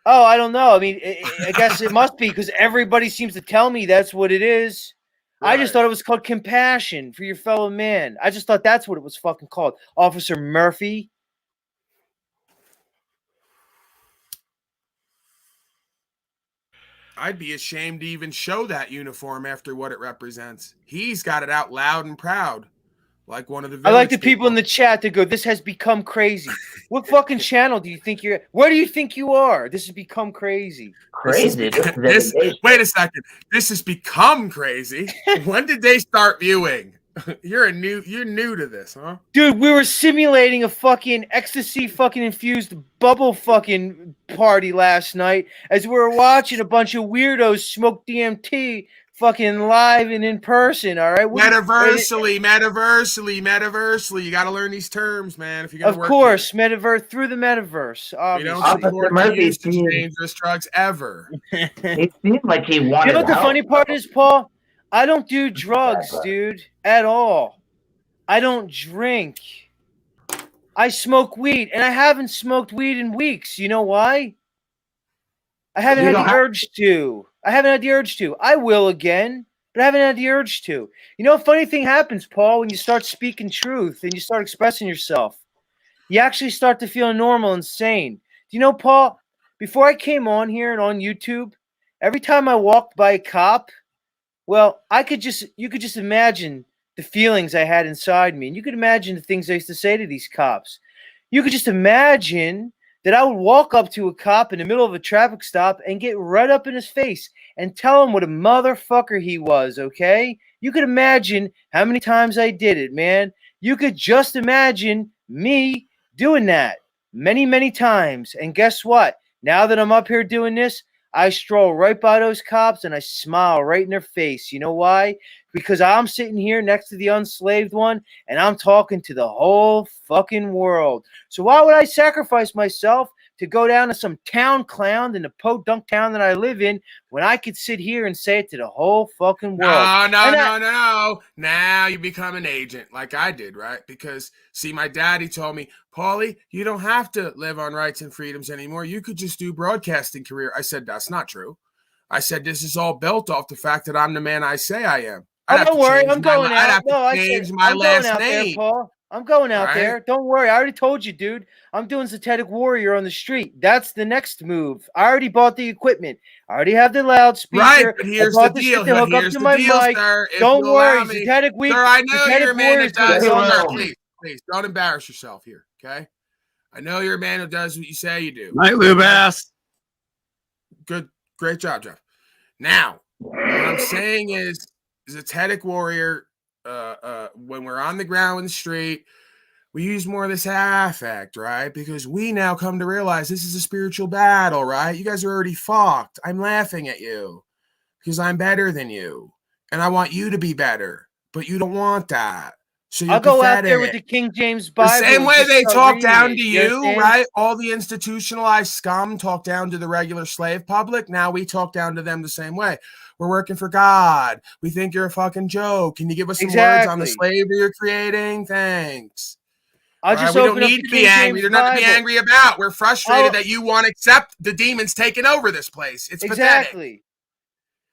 Oh, I don't know. I mean, I guess it must be because everybody seems to tell me that's what it is. Right. I just thought it was called compassion for your fellow man. I just thought that's what it was fucking called. Officer Murphy. I'd be ashamed to even show that uniform after what it represents. He's got it out loud and proud. Like one of the I like the people in the chat that go, this has become crazy. What fucking channel do you think you're at? Where do you think you are? This has become crazy. Crazy. Wait a second. This has become crazy. When did they start viewing? You're new to this, huh? Dude, we were simulating a fucking ecstasy fucking infused bubble fucking party last night as we were watching a bunch of weirdos smoke DMT fucking live and in person, all right? Metaversely. You got to learn these terms, man. If you're gonna of course, metaverse through the metaverse. Obviously. We don't support the use of dangerous drugs ever. It seemed like he wanted. You know what the funny part is, Paul? I don't do drugs, dude, at all. I don't drink. I smoke weed, and I haven't smoked weed in weeks. You know why? I haven't had the urge to. I will again, but I haven't had the urge to. You know, a funny thing happens, Paul, when you start speaking truth and you start expressing yourself. You actually start to feel normal and sane. Do you know, Paul, before I came on here and on YouTube, every time I walked by a cop, well, you could just imagine the feelings I had inside me. And you could imagine the things I used to say to these cops. You could just imagine that I would walk up to a cop in the middle of a traffic stop and get right up in his face and tell him what a motherfucker he was, okay? You could imagine how many times I did it, man. You could just imagine me doing that many, many times. And guess what? Now that I'm up here doing this, I stroll right by those cops and I smile right in their face. You know why? Because I'm sitting here next to the unslaved one and I'm talking to the whole fucking world. So why would I sacrifice myself to go down to some town clown in the podunk town that I live in when I could sit here and say it to the whole fucking world? No. Now you become an agent like I did, right? Because, see, my daddy told me, Paulie, you don't have to live on rights and freedoms anymore. You could just do broadcasting career. I said, that's not true. I said, this is all built off the fact that I'm the man I say I am. Don't worry, I'm going out. I'd have to change my last name. There, Paul. I'm going out there. Don't worry. I already told you, dude. I'm doing Zetetic Warrior on the street. That's the next move. I already bought the equipment. I already have the loudspeaker. Right, but here's the deal. Here's the deal, sir. Don't worry, Zetetic Week. Sir, I know you're a man that does. Please, don't embarrass yourself here, okay? I know you're a man who does what you say you do. Night, Lube ass. Good, great job, Jeff. Now, what I'm saying is Zetetic Warrior, when we're on the ground in the street, we use more of this affect, right? Because we now come to realize this is a spiritual battle, right? You guys are already fucked. I'm laughing at you because I'm better than you. And I want you to be better, but you don't want that. So I'll go out there with the King James Bible. The same way they talk down to you, right? All the institutionalized scum talk down to the regular slave public. Now we talk down to them the same way. We're working for God. We think you're a fucking joke. Can you give us some words on the slavery you're creating? Thanks. We don't need to be angry. There's nothing to be angry about. We're frustrated that you want to accept the demons taking over this place. It's pathetic.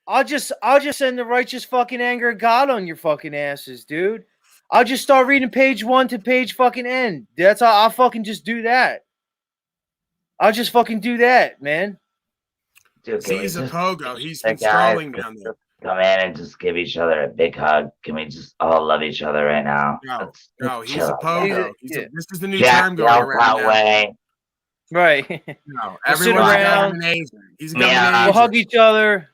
I'll just send the righteous fucking anger of God on your fucking asses, dude. I'll just start reading page 1 to page fucking end. That's all. I'll fucking just do that. I'll just fucking do that, man. Dude, he's a pogo. He's been strolling down there. Come in and just give each other a big hug. Can we just all love each other right now? No, he's a pogo. This is the new term going around now. Way. Right. No, everyone's around. He's a we'll hug each other.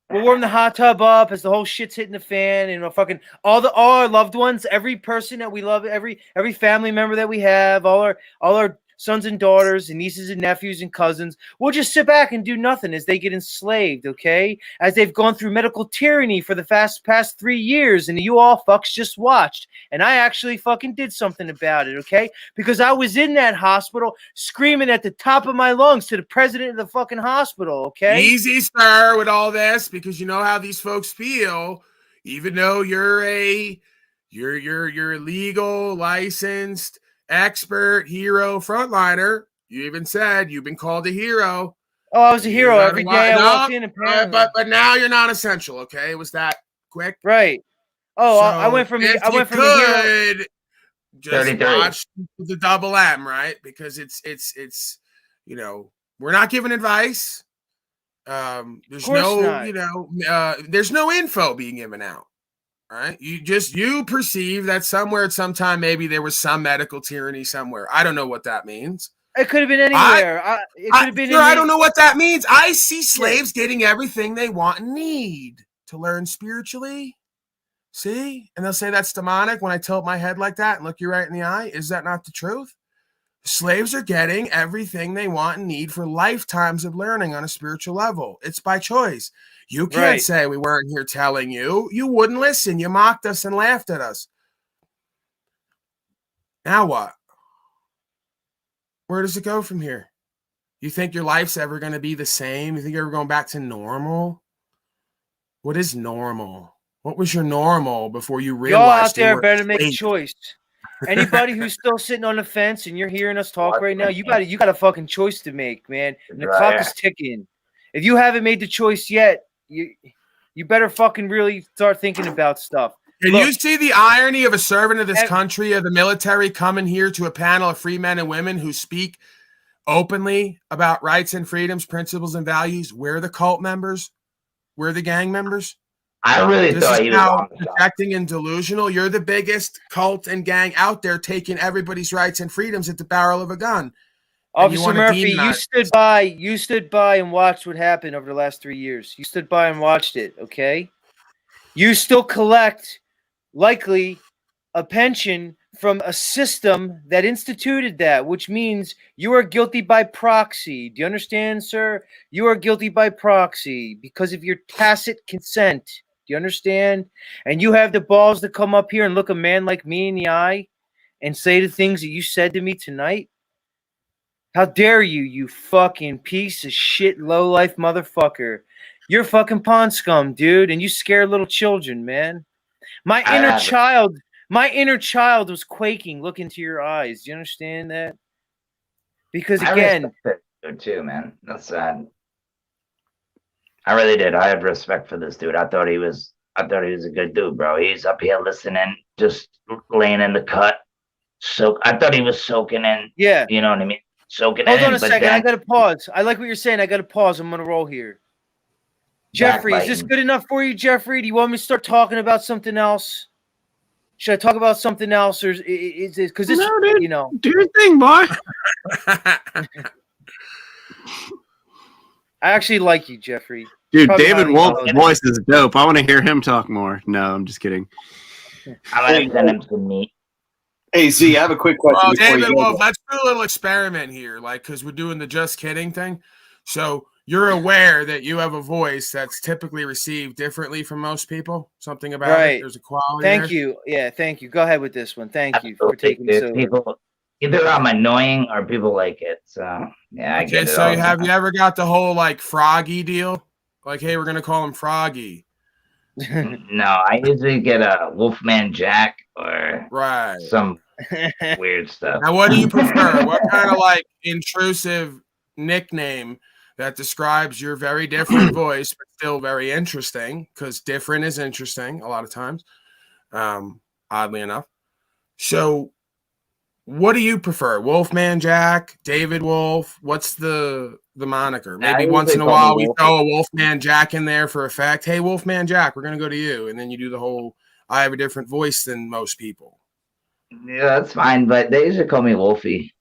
We'll warm the hot tub up as the whole shit's hitting the fan, and fucking all our loved ones, every person that we love, every family member that we have, all our sons and daughters and nieces and nephews and cousins, we'll just sit back and do nothing as they get enslaved, okay? As they've gone through medical tyranny for the past 3 years, and you all fucks just watched. And I actually fucking did something about it, okay? Because I was in that hospital screaming at the top of my lungs to the president of the fucking hospital, okay? Easy, sir, with all this, because you know how these folks feel. Even though you're a legal, licensed, expert, hero, frontliner. You even said you've been called a hero. Oh, I was a hero every day I walked in. But now you're not essential. Okay, it was that quick, right? Oh, so I went from hero. Just watch the double M, right? Because it's we're not giving advice. There's there's no info being given out. All right, you perceive that somewhere at some time maybe there was some medical tyranny somewhere. I don't know what that means. It could have been anywhere. I don't know what that means. I see slaves getting everything they want and need to learn spiritually. See, and they'll say that's demonic when I tilt my head like that and look you right in the eye. Is that not the truth? Slaves are getting everything they want and need for lifetimes of learning on a spiritual level. It's by choice. You can't say we weren't here telling you. You wouldn't listen. You mocked us and laughed at us. Now what? Where does it go from here? You think your life's ever going to be the same? You think you're ever going back to normal? What is normal? What was your normal before you realized y'all out there better make a choice? Anybody who's still sitting on the fence and you're hearing us talk right now, you got a fucking choice to make, man. And the clock is ticking. If you haven't made the choice yet, you better fucking really start thinking about stuff. Can you see the irony of a servant of this country, of the military, coming here to a panel of free men and women who speak openly about rights and freedoms, principles and values? We're the cult members. We're the gang members. I really thought he was projecting and delusional. You're the biggest cult and gang out there, taking everybody's rights and freedoms at the barrel of a gun. Officer Murphy, you stood by and watched what happened over the last 3 years. You stood by and watched it, okay? You still collect, likely, a pension from a system that instituted that, which means you are guilty by proxy. Do you understand, sir? You are guilty by proxy because of your tacit consent. Do you understand? And you have the balls to come up here and look a man like me in the eye and say the things that you said to me tonight? How dare you, you fucking piece of shit, low-life motherfucker. You're fucking pond scum, dude, and you scare little children, man. My inner child was quaking looking into your eyes. Do you understand that? Because again, I respect it too, man. That's sad. I really did. I had respect for this dude. I thought he was a good dude, bro. He's up here listening, just laying in the cut. So I thought he was soaking in. Yeah. You know what I mean? Soaking Hold in. on a second. I gotta pause. I like what you're saying. I gotta pause. I'm gonna roll here. Jeffrey, is this good enough for you, Jeffrey? Do you want me to start talking about something else? Should I talk about something else, or is this because this? No, dude, you know, do your thing, boy. I actually like you, Jeffrey. Dude, Probably David not Wolf's voice is dope. I want to hear him talk more. No, I'm just kidding. I like send him some meat. Hey Z, I have a quick question. Well, before David you go. Wolf, let's do a little experiment here, like because we're doing the just kidding thing. So you're aware that you have a voice that's typically received differently from most people. Something about it. There's a quality. Thank there. you. Yeah, thank you. Go ahead with this one. Thank you for taking me so. People, either I'm annoying or people like it. So yeah, I get it. So have you ever got the whole like Froggy deal? Like, hey, we're gonna call him Froggy. No, I usually get a Wolfman Jack or some weird stuff. Now, what do you prefer? What kind of like intrusive nickname that describes your very different voice, but still very interesting? Because different is interesting a lot of times, oddly enough. So, what do you prefer? Wolfman Jack, David Wolf? What's the moniker? Maybe once in a while we throw a Wolfman Jack in there for effect. Hey, Wolfman Jack, we're gonna go to you, and then you do the whole. I have a different voice than most people. Yeah, that's fine, but they usually call me Wolfie.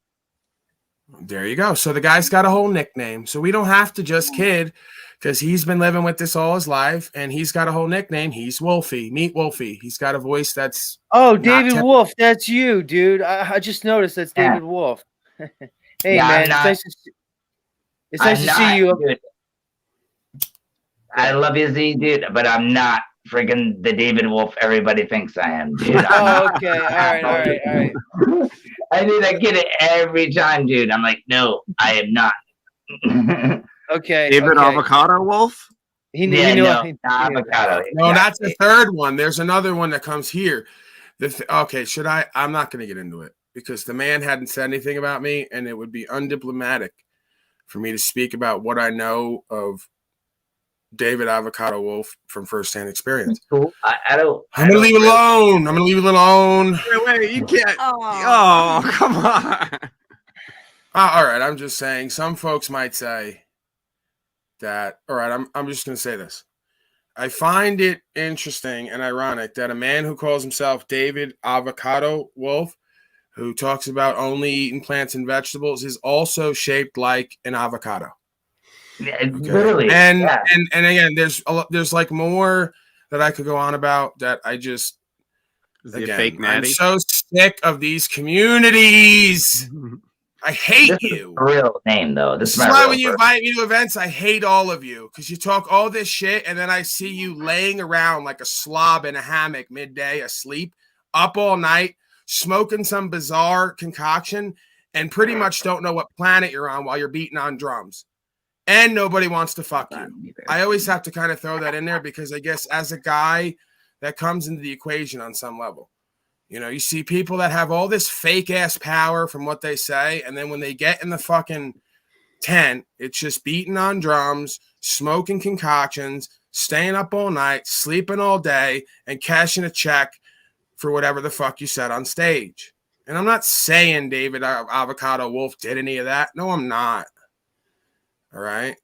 There you go. So the guy's got a whole nickname. So we don't have to just kid because he's been living with this all his life and he's got a whole nickname. He's Wolfie. Meet Wolfie. He's got a voice that's. Oh, David Wolf. That's you, dude. I just noticed that's David Wolf. Hey, man. It's nice to see you. Dude. I love you, Z, dude, but I'm not freaking the David Wolf everybody thinks I am, dude. Oh, okay. All right. I get it every time, dude. I'm like, no, I am not. Okay. David Avocado Wolf? Avocado. No, that's the third one. There's another one that comes here. Okay, should I? I'm not going to get into it because the man hadn't said anything about me, and it would be undiplomatic for me to speak about what I know of David Avocado Wolf from firsthand experience. Cool. I'm going to leave it alone. I'm going to leave it alone. Wait, you can't. Oh, come on. All right, I'm just saying. Some folks might say that. All right, I'm just going to say this. I find it interesting and ironic that a man who calls himself David Avocado Wolf, who talks about only eating plants and vegetables, is also shaped like an avocado. Yeah, literally. And again, there's like more that I could go on about that I just fake natty? I'm so sick of these communities. I hate you. A real name though. This is why when you invite me to events, I hate all of you because you talk all this shit and then I see you laying around like a slob in a hammock midday, asleep, up all night, smoking some bizarre concoction, and pretty much don't know what planet you're on while you're beating on drums. And nobody wants to fuck you. I always have to kind of throw that in there because I guess as a guy, that comes into the equation on some level. You know, you see people that have all this fake ass power from what they say, and then when they get in the fucking tent, it's just beating on drums, smoking concoctions, staying up all night, sleeping all day, and cashing a check for whatever the fuck you said on stage. And I'm not saying David Avocado Wolf did any of that. No, I'm not. All right.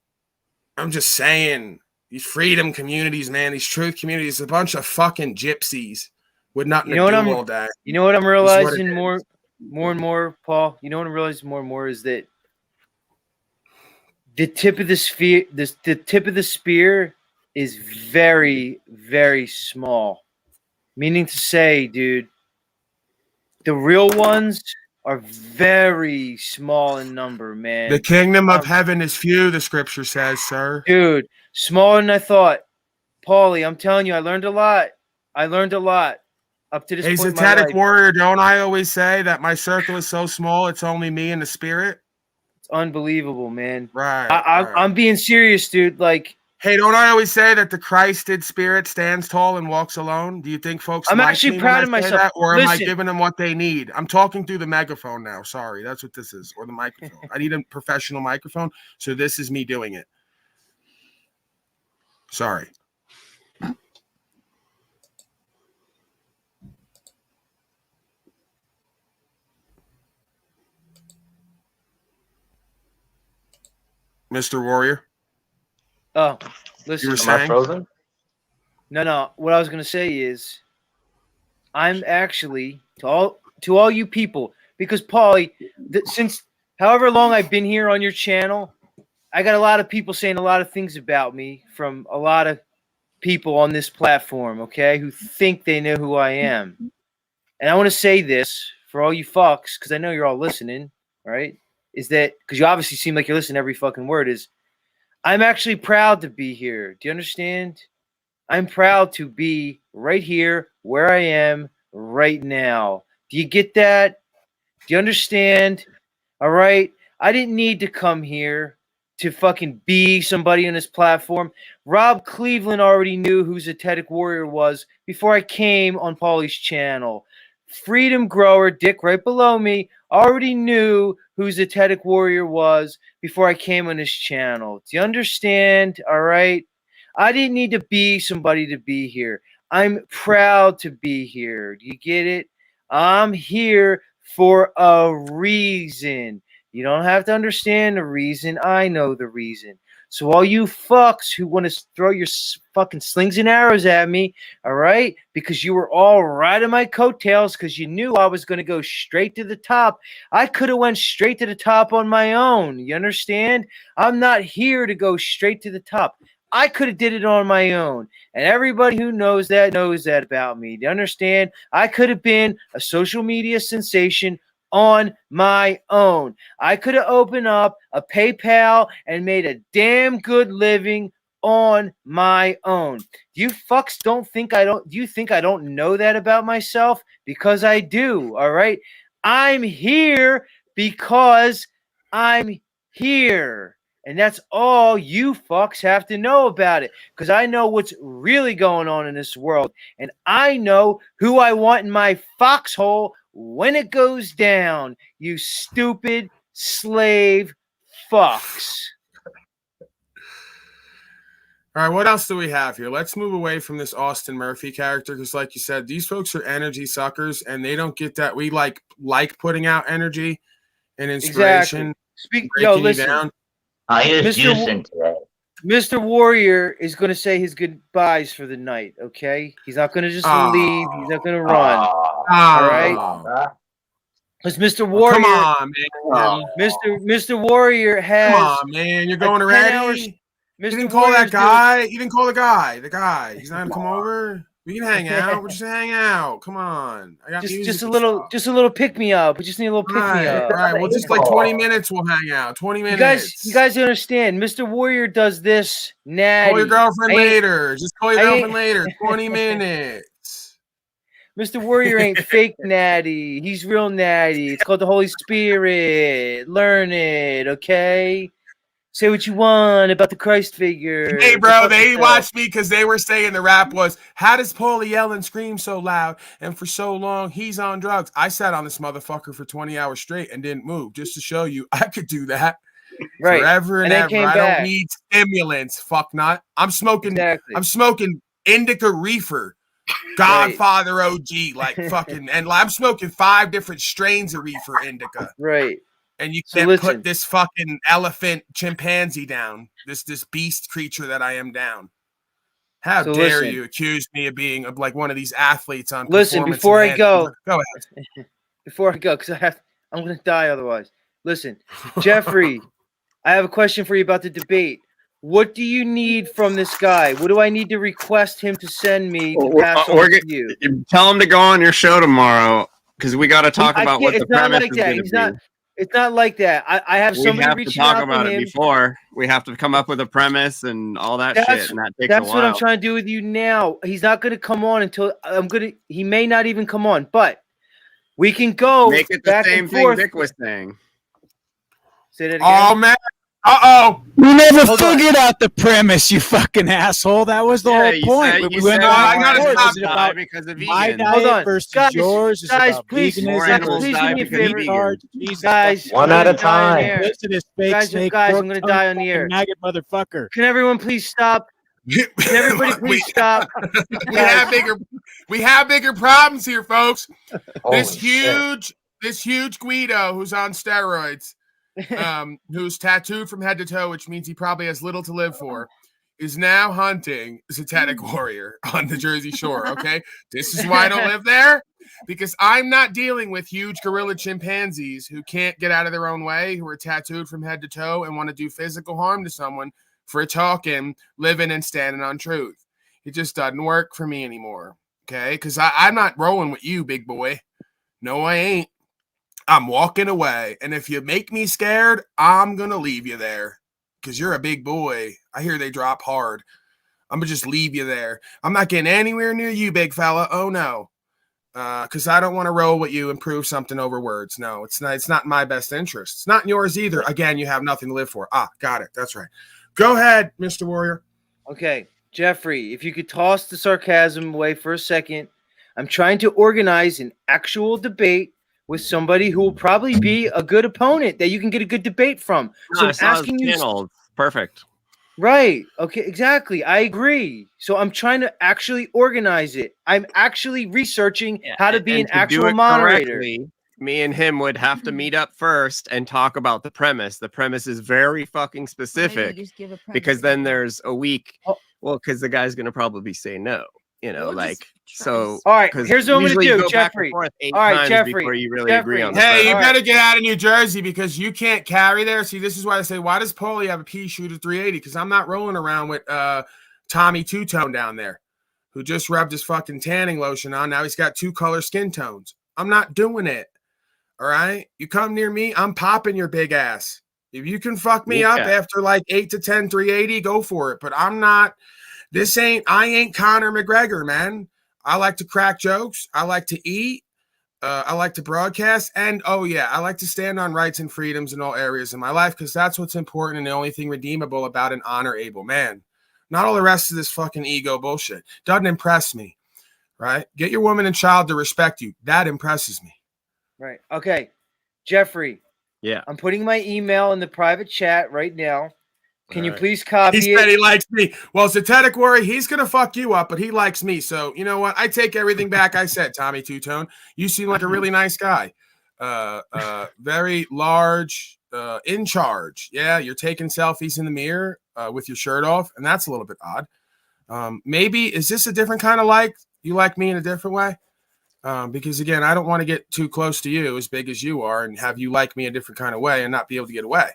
I'm just saying these freedom communities, man, these truth communities, a bunch of fucking gypsies with nothing to do all day. You know what I'm realizing more and more, Paul? You know what I'm realizing more and more is that the tip of the spear is very, very small. Meaning to say, dude, the real ones are very small in number, man. The kingdom of heaven is few, the scripture says, sir. Dude, smaller than I thought. Paulie, I'm telling you, I learned a lot. Up to this point. Hey, Zetetic warrior, don't I always say that my circle is so small, it's only me and the spirit? unbelievable, man. Right. I'm being serious, dude. Like, hey, don't I always say that the Christed spirit stands tall and walks alone? Do you think folks? I'm actually proud of myself. That, or am I giving them what they need? I'm talking through the megaphone now. Sorry, that's what this is, or the microphone. I need a professional microphone, so this is me doing it. Sorry. Mr. Warrior. Oh, listen. You were saying? Am I frozen? No. What I was gonna say is, I'm actually to all you people, because Paulie, since however long I've been here on your channel, I got a lot of people saying a lot of things about me from a lot of people on this platform, okay, who think they know who I am. And I want to say this for all you fucks, because I know you're all listening, right? Is that because you obviously seem like you're listening to every fucking word, is I'm actually proud to be here. Do you understand? I'm proud to be right here where I am right now. Do you get that? Do you understand? All right. I didn't need to come here to fucking be somebody on this platform. Rob Cleveland already knew who Zetetic Warrior was before I came on Paulie's channel. Freedom Grower, Dick right below me, already knew who Zetetic Warrior was before I came on his channel. Do you understand? All right. I didn't need to be somebody to be here. I'm proud to be here. Do you get it? I'm here for a reason. You don't have to understand the reason. I know the reason. So all you fucks who want to throw your fucking slings and arrows at me, all right, because you were all right on my coattails because you knew I was going to go straight to the top. I could have went straight to the top on my own. You understand? I'm not here to go straight to the top. I could have did it on my own. And everybody who knows that about me. Do you understand? I could have been a social media sensation on my own. I could have opened up a PayPal and made a damn good living on my own. You fucks don't think I don't. Do you think I don't know that about myself? Because I do. All right. I'm here because I'm here. And that's all you fucks have to know about it. Because I know what's really going on in this world. And I know who I want in my foxhole when it goes down. You stupid slave fucks. All right, what else do we have here? Let's move away from this Austin Murphy character because, like you said, these folks are energy suckers, and they don't get that. We like putting out energy and inspiration. Exactly. Listen. Mr. Warrior is going to say his goodbyes for the night, okay? He's not going to just leave. He's not going to run. All right? Because Mr. Warrior... Come on, man. Mr. Warrior has... Come on, man. You're going already? You didn't call that guy? You didn't call the guy. The guy. He's not going to come over? We can hang out. We're just hang out. Come on. I got just a little pick me up. We just need a little pick me up. Right. Well, just like 20 minutes we'll hang out. 20 minutes. You guys understand. Mr. Warrior does this natty. Call your girlfriend later. Just call your girlfriend later. 20 minutes. Mr. Warrior ain't fake natty. He's real natty. It's called the Holy Spirit. Learn it, okay? Say what you want about the Christ figure. Hey, bro, they watched me because they were saying the rap was, how does Paulie yell and scream so loud? And for so long, he's on drugs. I sat on this motherfucker for 20 hours straight and didn't move just to show you I could do that forever and ever. I don't need stimulants. Fuck not. I'm smoking indica reefer. Godfather OG, like fucking, and I'm smoking 5 different strains of reefer indica. Right. And you can't put this fucking elephant chimpanzee down. This beast creature that I am down. How dare you accuse me of being like one of these athletes on before I go. Go ahead. Before I go, because I'm gonna die otherwise. Listen, Jeffrey, I have a question for you about the debate. What do you need from this guy? What do I need to request him to send me to pass on to you? Tell him to go on your show tomorrow because we got to talk about what the premise is going to be. It's not like that. I have somebody reaching out to him. We have to talk about it before. We have to come up with a premise and all that shit, and that takes a while. That's what I'm trying to do with you now. He's not going to come on until he may not even come on, but we can go make it the back same and forth. thing Vic was saying. Say that again. Oh man. Uh-oh. We never figured out the premise, you fucking asshole. That was the whole point. We went I gotta stop die because of my vegans. diet Hold on. versus Guys, yours is guys, about please, veganism. guys, please do me a favor. Jesus Guys, One I'm at a gonna die on the time. air. Listen to this fake Guys, snake I'm pork gonna tongue die on the fucking air. maggot motherfucker. Can everyone please stop? Can everybody please stop? We have bigger problems here, folks. This Holy huge Guido who's on steroids, who's tattooed from head to toe, which means he probably has little to live for, is now hunting Zetetic Warrior on the Jersey Shore. Okay, this is why I don't live there, because I'm not dealing with huge gorilla chimpanzees who can't get out of their own way, who are tattooed from head to toe and want to do physical harm to someone for talking, living, and standing on truth. It just doesn't work for me anymore. Okay, because I'm not rolling with you, big boy. No, I ain't. I'm walking away. And if you make me scared, I'm going to leave you there because you're a big boy. I hear they drop hard. I'm going to just leave you there. I'm not getting anywhere near you, big fella. Oh, no. Because I don't want to roll with you and prove something over words. No, it's not in my best interest. It's not in yours either. Again, you have nothing to live for. Got it. That's right. Go ahead, Mr. Warrior. Okay, Jeffrey, if you could toss the sarcasm away for a second. I'm trying to organize an actual debate with somebody who will probably be a good opponent that you can get a good debate from. So I'm asking you. Perfect. Right. Okay, exactly. I agree. So I'm trying to actually organize it. I'm actually researching how to be an actual moderator. Me and him would have to meet up first and talk about the premise. The premise is very fucking specific because then there's a week. Well, because the guy's going to probably say no. You know, so. All right, here's what I'm going to do, Jeffrey. All right, Jeffrey. Before you really agree on hey, you better get out of New Jersey because you can't carry there. See, this is why I say, why does Paulie have a pea shooter 380? Because I'm not rolling around with Tommy Two Tone down there, who just rubbed his fucking tanning lotion on. Now he's got 2 color skin tones. I'm not doing it. All right, you come near me, I'm popping your big ass. If you can fuck me up after like 8 to 10 380, go for it. But I'm not. I ain't Conor McGregor, man. I like to crack jokes. I like to eat. I like to broadcast. And, I like to stand on rights and freedoms in all areas of my life because that's what's important and the only thing redeemable about an honorable man. Not all the rest of this fucking ego bullshit. Doesn't impress me, right? Get your woman and child to respect you. That impresses me. Right. Okay. Jeffrey. Yeah. I'm putting my email in the private chat right now. Can you please copy it? He said he likes me. Well, Zetetic Warrior, he's going to fuck you up, but he likes me. So, you know what? I take everything back I said, Tommy Two Tone. You seem like a really nice guy. Very large, in charge. Yeah, you're taking selfies in the mirror with your shirt off, and that's a little bit odd. Maybe, is this a different kind of like? You like me in a different way? Because, again, I don't want to get too close to you as big as you are and have you like me a different kind of way and not be able to get away.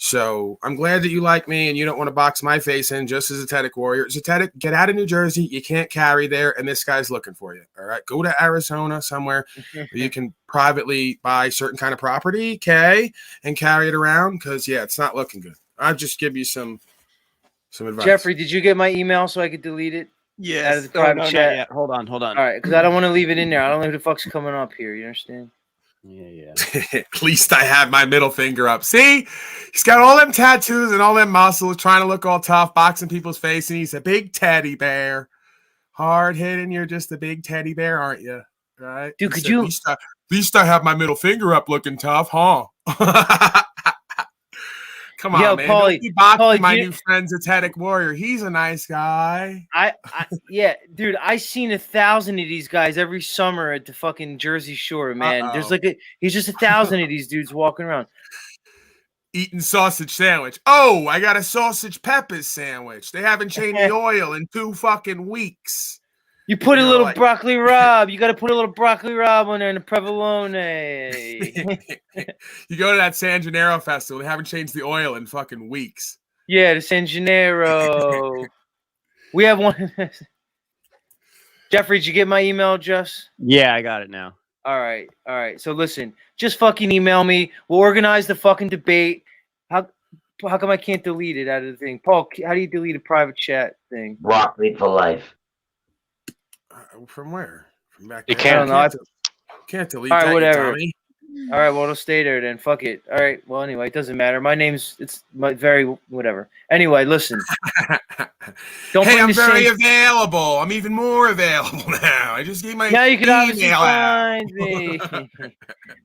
So I'm glad that you like me and you don't want to box my face in just as a Zetetic Warrior. Zetetic, get out of New Jersey. You can't carry there, and this guy's looking for you. All right, go to Arizona somewhere where you can privately buy certain kind of property, and carry it around because, it's not looking good. I'll just give you some advice. Jeffrey, did you get my email so I could delete it? Yes. Out of the private chat. Yeah. Hold on. All right, because I don't want to leave it in there. I don't know who the fuck's coming up here. You understand? Yeah. At least I have my middle finger up. See, he's got all them tattoos and all them muscles, trying to look all tough, boxing people's face, and he's a big teddy bear. Hard hitting, you're just a big teddy bear, aren't you? Right, dude? Could you? At least I have my middle finger up, looking tough, huh? Come on, man. Paulie, don't be boxing my new friend Zetetic Warrior. He's a nice guy. Yeah, dude. I seen 1,000 of these guys every summer at the fucking Jersey Shore, man. Uh-oh. There's he's just 1,000 of these dudes walking around. Eating sausage sandwich. Oh, I got a sausage peppers sandwich. They haven't changed the oil in 2 fucking weeks. You put a little broccoli rabe. You got to put a little broccoli rabe on there and a provolone. You go to that San Gennaro festival. They haven't changed the oil in fucking weeks. Yeah, the San Gennaro. We have one. Jeffrey, did you get my email, Jess? Yeah, I got it now. All right. So listen, just fucking email me. We'll organize the fucking debate. How come I can't delete it out of the thing? Paul, how do you delete a private chat thing? Broccoli for life. From where? From back you there? can't. Can't delete all right, that, whatever. Tommy. All right, well, it'll stay there then. Fuck it. All right. Well, anyway, it doesn't matter. It's very whatever. Anyway, listen. Don't hey, I'm very available. I'm even more available now. I just gave my now you can obviously find me.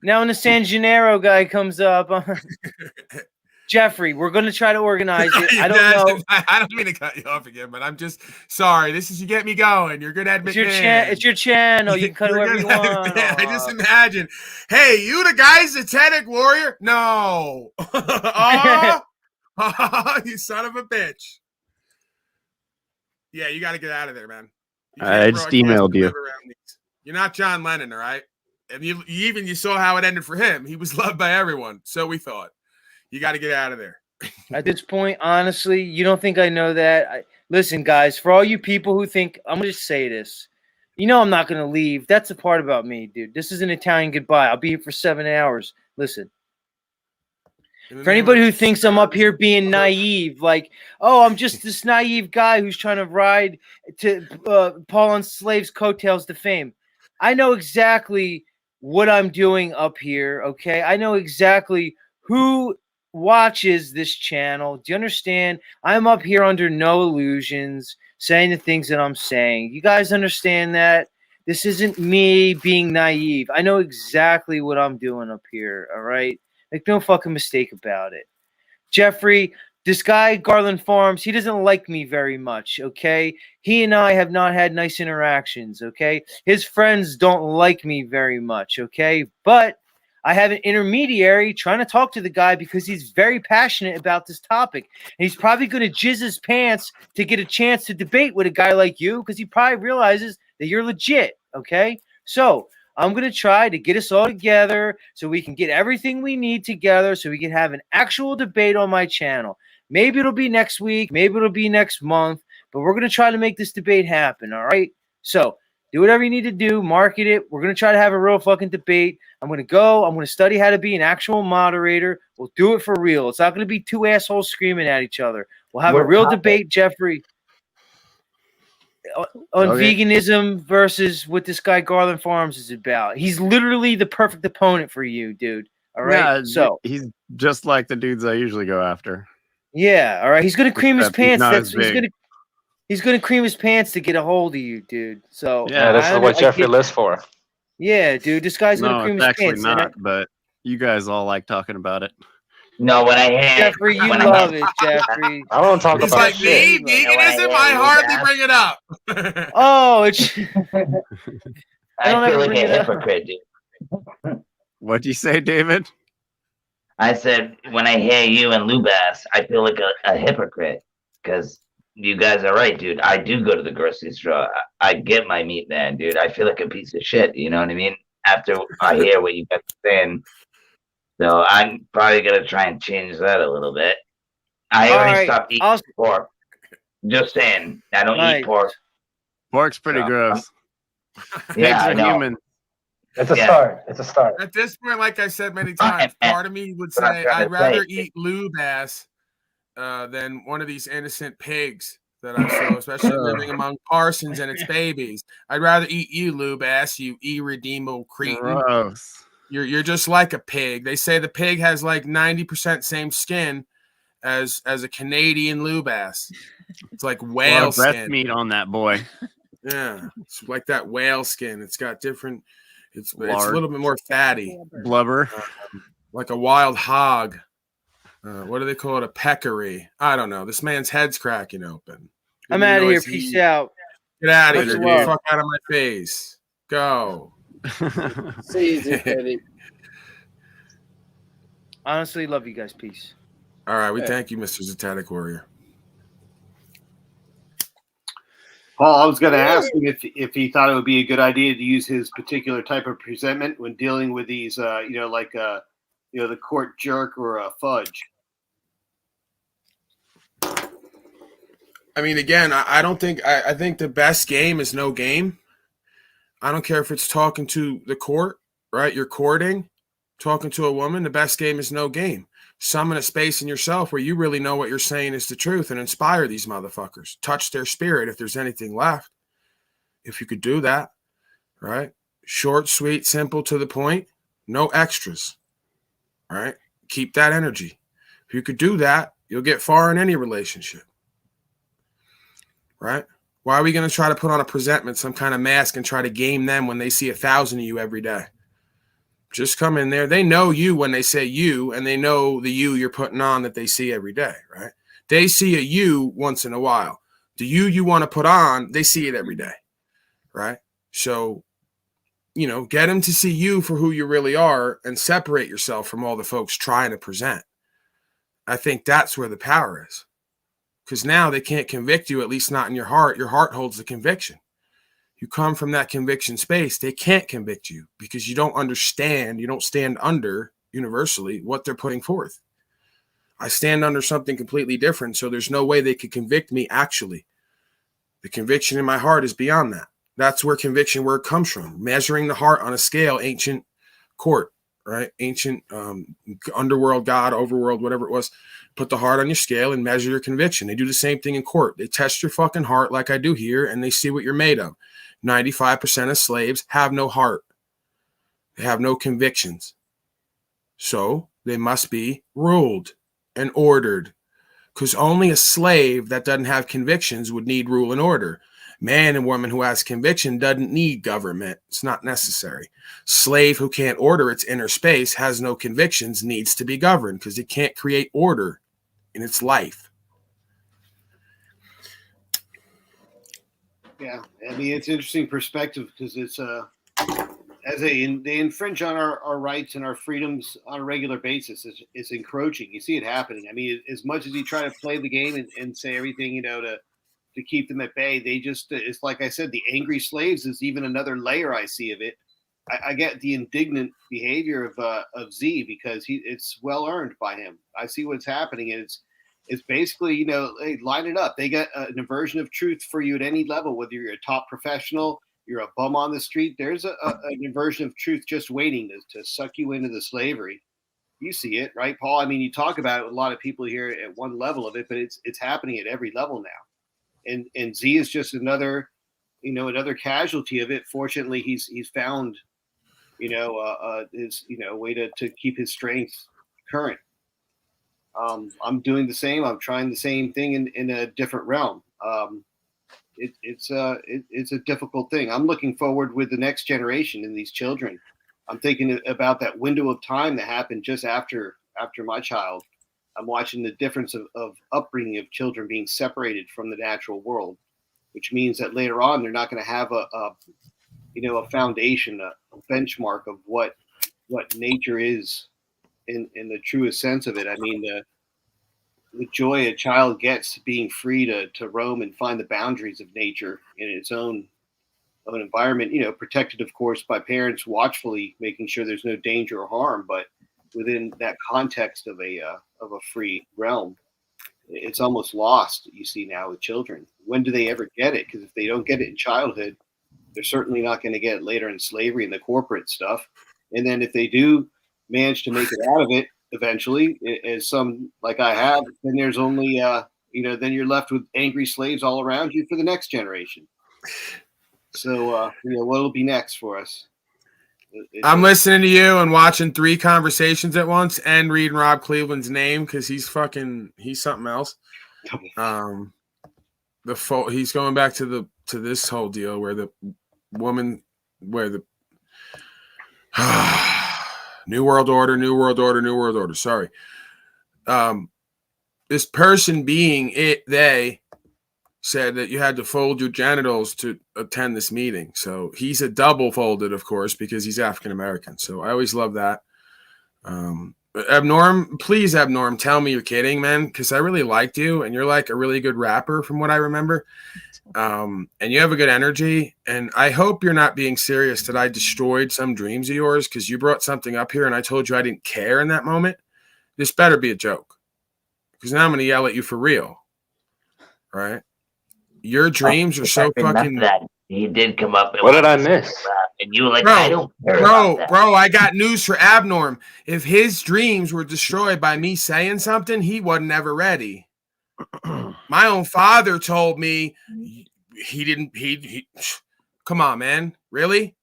Now when the San Gennaro guy comes up, Jeffrey, we're going to try to organize it. I don't know. I don't mean to cut you off again, but I'm just sorry. This is you get me going. You're good at McMahon. It's your channel. You can cut whoever you want. I just imagine. Hey, you the guy, Zetetic Warrior? No. You son of a bitch. Yeah, you got to get out of there, man. I just emailed you. You're not John Lennon, all right? And you saw how it ended for him. He was loved by everyone, so we thought. You got to get out of there. At this point, honestly, you don't think I know that? Listen, guys, for all you people who think, I'm going to just say this. You know I'm not going to leave. That's the part about me, dude. This is an Italian goodbye. I'll be here for 7 hours. Listen. For anybody who thinks I'm up here being naive, like, oh, I'm just this naive guy who's trying to ride to Paul Enslaved's coattails to fame. I know exactly what I'm doing up here, okay? I know exactly who watches this channel. Do you understand? I'm up here under no illusions, saying the things that I'm saying. You guys understand that? This isn't me being naive. I know exactly what I'm doing up here, all right? Make no fucking mistake about it. Jeffrey, this guy, Garland Farms, he doesn't like me very much, okay? He and I have not had nice interactions, okay? His friends don't like me very much, okay? But I have an intermediary trying to talk to the guy because he's very passionate about this topic. And he's probably going to jizz his pants to get a chance to debate with a guy like you because he probably realizes that you're legit, okay? So I'm going to try to get us all together so we can get everything we need together so we can have an actual debate on my channel. Maybe it'll be next week. Maybe it'll be next month. But we're going to try to make this debate happen, all right? So do whatever you need to do. Market it. We're going to try to have a real fucking debate. I'm going to go. I'm going to study how to be an actual moderator. We'll do it for real. It's not going to be two assholes screaming at each other. We'll have a real debate, Jeffrey, on veganism versus what this guy Garland Farms is about. He's literally the perfect opponent for you, dude. All right. Yeah, so he's just like the dudes I usually go after. Yeah. All right. He's going to cream his pants. He's going to cream his pants to get a hold of you, dude. So yeah, this is what Jeffrey lives for. Yeah, dude. This guy's going to cream his pants. No, it's actually not, but you guys all like talking about it. No, when I hear Jeffrey, you love it, Jeffrey. I don't talk it's about like shit. Me, veganism, I hardly bring it up. Oh, it's. I feel like a hypocrite, dude. What'd you say, David? I said, when I hear you and Lubas, I feel like a hypocrite because you guys are right, dude. I do go to the grocery store. I get my meat man, dude. I feel like a piece of shit. You know what I mean? After I hear what you guys are saying. So I'm probably going to try and change that a little bit. I already stopped eating pork. Just saying. I don't eat pork. Pork's pretty gross. Yeah, I know. Human. It's a start. It's a start. At this point, like I said many times, part of me would say I'd rather eat lube ass than one of these innocent pigs that I saw, especially living among parsons and its babies. I'd rather eat you, lube ass, you irredeemable cretin. Gross. You're just like a pig. They say the pig has like 90% same skin as a Canadian lube ass. It's like whale skin. Breast meat on that boy. Yeah, it's like that whale skin. It's got different. It's a little bit more fatty. Blubber. Like a wild hog. What do they call it? A peccary. I don't know. This man's head's cracking open. I'm out of here. Peace out. Get out of here. Get the fuck out of my face. Go. Honestly, love you guys. Peace. All right. We thank you, Mr. Zetetic Warrior. Paul, I was going to ask him if he thought it would be a good idea to use his particular type of presentment when dealing with these, the court jerk or a fudge. I mean, again, I don't think I think the best game is no game. I don't care if it's talking to the court, right? You're courting, talking to a woman. The best game is no game. Summon a space in yourself where you really know what you're saying is the truth and inspire these motherfuckers. Touch their spirit if there's anything left. If you could do that, right? Short, sweet, simple, to the point. No extras. All right? Keep that energy. If you could do that, you'll get far in any relationship. Right? Why are we going to try to put on a presentment, some kind of mask, and try to game them when they see 1,000 of you every day? Just come in there. They know you when they say you, and they know the you you're putting on that they see every day, right? They see a you once in a while. The you want to put on, they see it every day, right? So, get them to see you for who you really are and separate yourself from all the folks trying to present. I think that's where the power is. Because now they can't convict you, at least not in your heart. Your heart holds the conviction. You come from that conviction space, they can't convict you because you don't understand, you don't stand under, universally, what they're putting forth. I stand under something completely different, so there's no way they could convict me actually. The conviction in my heart is beyond that. That's where conviction word comes from. Measuring the heart on a scale, ancient court, right? Ancient underworld, God, overworld, whatever it was. Put the heart on your scale and measure your conviction. They do the same thing in court. They test your fucking heart like I do here, and they see what you're made of. 95% of slaves have no heart. They have no convictions. So they must be ruled and ordered, because only a slave that doesn't have convictions would need rule and order. Man and woman who has conviction doesn't need government. It's not necessary. Slave who can't order its inner space, has no convictions, needs to be governed because it can't create order in its life. Yeah, I mean, it's an interesting perspective because it's they infringe on our rights and our freedoms on a regular basis. It's encroaching. You see it happening. I mean, as much as you try to play the game and say everything, to keep them at bay, they just, it's like I said, the angry slaves is even another layer I see of it. I get the indignant behavior of Z because it's well earned by him. I see what's happening, and it's basically, hey, line it up. They get an aversion of truth for you at any level, whether you're a top professional, you're a bum on the street. There's an aversion of truth just waiting to suck you into the slavery. You see it, right, Paul? I mean, you talk about it with a lot of people here at one level of it, but it's happening at every level now. And Z is just another casualty of it. Fortunately, he's found, his way to keep his strength current. I'm doing the same. I'm trying the same thing in a different realm. It's a difficult thing. I'm looking forward with the next generation and these children. I'm thinking about that window of time that happened just after my child. I'm watching the difference of upbringing of children being separated from the natural world, which means that later on they're not going to have a foundation, a benchmark of what nature is in the truest sense of it. I mean, the joy a child gets being free to roam and find the boundaries of nature in its own environment, protected, of course, by parents watchfully making sure there's no danger or harm, but within that context of a free realm. It's almost lost, you see now with children. When do they ever get it? Because if they don't get it in childhood, they're certainly not going to get it later in slavery and the corporate stuff. And then if they do manage to make it out of it eventually, as some like I have, then there's only, then you're left with angry slaves all around you for the next generation. So, what'll be next for us? I'm listening to you and watching 3 conversations at once and reading Rob Cleveland's name because he's something else. He's going back to this whole deal where the woman, where the New World Order. Sorry. This person being they said that you had to fold your genitals to attend this meeting. So he's a double folded, of course, because he's African American. So I always love that. Abnorm, tell me you're kidding, man, because I really liked you, and you're like a really good rapper from what I remember. And you have a good energy, and I hope you're not being serious that I destroyed some dreams of yours because you brought something up here and I told you I didn't care in that moment. This better be a joke, because now I'm going to yell at you for real, right? Your dreams are so fucking. That he did come up. What did I miss? And you were like, I don't care about that. Bro, I got news for Abnorm. If his dreams were destroyed by me saying something, he wasn't ever ready. My own father told me he didn't. He come on, man. Really?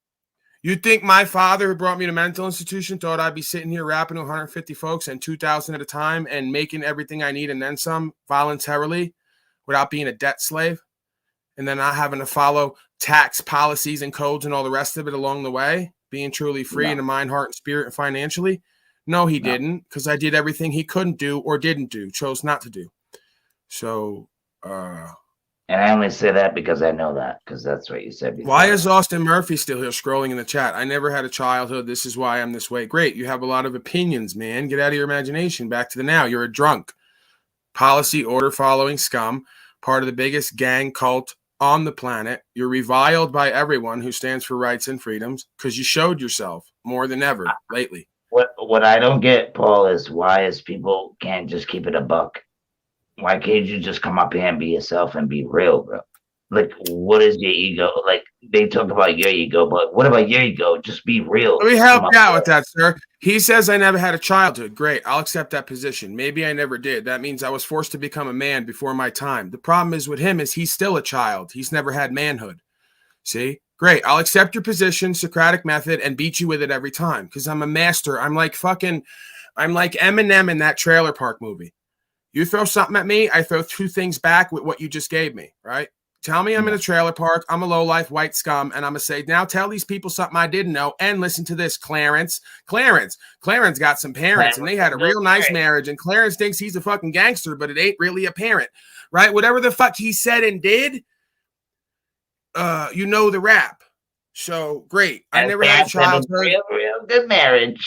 You think my father, who brought me to mental institution, thought I'd be sitting here rapping to 150 folks and 2,000 at a time and making everything I need and then some voluntarily without being a debt slave and then not having to follow tax policies and codes and all the rest of it along the way, being truly free in the mind, heart, and spirit and financially? No, he didn't, because I did everything he couldn't do or didn't do, chose not to do. So, and I only say that because I know that, because that's what you said before. Why is Austin Murphy still here scrolling in the chat? I never had a childhood. This is why I'm this way. Great. You have a lot of opinions, man. Get out of your imagination. Back to the now. You're a drunk. Policy order following scum. Part of the biggest gang cult on the planet. You're reviled by everyone who stands for rights and freedoms because you showed yourself more than ever lately. What I don't get, Paul, is why is people can't just keep it a buck? Why can't you just come up here and be yourself and be real, bro? Like, what is your ego? Like, they talk about your ego, but what about your ego? Just be real. Let me help you out with that, sir. He says I never had a childhood. Great. I'll accept that position. Maybe I never did. That means I was forced to become a man before my time. The problem is with him is he's still a child. He's never had manhood. See? Great. I'll accept your position, Socratic method, and beat you with it every time because I'm a master. I'm like Eminem in that Trailer Park movie. You throw something at me, I throw two things back with what you just gave me, right? Tell me I'm in a trailer park, I'm a lowlife white scum, and I'm going to say, now tell these people something I didn't know, and listen to this, Clarence. Clarence got some parents, and they had a real nice marriage, and Clarence thinks he's a fucking gangster, but it ain't really a parent, right? Whatever the fuck he said and did, you know the rap. So, great. I never had a childhood. Real good marriage.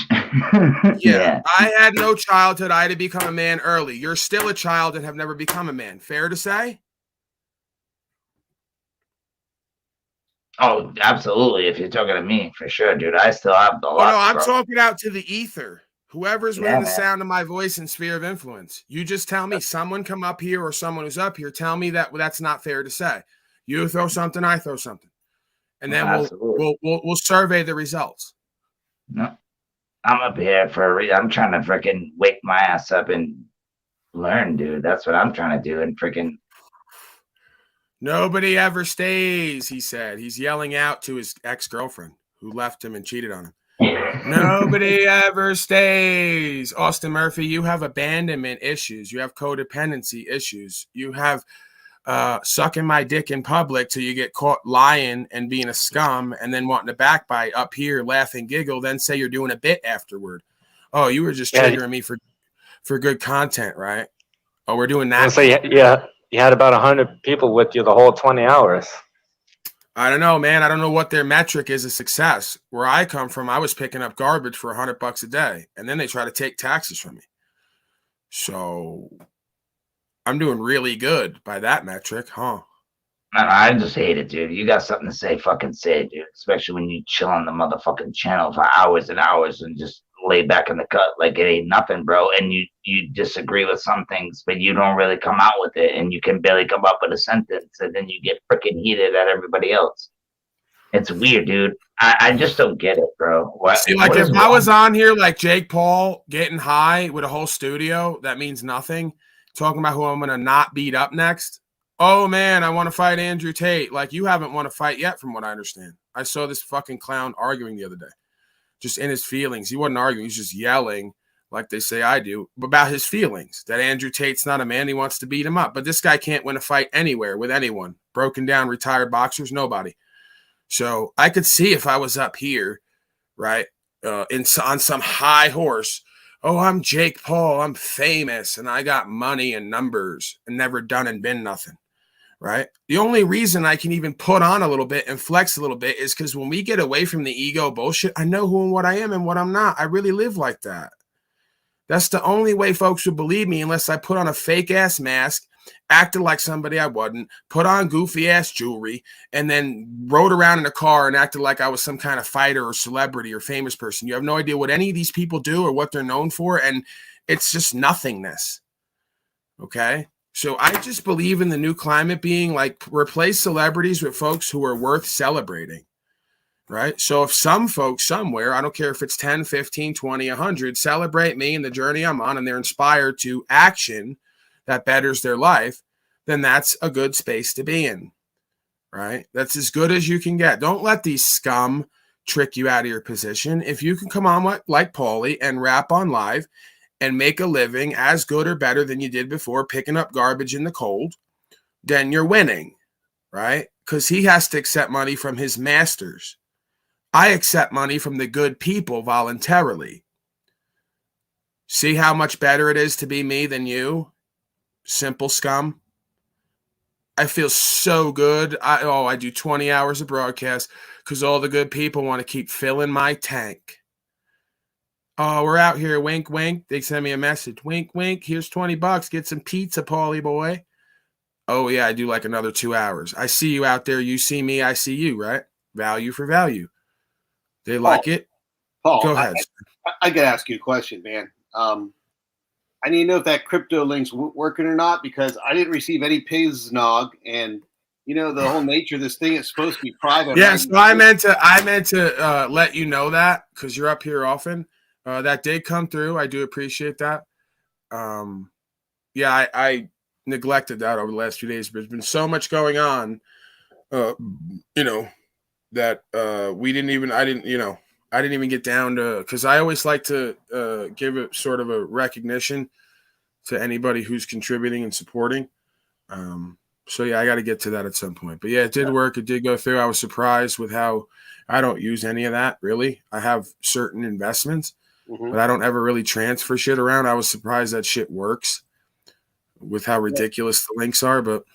Yeah, I had no childhood. I had to become a man early. You're still a child and have never become a man. Fair to say? Oh, absolutely. If you're talking to me, for sure, dude. I still have the lot. Oh, no, I'm talking out to the ether. Whoever's within the sound of my voice and sphere of influence. You just tell me, someone come up here or someone who's up here, tell me that that's not fair to say. You throw something, I throw something. And then we'll survey the results. No, I'm up here for a reason. I'm trying to freaking wake my ass up and learn, dude. That's what I'm trying to do. And freaking nobody ever stays, he said. He's yelling out to his ex-girlfriend who left him and cheated on him. Nobody ever stays. Austin Murphy, you have abandonment issues. You have codependency issues. You have sucking my dick in public till you get caught lying and being a scum and then wanting to backbite up here, laugh and giggle, then say you're doing a bit afterward. Oh, you were just triggering me for good content, right? Oh, we're doing that. So you had about 100 people with you the whole 20 hours. I don't know, man. I don't know what their metric is of success. Where I come from, I was picking up garbage for $100 a day, and then they try to take taxes from me. So I'm doing really good by that metric, huh? I just hate it, dude. You got something to say, fucking say it, dude. Especially when you chill on the motherfucking channel for hours and hours and just lay back in the cut like it ain't nothing, bro. And you disagree with some things, but you don't really come out with it, and you can barely come up with a sentence, and then you get freaking heated at everybody else. It's weird, dude. I just don't get it, bro. See, like if I was on here like Jake Paul getting high with a whole studio, that means nothing. Talking about who I'm going to not beat up next. Oh, man, I want to fight Andrew Tate. Like, you haven't won a fight yet, from what I understand. I saw this fucking clown arguing the other day. Just in his feelings. He wasn't arguing. He's just yelling, like they say I do, about his feelings. That Andrew Tate's not a man. He wants to beat him up. But this guy can't win a fight anywhere with anyone. Broken down, retired boxers, nobody. So I could see if I was up here, right, on some high horse. Oh, I'm Jake Paul. I'm famous, and I got money and numbers and never done and been nothing, right? The only reason I can even put on a little bit and flex a little bit is because when we get away from the ego bullshit, I know who and what I am and what I'm not. I really live like that. That's the only way folks would believe me unless I put on a fake-ass mask, acted like somebody I wasn't, put on goofy-ass jewelry, and then rode around in a car and acted like I was some kind of fighter or celebrity or famous person. You have no idea what any of these people do or what they're known for, and it's just nothingness, okay? So I just believe in the new climate being like replace celebrities with folks who are worth celebrating, right? So if some folks somewhere, I don't care if it's 10, 15, 20, 100, celebrate me and the journey I'm on, and they're inspired to action that betters their life, then that's a good space to be in, right? That's as good as you can get. Don't let these scum trick you out of your position. If you can come on like Paulie and rap on live and make a living as good or better than you did before, picking up garbage in the cold, then you're winning, right? Because he has to accept money from his masters. I accept money from the good people voluntarily. See how much better it is to be me than you, simple scum? I feel so good. I do 20 hours of broadcast because all the good people want to keep filling my tank. Oh, we're out here. Wink, wink. They send me a message. Wink, wink. Here's $20. Get some pizza, Paulie boy. Oh, yeah, I do like another 2 hours. I see you out there. You see me. I see you, right? Value for value. They like it. Paul, go ahead. I got to ask you a question, man. I need to know if that crypto link's working or not because I didn't receive any Piznog, and the whole nature of this thing is supposed to be private. Yes, I meant to let you know that because you're up here often. That did come through. I do appreciate that. Yeah, I neglected that over the last few days, but there's been so much going on, that I didn't even get down to, because I always like to give it sort of a recognition to anybody who's contributing and supporting. So yeah, I got to get to that at some point. But yeah, it did work. It did go through. I was surprised with how I don't use any of that really. I have certain investments, but I don't ever really transfer shit around. I was surprised that shit works with how ridiculous the links are, but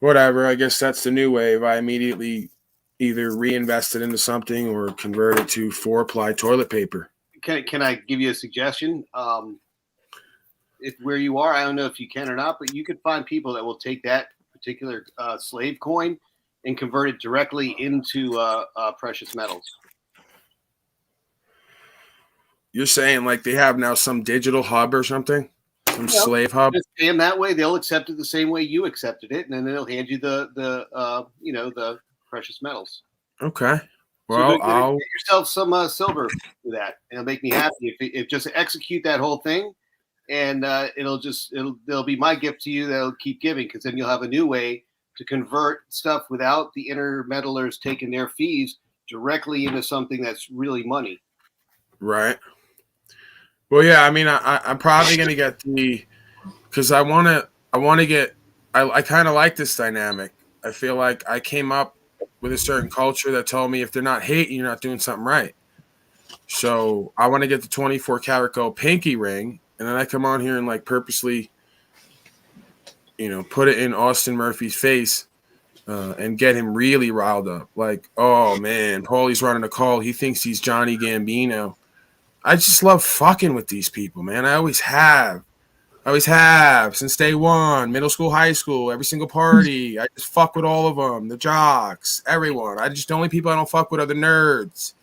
whatever. I guess that's the new wave. I immediately either reinvest it into something or convert it to 4-ply toilet paper. Can I give you a suggestion? If where you are, I don't know if you can or not, but you could find people that will take that particular slave coin and convert it directly into precious metals. You're saying like they have now some digital hub or something? Some slave hub? Just pay them that way. They'll accept it the same way you accepted it, and then they'll hand you the precious metals. Okay. Well, so I'll get yourself some silver for that, and it'll make me happy. If just execute that whole thing, and it'll be my gift to you that'll keep giving, because then you'll have a new way to convert stuff without the intermeddlers taking their fees directly into something that's really money. Right. Well, yeah. I mean, I'm probably gonna get because I kind of like this dynamic. I feel like I came up with a certain culture that told me if they're not hating, you're not doing something right. So I want to get the 24 karat gold pinky ring, and then I come on here and like purposely, put it in Austin Murphy's face and get him really riled up. Like, oh man, Paulie's running a call. He thinks he's Johnny Gambino. I just love fucking with these people, man. I always have since day one, middle school, high school, every single party. I just fuck with all of them, the jocks, everyone. The only people I don't fuck with are the nerds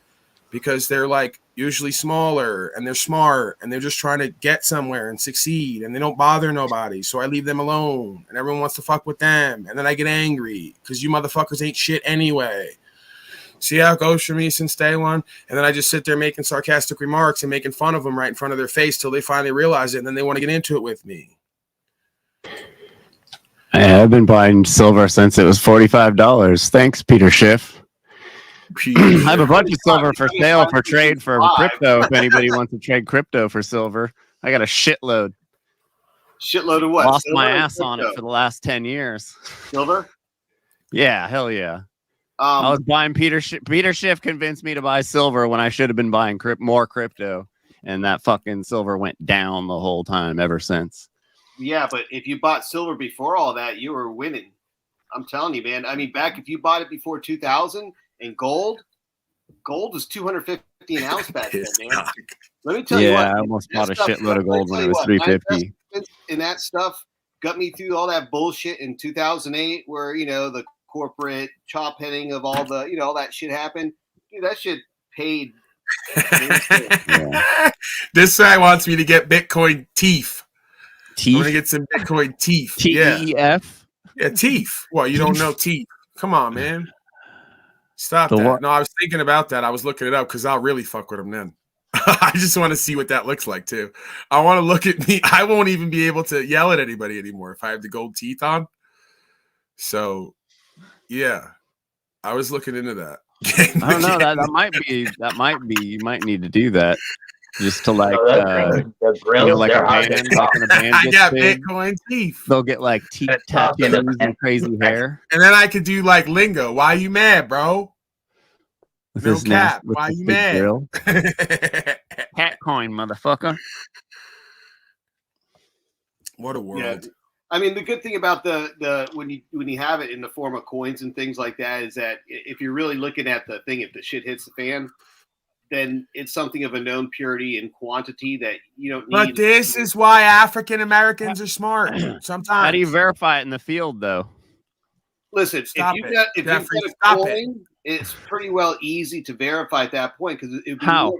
because they're like usually smaller and they're smart and they're just trying to get somewhere and succeed and they don't bother nobody. So I leave them alone and everyone wants to fuck with them. And then I get angry because you motherfuckers ain't shit anyway. See how it goes for me since day one? And then I just sit there making sarcastic remarks and making fun of them right in front of their face till they finally realize it, and then they want to get into it with me. I have been buying silver since it was $45. Thanks, Peter Schiff. I have a bunch of silver for sale for trade for crypto if anybody wants to trade crypto for silver. I got a shitload. Shitload of what? Lost Silver my ass on it for the last 10 years. Silver? Yeah, hell yeah. I was buying Peter Schiff convinced me to buy silver when I should have been buying more crypto, and that fucking silver went down the whole time ever since. Yeah, but if you bought silver before all that, you were winning. I'm telling you, man. I mean, back if you bought it before 2000 and gold was $250 an ounce back then, man. Let me tell you what. Yeah, I almost bought a shitload of gold when it was $350. And that stuff got me through all that bullshit in 2008 where, the corporate chop heading of all the, all that shit happened. Dude, that shit paid. This guy wants me to get Bitcoin teeth. I'm going to get some Bitcoin teeth. T-E-F? Yeah, teeth. Well, you don't know teeth. Come on, man. Stop that. No, I was thinking about that. I was looking it up because I'll really fuck with them then. I just want to see what that looks like, too. I want to look at me. I won't even be able to yell at anybody anymore if I have the gold teeth on. So, yeah, I was looking into that. I don't know. That might be. You might need to do that just to like, like a band, like when a band I gets got big, Bitcoin teeth. they'll get like teeth tattoos and crazy hair. And then I could do like lingo. Why you mad, bro? With No this cap. with Why this you big mad? grill. Cat coin, motherfucker. What a world. Yeah. I mean, the good thing about the when you have it in the form of coins and things like that is that if you're really looking at the thing, if the shit hits the fan, then it's something of a known purity and quantity that you don't need. But this is why African Americans are smart. Sometimes. How do you verify it in the field, though? Listen, Stop if it. you've got a Stop coin, it's pretty well easy to verify at that point because it would be How? more,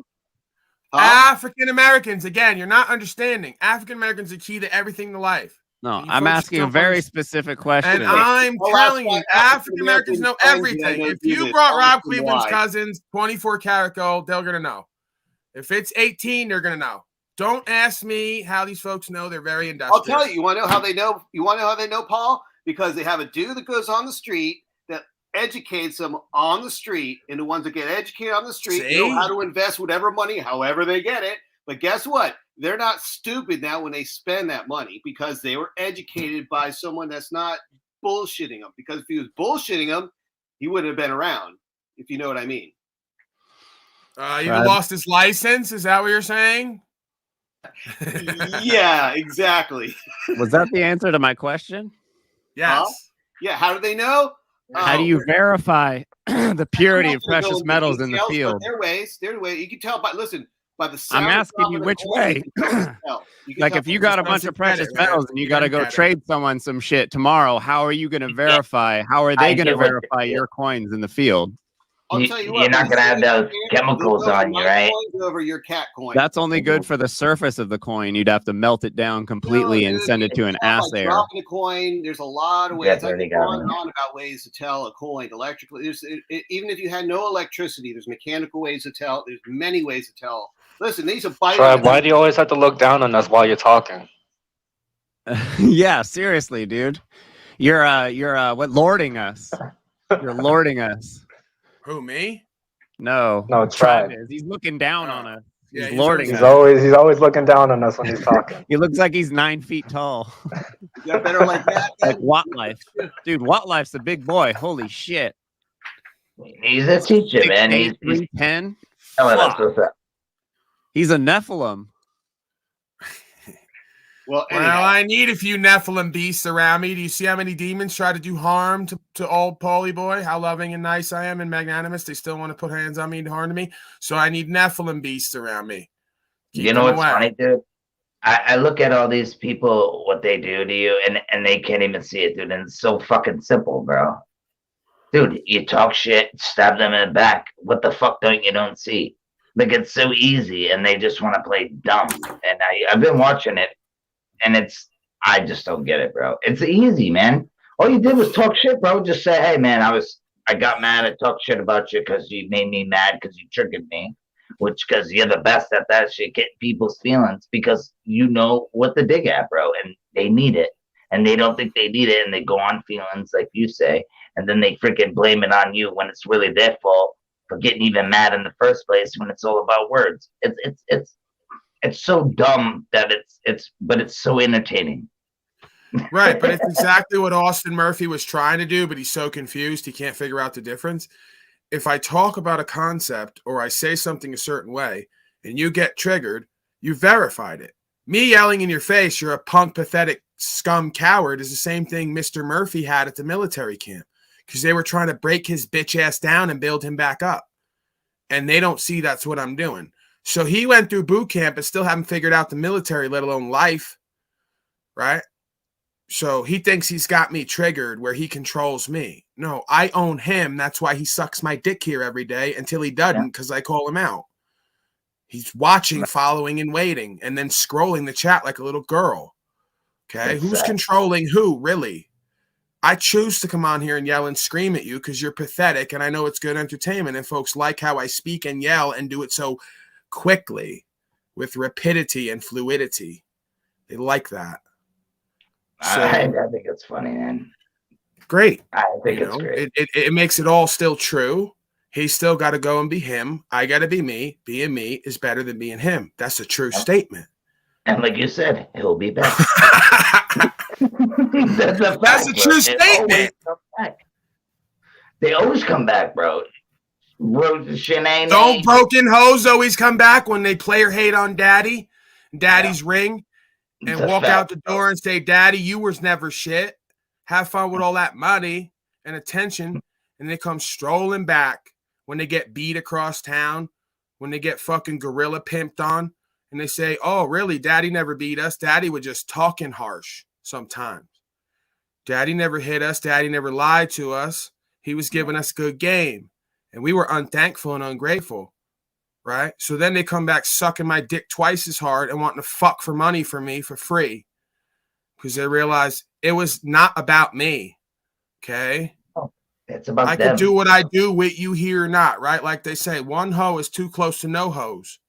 African Americans, again, you're not understanding. African Americans are key to everything in life. No, I'm asking a very specific question. And I'm telling you, African Americans know everything. If you brought Rob Cleveland's cousins 24 karat gold, they're going to know. If it's 18, they're going to know. Don't ask me how these folks know. They're very industrious. I'll tell you. You want to know how they know? You want to know how they know, Paul? Because they have a dude that goes on the street that educates them on the street, and the ones that get educated on the street know how to invest whatever money, however they get it. But guess what? They're not stupid now when they spend that money because they were educated by someone that's not bullshitting them. Because if he was bullshitting them, he wouldn't have been around, if you know what I mean. He lost his license? Is that what you're saying? Yeah, exactly. Was that the answer to my question? Yes. Yeah, how do they know? How do you verify the purity of precious metals in the field? There are ways. You can tell by by the sound. I'm asking you which way. Like if you got a bunch of precious metals and you got to go trade someone some shit tomorrow, how are you going to verify? How are they going to verify your coins in the field? I'll tell you what, you're not going to have those chemicals on you, right? Over your cat coin. That's only good for the surface of the coin. You'd have to melt it down completely and send it to an assayer. Dropping a coin, there's a lot of ways. I can go on and on about ways to tell a coin electrically. Even if you had no electricity, there's mechanical ways to tell. There's many ways to tell. Listen, these are Tribe, why do you always have to look down on us while you're talking? Yeah, seriously, dude. You're what, lording us. You're lording us. Who, me? No, Tribe. He's looking down on us. Yeah, he's lording us. He's always looking down on us when he's talking. He looks like he's 9 feet tall. You got better like that? Like Wattlife. Dude, Wattlife's a big boy. Holy shit. He's a teacher, man. He's 310. Oh, he's a Nephilim. Well, I need a few Nephilim beasts around me. Do you see how many demons try to do harm to old Paulie boy? How loving and nice I am and magnanimous. They still want to put hands on me and harm me. So I need Nephilim beasts around me. You know what's funny, dude? I look at all these people, what they do to you, and they can't even see it, dude. And it's so fucking simple, bro. Dude, you talk shit, stab them in the back. What the fuck don't see? Like, it's so easy, and they just want to play dumb. And I've been watching it. And I just don't get it, bro. It's easy, man. All you did was talk shit, bro. Just say, hey, man, I got mad. I talked shit about you because you made me mad because you triggered me. Because you're the best at that shit, get people's feelings because you know what to dig at, bro. And they need it. And they don't think they need it. And they go on feelings, like you say. And then they freaking blame it on you when it's really their fault for getting even mad in the first place when it's all about words. It's so dumb that but it's so entertaining. Right, but it's exactly what Austin Murphy was trying to do, but he's so confused he can't figure out the difference. If I talk about a concept or I say something a certain way and you get triggered, you verified it. Me yelling in your face, you're a punk, pathetic scum coward, is the same thing Mr. Murphy had at the military camp because they were trying to break his bitch ass down and build him back up. And they don't see that's what I'm doing. So he went through boot camp and still haven't figured out the military, let alone life, right? So he thinks he's got me triggered where he controls me. No, I own him. That's why he sucks my dick here every day until he doesn't because I call him out. He's watching, following, and waiting, and then scrolling the chat like a little girl. Okay? Who's controlling who, really? I choose to come on here and yell and scream at you because you're pathetic, and I know it's good entertainment, and folks like how I speak and yell and do it so quickly with rapidity and fluidity. They like that. So, I think it's funny, man. Great. I think it's great. It makes it all still true. He's still got to go and be him. I got to be me. Being me is better than being him. That's a true statement. And like you said, he'll be back. That's a true statement. They always come back, bro. Don't broken hoes always come back when they player hate on daddy's ring, and walk out the door and say, Daddy, you was never shit. Have fun with all that money and attention. And they come strolling back when they get beat across town, when they get fucking gorilla pimped on, and they say, oh, really? Daddy never beat us. Daddy was just talking harsh sometimes. Daddy never hit us. Daddy never lied to us. He was giving us good game. And we were unthankful and ungrateful, right? So then they come back sucking my dick twice as hard and wanting to fuck for money for me for free because they realize it was not about me, okay? It's about I them. could do what I do with you here or not, right? Like they say, one hoe is too close to no hoes,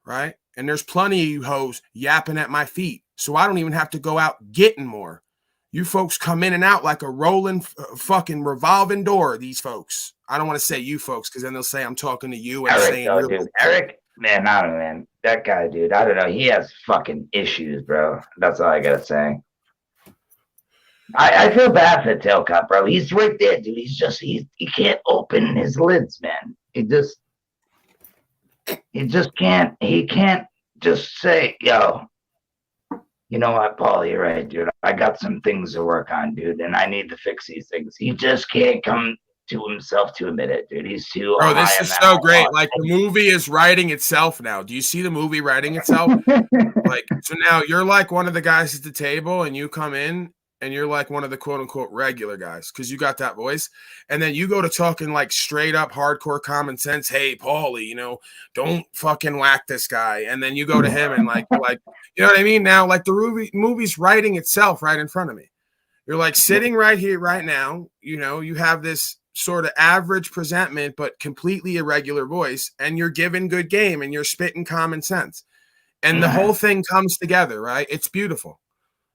right? And there's plenty of you hoes yapping at my feet, so I don't even have to go out getting more. You folks come in and out like a rolling fucking revolving door, these folks. I don't want to say you folks because then they'll say I'm talking to you and saying you're dude. Eric, man, I don't know, man. That guy, dude, I don't know. He has fucking issues, bro. That's all I gotta say. I feel bad for Tailcup, bro. He's right there, dude. He can't open his lids, man. He just can't. He can't just say, yo, you know what, Paul, you're right, dude. I got some things to work on, dude, and I need to fix these things. He just can't come to himself to admit it, dude. He's too. Bro, this is so great. Like the movie is writing itself now. Do you see the movie writing itself? Like, so now you're like one of the guys at the table, and you come in, and you're like one of the quote unquote regular guys because you got that voice. And then you go to talking like straight up hardcore common sense. Hey, Paulie, you know, don't fucking whack this guy. And then you go to him and like, you know what I mean? Now, like the movie's writing itself right in front of me. You're like sitting right here, right now. You know, you have this sort of average presentment, but completely irregular voice, and you're giving good game and you're spitting common sense. And the whole thing comes together, right? It's beautiful.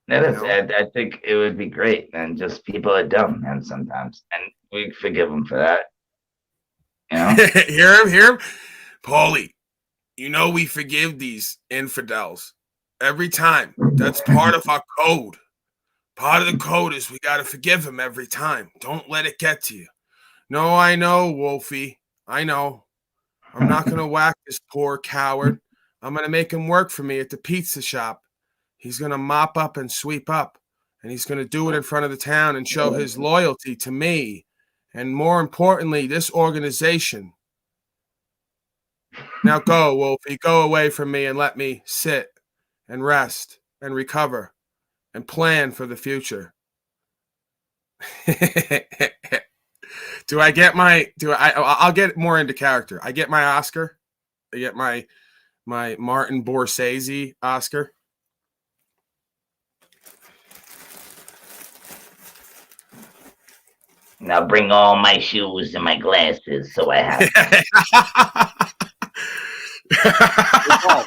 That is, I think it would be great, and just people are dumb, man, sometimes, and we forgive them for that. You know, hear him, Paulie. You know we forgive these infidels every time. That's part of our code. Part of the code is we gotta forgive them every time. Don't let it get to you. No, I know, Wolfie. I know. I'm not gonna whack this poor coward. I'm gonna make him work for me at the pizza shop. He's going to mop up and sweep up, and he's going to do it in front of the town and show his loyalty to me, and more importantly, this organization. Now go, Wolfie. Go away from me and let me sit and rest and recover and plan for the future. Do I get my – I'll get more into character. I get my Oscar. I get my Martin Scorsese Oscar. Now bring all my shoes and my glasses so I have. Hey, Paul,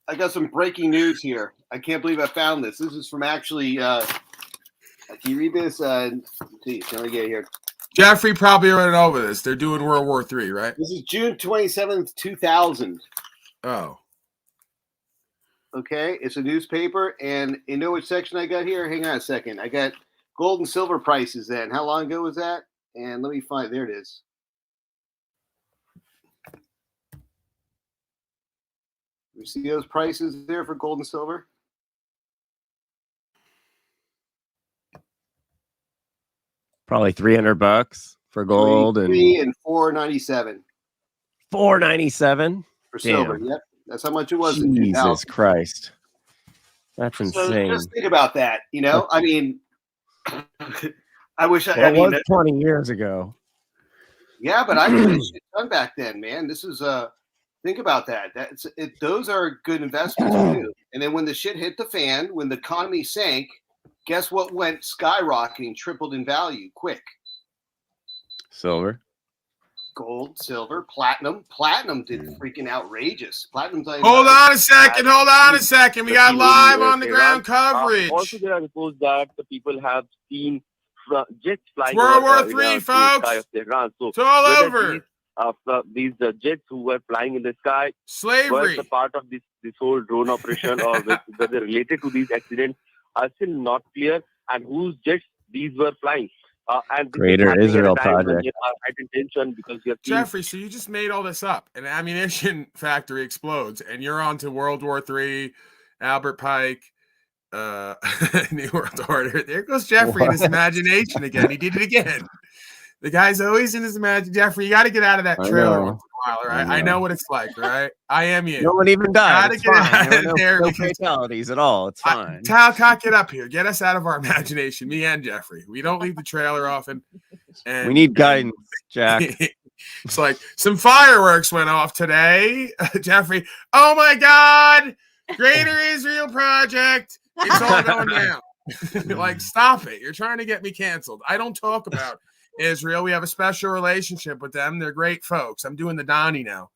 I got some breaking news here. I can't believe I found this. This is from actually. Can you read this? Let's see, can I get it here? Jeffrey probably already over this. They're doing World War III, right? This is June 27th, 2000. Oh. Okay, it's a newspaper, and you know which section I got here? Hang on a second. I got gold and silver prices then. How long ago was that? And let me find, there it is. You see those prices there for gold and silver? Probably $300 for gold and $4.97. $4.97 for silver. Yep, that's how much it was. Jesus Christ, that's insane. So just think about that. You know, I mean, I wish it was 20 years ago. Yeah, but I did shit done back then, man. This is think about that. That's it. Those are good investments too. And then when the shit hit the fan, when the economy sank, guess what went skyrocketing, tripled in value quick? Silver, gold, silver, platinum. Platinum did freaking outrageous. Platinum's like Hold on a second. We got live on the ground coverage. Also, there are reports that the people have seen jets flying World War over, III, the sky folks. of Tehran. So It's all whether over. These jets who were flying in the sky Slavery. were the part of this whole drone operation, or whether related to these accidents are still not clear, and whose jets these were flying. And this Greater is happening Israel at a time when Project. you are at intention because you're Jeffrey, so you just made all this up. An ammunition factory explodes, and you're on to World War III, Albert Pike, New World Order. There goes Jeffrey in his imagination again. He did it again. The guy's always in his imagination. Jeffrey, you got to get out of that trailer once in a while, right? I know what it's like, right? I am you. No one even died. It's fine. There were there no fatalities at all. It's fine. Tal, cock it up here. Get us out of our imagination, me and Jeffrey. We don't leave the trailer often. And we need guidance, Jack. It's like some fireworks went off today. Jeffrey, oh my God, Greater Israel Project. It's all going down. Like, stop it. You're trying to get me canceled. I don't talk about Israel. We have a special relationship with them. They're great folks. I'm doing the Donnie now.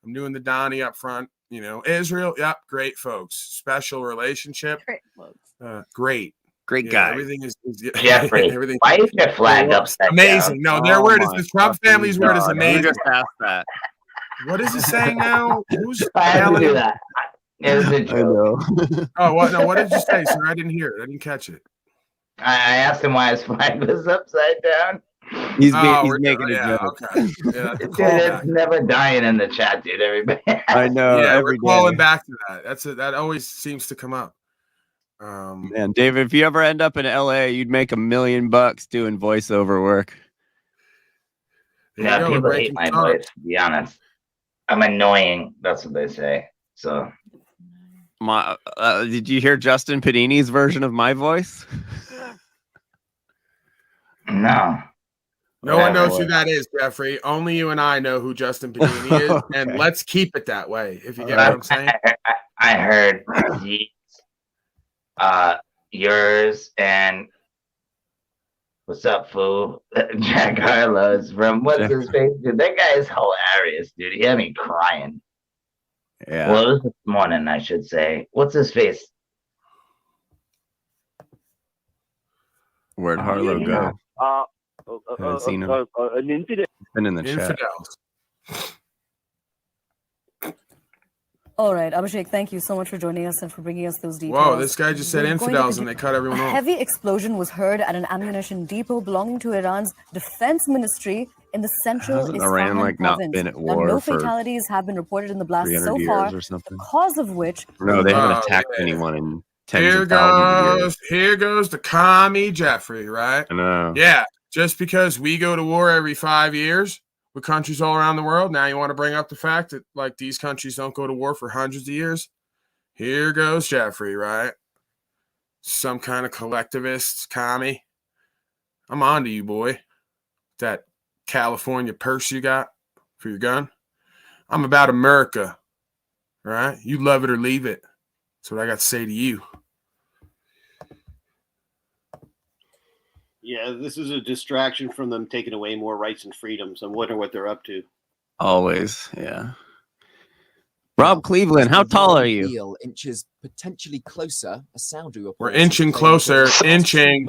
I'm doing the Donnie up front. You know, Israel, yep, great folks. Special relationship. Great folks. Great. Great guy. Everything is Jeffrey, everything. why is your flag upside amazing. down? No, their word is the Trump family's word is You amazing. just asked that. What is he saying now? Who's I had to yelling? do that. It was a joke. Oh, what? No, what did you say, sir? I didn't hear it. I didn't catch it. I asked him why his flag was upside down. He's making a joke. Okay. Yeah, Dude, it's never dying in the chat, dude. Everybody. I know. Yeah, every we're calling day. back to that. That always seems to come up. Man, David, if you ever end up in LA, you'd make $1 million doing voiceover work. Yeah, people hate my voice, to be honest. I'm annoying. That's what they say. So, did you hear Justin Panini's version of my voice? No. No one knows who that is, Jeffrey. Only you and I know who Justin Panini is, Okay. and let's keep it that way. If you get what I'm saying. I heard yours and what's up, fool? Jack Harlow's from what's his face, dude? That guy is hilarious, dude. He had me crying. Yeah. Well, it was this morning, I should say. What's his face? Where'd Harlow go? An seen him. An incident. Been in the chat. Infidels. All right, Abhishek, thank you so much for joining us and for bringing us those details. Whoa, this guy just said We're going to infidels and they cut everyone A off. heavy explosion was heard at an ammunition depot belonging to Iran's defense ministry in the central Hasn't Isfahan Iran, like, not province. been at Now, war no for fatalities have been reported in the blast 300 so years far, or something? the cause of which... No, they haven't Oh, attacked yeah. anyone in tens Here of thousands of years. Here goes the commie Jeffrey, right? I know. Yeah, just because we go to war every 5 years with countries all around the world, now you want to bring up the fact that, like, these countries don't go to war for hundreds of years? Here goes Jeffrey, right? Some kind of collectivist commie. I'm on to you, boy. That California purse you got for your gun. I'm about America, right? You love it or leave it. That's what I got to say to you. Yeah, this is a distraction from them taking away more rights and freedoms. I'm wondering what they're up to. Always, yeah. Rob Cleveland, how tall are you? Inches potentially closer. A Saudi report. We're inching closer, inching.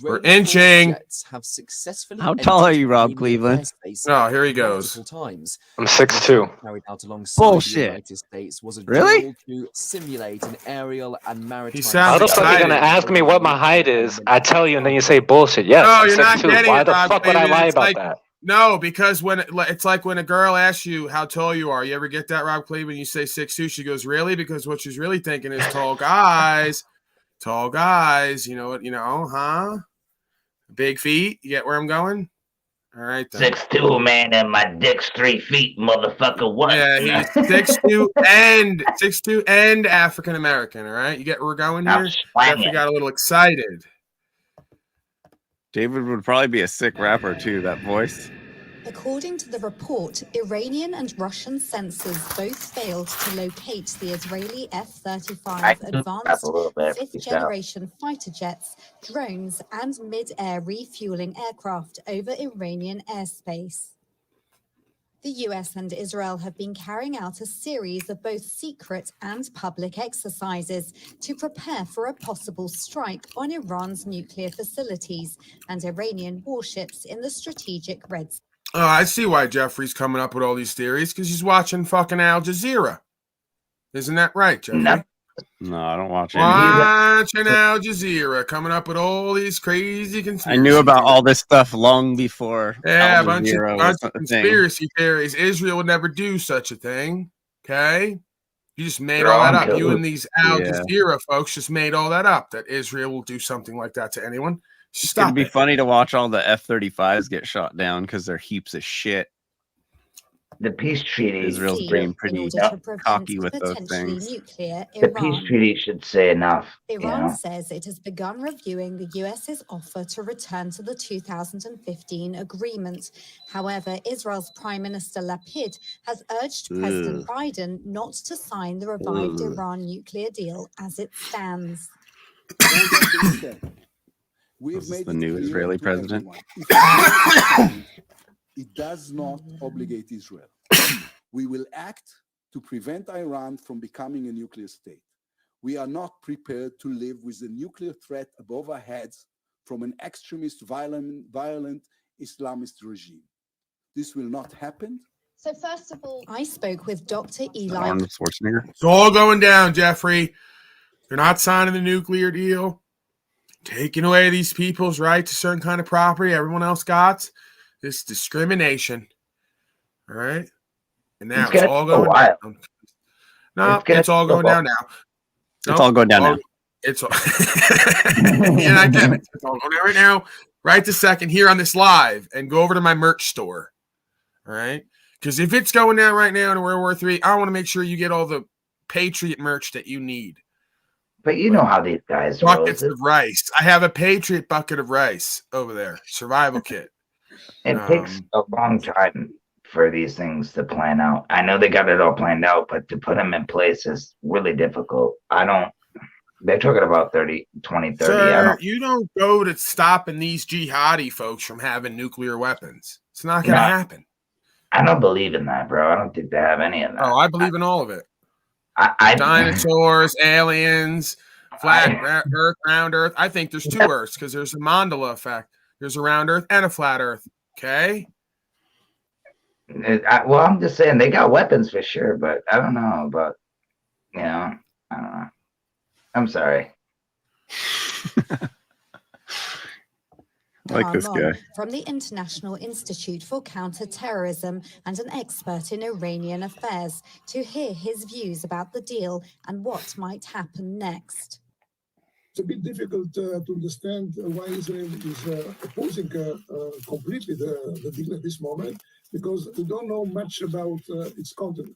We're inching. Have successfully How tall are you, Rob Cleveland? Oh, here he goes. I'm 6'2". Carried out alongside Bullshit. the United States was a Really? drill to simulate an aerial and maritime. How the fuck are you gonna ask me what my height is? I tell you, and then you say bullshit. Yes, No, I'm you're not 6'2". getting Why it, the Rob fuck would I Cleveland. lie It's about like- that? No, because when it's like when a girl asks you how tall you are, you ever get that, Rob Cleveland? You say 6'2". She goes, really? Because what she's really thinking is tall guys. Tall guys. You know what? You know, huh? Big feet. You get where I'm going? All right, then. 6'2", man, and my dick's 3 feet, motherfucker. What? Yeah, he's 6'2" and African American. All right, you get where we're going I'm here. swanging. Jeffrey got a little excited. David would probably be a sick rapper too, that voice. According to the report, Iranian and Russian sensors both failed to locate the Israeli F-35 advanced fifth-generation fighter jets, drones, and mid-air refueling aircraft over Iranian airspace. The US and Israel have been carrying out a series of both secret and public exercises to prepare for a possible strike on Iran's nuclear facilities and Iranian warships in the strategic Red Sea. Oh, I see why Jeffrey's coming up with all these theories, because he's watching fucking Al Jazeera. Isn't that right, Jeffrey? No, I don't watch it. Watching Al Jazeera, coming up with all these crazy conspiracies. I knew about all this stuff long before. Yeah, Al a bunch Jazeera of was a thing. conspiracy theories. Israel would never do such a thing. Okay? You just made They're all that all up. You good. and these Al Yeah. Jazeera folks just made all that up, that Israel will do something like that to anyone. It'd Stop be it. funny to watch all the F-35s get shot down because they're heaps of shit. The peace treaty. Israel's being pretty cocky with those things. The peace treaty should say enough. Iran says it has begun reviewing the US's offer to return to the 2015 agreement. However, Israel's Prime Minister Lapid has urged President Biden not to sign the revived Iran nuclear deal as it stands. This is the new Israeli president. It does not obligate Israel. We will act to prevent Iran from becoming a nuclear state. We are not prepared to live with the nuclear threat above our heads from an extremist, violent Islamist regime. This will not happen. So first of all, I spoke with Dr. Eli. Arnold Schwarzenegger. It's all going down, Jeffrey. They're not signing the nuclear deal. Taking away these people's right to certain kind of property everyone else got. This discrimination. All right? And now it's all going down. No, it's all going down now. It's all going down now. It's all yeah, I get it. It's all going down right now. Right this second here on this live, and go over to my merch store. All right? Because if it's going down right now in World War III, I want to make sure you get all the Patriot merch that you need. But you know how these guys buckets of rice. I have a Patriot bucket of rice over there. Survival kit. It takes a long time for these things to plan out. I know they got it all planned out, but to put them in place is really difficult. They're talking about 2030. Sir, you don't go to stopping these jihadi folks from having nuclear weapons. It's not going to happen. I don't believe in that, bro. I don't think they have any of that. Oh, I believe in all of it. Dinosaurs, aliens, flat Earth, round Earth. I think there's two Earths because there's a Mandela effect. There's a round Earth and a flat Earth. Okay. Well, I'm just saying they got weapons for sure, but I don't know about, I don't know. I'm sorry. Like this guy. From the International Institute for Counterterrorism and an expert in Iranian affairs to hear his views about the deal and what might happen next. It's a bit difficult to understand why Israel is opposing completely the deal at this moment, because we don't know much about its content.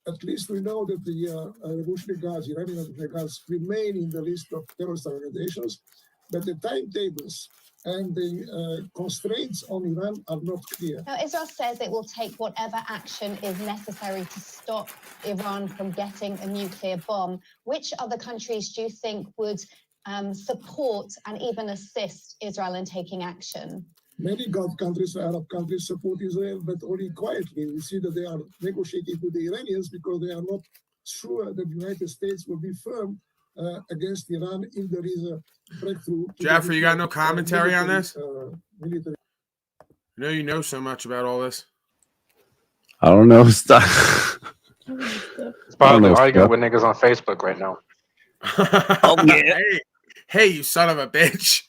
At least we know that the Revolutionary Guards, Iranian Revolutionary Guards, remain in the list of terrorist organizations, but the timetables and the constraints on Iran are not clear. Now, Israel says it will take whatever action is necessary to stop Iran from getting a nuclear bomb. Which other countries do you think would support and even assist Israel in taking action? Many Gulf countries, Arab countries support Israel, but only quietly. We see that they are negotiating with the Iranians because they are not sure that the United States will be firm against Iran if there is a breakthrough. Jeffrey, you got no commentary on this? You know so much about all this. I don't know stuff. It's probably arguing with niggas on Facebook right now. Oh, yeah. Hey, you son of a bitch.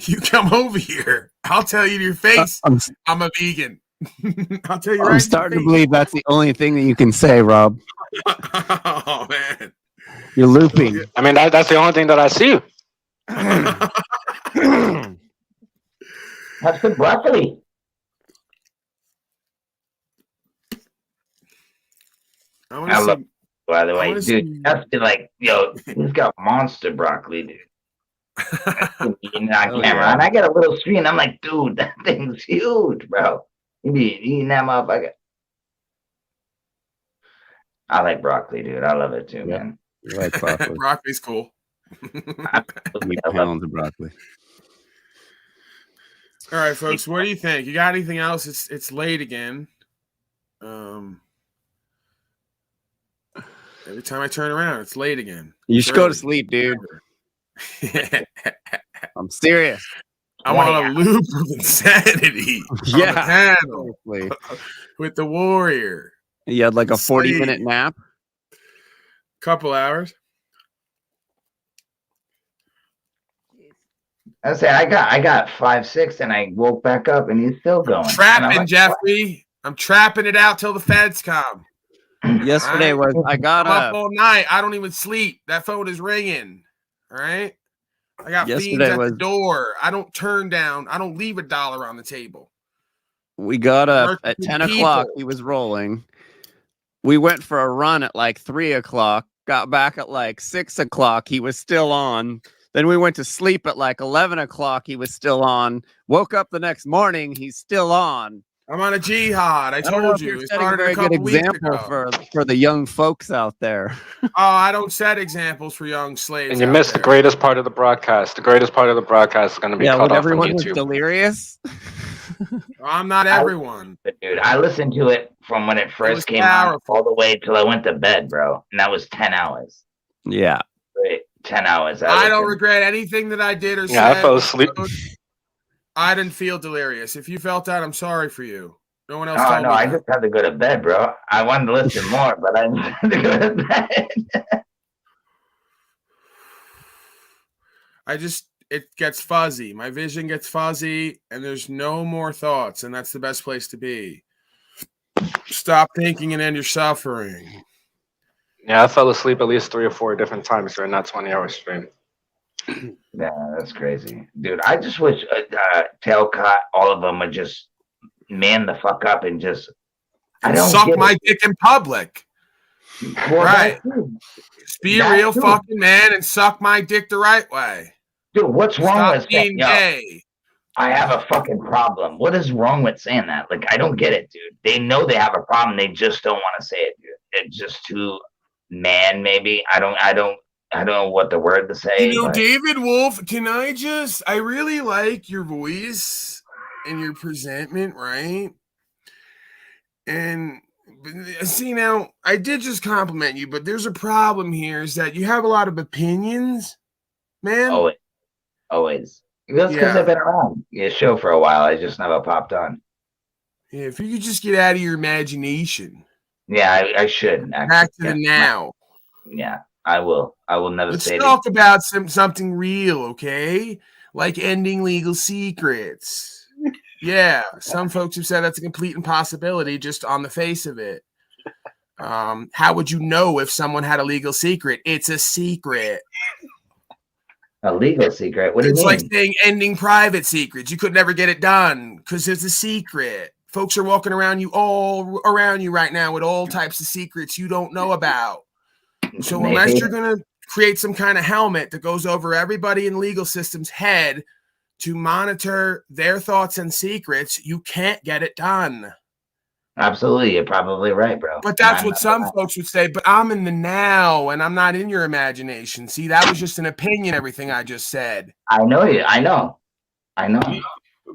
You come over here. I'll tell you to your face, I'm a vegan. I'll tell you right. I'm starting to believe that's the only thing that you can say, Rob. Oh, man. You're looping. I mean, that's the only thing that I see. Have some broccoli. I love, by the way, dude, that's like, he's got monster broccoli, dude. Eating on camera, and I got a little screen. I'm like, dude, that thing's huge, bro. You be eating that motherfucker. I like broccoli, dude. I love it too, man. You like broccoli. Broccoli's cool. Pounds of broccoli. All right, folks. What do you think? You got anything else? It's late again. Every time I turn around, it's late again. You should go to sleep, dude. I'm serious. I'm on a loop of insanity. Yeah. On the panel with the warrior. You had like a 40-minute nap? Couple hours. I said I got 5, 6, and I woke back up, and he's still going. Trapping, Jeffrey. I'm trapping it out till the feds come. Yesterday was I got up all night. I don't even sleep. That phone is ringing. All right. I got fiends at the door. I don't turn down. I don't leave $1 on the table. We got up at 10 o'clock. He was rolling. We went for a run at like 3 o'clock. Got back at like 6 o'clock. He was still on. Then we went to sleep at like 11 o'clock. He was still on. Woke up the next morning. He's still on. I'm on a jihad. I told you. It's a very good example for the young folks out there. Oh, I don't set examples for young slaves. And you missed the greatest part of the broadcast. The greatest part of the broadcast is going to be cut off on everyone was YouTube. delirious. I'm not everyone. Dude, I listened to it from when it first came out all the way till I went to bed, bro. And that was 10 hours. Yeah. Wait, 10 hours. I don't regret anything that I did or said. Yeah, I fell asleep. I didn't feel delirious. If you felt that, I'm sorry for you. No one else told me. No, I just had to go to bed, bro. I wanted to listen more, but I just had to go to bed. It gets fuzzy. My vision gets fuzzy, and there's no more thoughts, and that's the best place to be. Stop thinking and end your suffering. Yeah, I fell asleep at least 3 or 4 different times during that 20-hour stream. Yeah, that's crazy. Dude, I just wish Tailcott, all of them would just man the fuck up and just suck my dick in public. Well, right. Be a real fucking man and suck my dick the right way. Dude, what's wrong with being gay? I have a fucking problem. What is wrong with saying that? Like, I don't get it, dude. They know they have a problem. They just don't want to say it, dude. It's just too man, maybe. I don't know what the word to say. You know, David Wolf, I really like your voice and your presentment, right? And see, now, I did just compliment you, but there's a problem here is that you have a lot of opinions, man. Always. That's because I've been around your show for a while. I just never popped on. Yeah, if you could just get out of your imagination. Yeah, I should. Back to the now. Yeah, I will. I will never say Let's talk about something real, okay? Like ending legal secrets. Yeah, some folks have said that's a complete impossibility just on the face of it. How would you know if someone had a legal secret? It's a secret. A legal secret? What do you mean? It's like saying ending private secrets. You could never get it done because it's a secret. Folks are walking around you all around you right now with all types of secrets you don't know about. So unless you're going to create some kind of helmet that goes over everybody in legal system's head to monitor their thoughts and secrets, you can't get it done. Absolutely. You're probably right, bro. But that's what some folks would say. But I'm in the now and I'm not in your imagination. See, that was just an opinion, everything I just said. I know you. I know.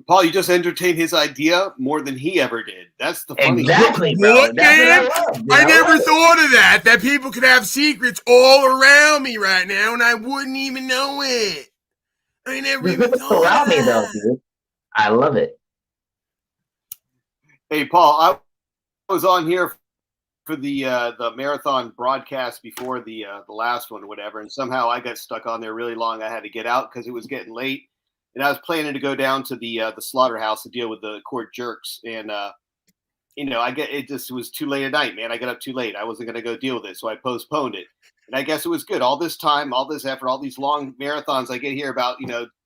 Paul, you just entertained his idea more than he ever did. That's the funny exactly, thing. bro. What, man? I never thought of that people could have secrets all around me right now and I wouldn't even know it. I never even thought around of me, though, that. dude. I love it. Hey, Paul, I was on here for the marathon broadcast before the last one or whatever, and somehow I got stuck on there really long. I had to get out because it was getting late, and I was planning to go down to the slaughterhouse to deal with the court jerks, and it just was too late at night, man. I got up too late. I wasn't gonna go deal with it, so I postponed it. And I guess it was good. All this time, all this effort, all these long marathons, I get here about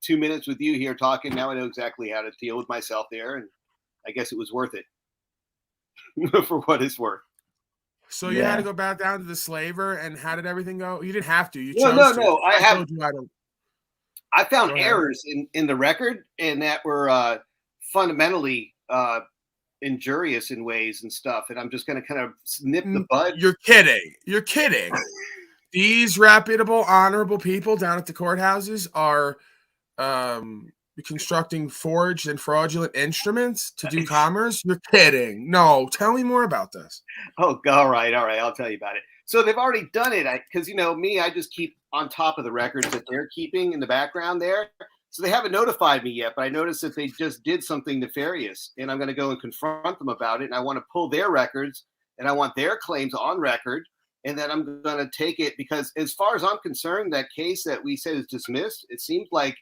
2 minutes with you here talking. Now I know exactly how to deal with myself there, and I guess it was worth it. For what it's worth. So you had to go back down to the slaver, and how did everything go? You didn't have to. You chose to. No. I found errors in the record, and that were fundamentally injurious in ways and stuff. And I'm just going to kind of nip the bud. You're kidding. These reputable, honorable people down at the courthouses are You're constructing forged and fraudulent instruments to do commerce? You're kidding. No, tell me more about this. Oh, all right. I'll tell you about it. So they've already done it because, me, I just keep on top of the records that they're keeping in the background there. So they haven't notified me yet, but I noticed that they just did something nefarious, and I'm going to go and confront them about it. And I want to pull their records, and I want their claims on record. And then I'm going to take it because as far as I'm concerned, that case that we said is dismissed, it seems like,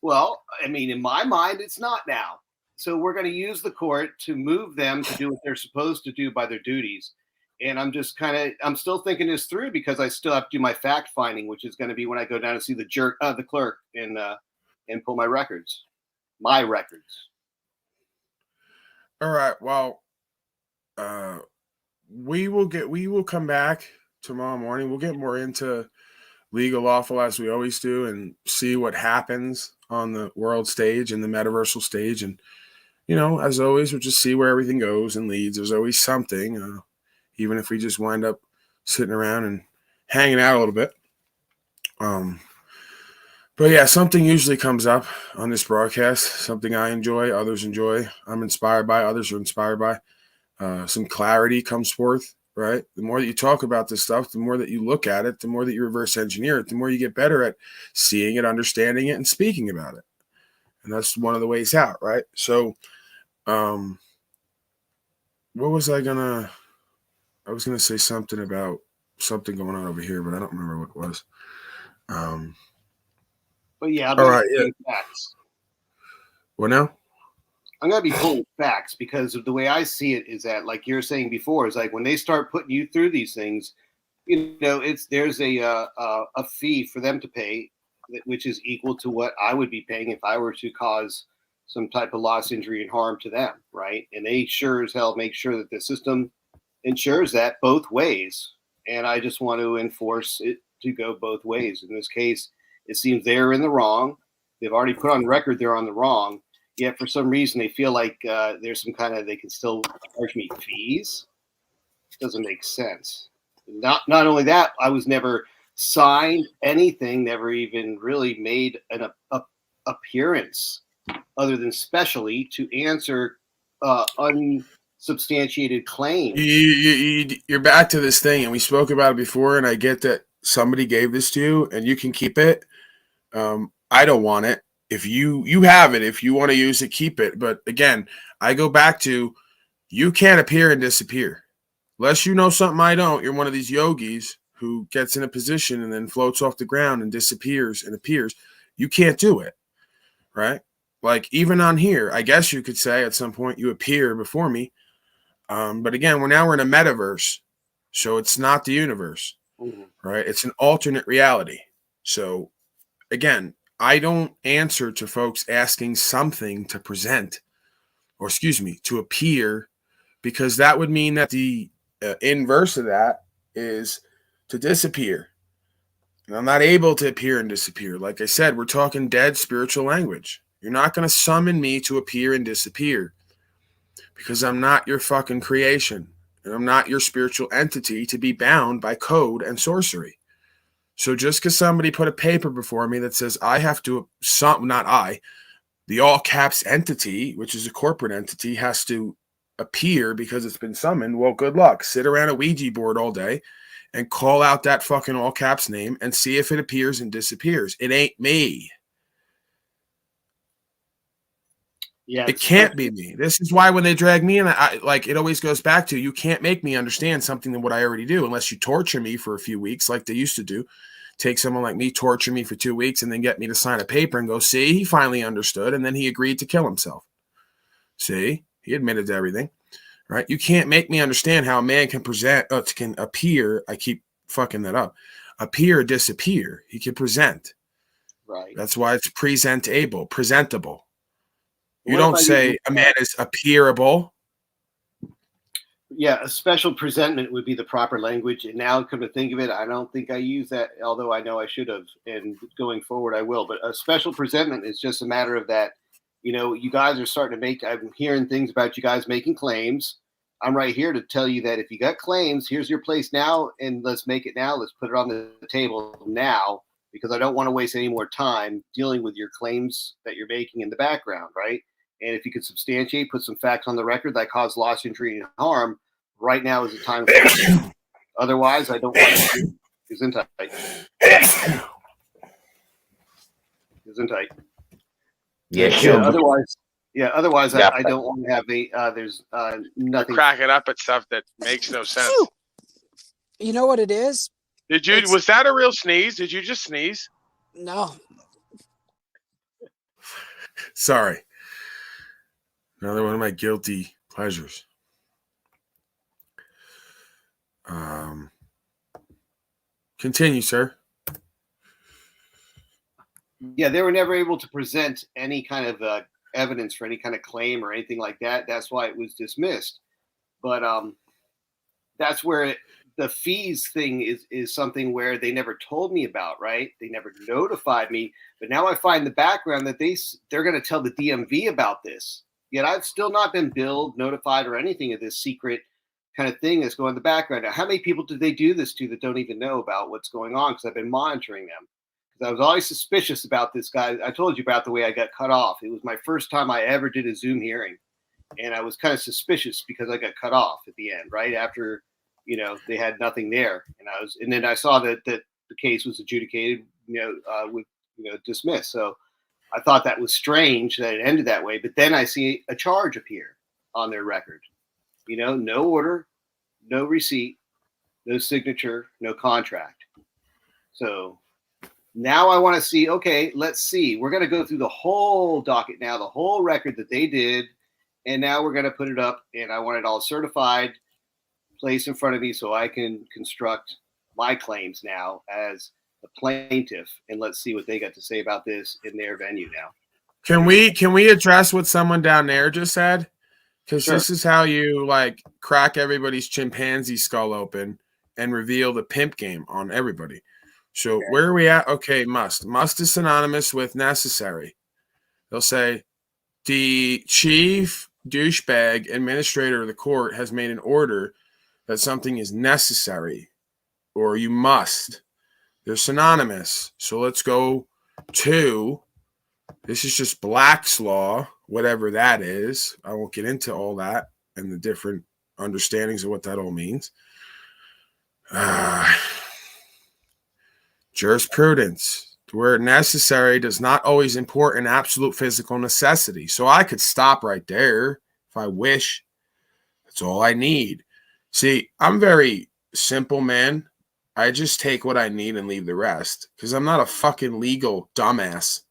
well, I mean, in my mind, it's not now. So we're going to use the court to move them to do what they're supposed to do by their duties. And I'm just I'm still thinking this through because I still have to do my fact finding, which is going to be when I go down to see the clerk and pull my records. All right. Well, we will come back tomorrow morning. We'll get more into legal lawful as we always do and see what happens on the world stage and the metaversal stage. And, as always, we'll just see where everything goes and leads. There's always something, even if we just wind up sitting around and hanging out a little bit. But yeah, something usually comes up on this broadcast, something I enjoy, others enjoy, I'm inspired by, others are inspired by. Some clarity comes forth, right? The more that you talk about this stuff, the more that you look at it, the more that you reverse engineer it, the more you get better at seeing it, understanding it, and speaking about it. And that's one of the ways out, right? So, what was I was gonna say something about something going on over here, but I don't remember what it was. But yeah, all right, yeah. Facts. What now? I'm going to be pulling facts because of the way I see it is that, like you're saying before, is like when they start putting you through these things, there's a fee for them to pay, which is equal to what I would be paying if I were to cause some type of loss, injury, and harm to them, right? And they sure as hell make sure that the system ensures that both ways. And I just want to enforce it to go both ways. In this case, it seems they're in the wrong. They've already put on record they're on the wrong. Yet for some reason they feel like there's some they can still charge me fees. It doesn't make sense. Not only that, I was never signed anything, never even really made an appearance other than specially to answer unsubstantiated claims. You're back to this thing, and we spoke about it before, and I get that somebody gave this to you, and you can keep it. I don't want it. If you have it, if you want to use it, keep it. But again, I go back to you can't appear and disappear. Unless you know something I don't, you're one of these yogis who gets in a position and then floats off the ground and disappears and appears. You can't do it, right? Like even on here, I guess you could say at some point you appear before me. But again, we're in a metaverse. So it's not the universe, right? It's an alternate reality. So again, I don't answer to folks asking something to present or to appear, because that would mean that the inverse of that is to disappear. And I'm not able to appear and disappear. Like I said, we're talking dead spiritual language. You're not going to summon me to appear and disappear because I'm not your fucking creation. And I'm not your spiritual entity to be bound by code and sorcery. So just because somebody put a paper before me that says I have to, the all caps entity, which is a corporate entity, has to appear because it's been summoned, well, good luck. Sit around a Ouija board all day and call out that fucking all caps name and see if it appears and disappears. It ain't me. Yeah, it can't be me. This is why when they drag me in, it always goes back to you can't make me understand something than what I already do unless you torture me for a few weeks like they used to do. Take someone like me, torture me for 2 weeks, and then get me to sign a paper and go, see, he finally understood, and then he agreed to kill himself. See, he admitted to everything, right? You can't make me understand how a man can can appear. I keep fucking that up. Appear, disappear. He can present. Right. That's why it's presentable. You don't say a man is appearable. Yeah, a special presentment would be the proper language. And now, come to think of it, I don't think I use that, although I know I should have. And going forward, I will. But a special presentment is just a matter of that. You guys are starting to I'm hearing things about you guys making claims. I'm right here to tell you that if you got claims, here's your place now, and let's make it now. Let's put it on the table now, because I don't want to waste any more time dealing with your claims that you're making in the background, right? And if you could substantiate, put some facts on the record that cause loss, injury, and harm, right now is the time. Otherwise, I don't want to. Gesundheit. Gesundheit. Yeah, sure. Otherwise, I don't want to have there's nothing. Cracking up at stuff that makes no sense. You know what it is? Was that a real sneeze? Did you just sneeze? No. Sorry. Another one of my guilty pleasures. Continue, sir. Yeah, they were never able to present any kind of evidence for any kind of claim or anything like that. That's why it was dismissed. But that's where the fees thing is something where they never told me about, right? They never notified me. But now I find the background that they're going to tell the DMV about this. Yet I've still not been billed, notified, or anything of this secret kind of thing that's going in the background. Now, how many people did they do this to that don't even know about what's going on? Because I've been monitoring them. Because I was always suspicious about this guy. I told you about the way I got cut off. It was my first time I ever did a Zoom hearing. And I was kind of suspicious because I got cut off at the end, right after, they had nothing there. And then I saw that the case was adjudicated, dismissed. So I thought that was strange that it ended that way. But then I see a charge appear on their record. No order, no receipt, no signature, no contract. So now I want to see, okay, let's see. We're going to go through the whole docket now, the whole record that they did. And now we're going to put it up, and I want it all certified, placed in front of me so I can construct my claims now as the plaintiff. And let's see what they got to say about this in their venue now. Can we address what someone down there just said? Because Sure. This is how you crack everybody's chimpanzee skull open and reveal the pimp game on everybody. So Where are we at? Okay, must. Must is synonymous with necessary. They'll say the chief douchebag administrator of the court has made an order that something is necessary or you must. They're synonymous. So let's go to, this is just Black's law, whatever that is. I won't get into all that and the different understandings of what that all means. Jurisprudence. The word necessary does not always import an absolute physical necessity. So I could stop right there if I wish. That's all I need. See, I'm very simple, man. I just take what I need and leave the rest because I'm not a fucking legal dumbass.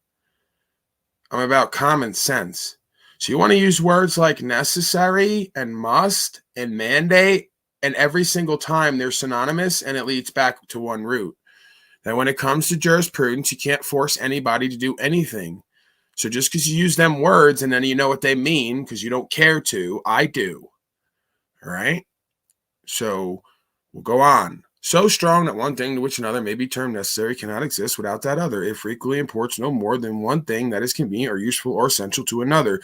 I'm about common sense. So you want to use words like necessary and must and mandate, and every single time they're synonymous and it leads back to one root. Now, when it comes to jurisprudence, you can't force anybody to do anything. So just because you use them words and then you know what they mean because you don't care to, I do. All right? So we'll go on. So strong that one thing to which another may be termed necessary cannot exist without that other. It frequently imports no more than one thing that is convenient or useful or essential to another.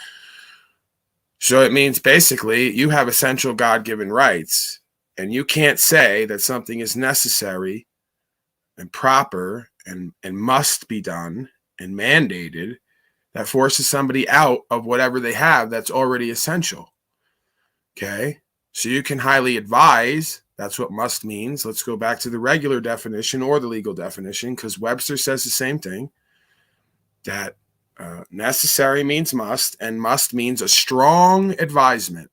So it means basically you have essential God-given rights, and you can't say that something is necessary and proper and must be done and mandated that forces somebody out of whatever they have that's already essential. Okay? So you can highly advise. That's what must means. Let's go back to the regular definition or the legal definition because Webster says the same thing, that necessary means must, and must means a strong advisement.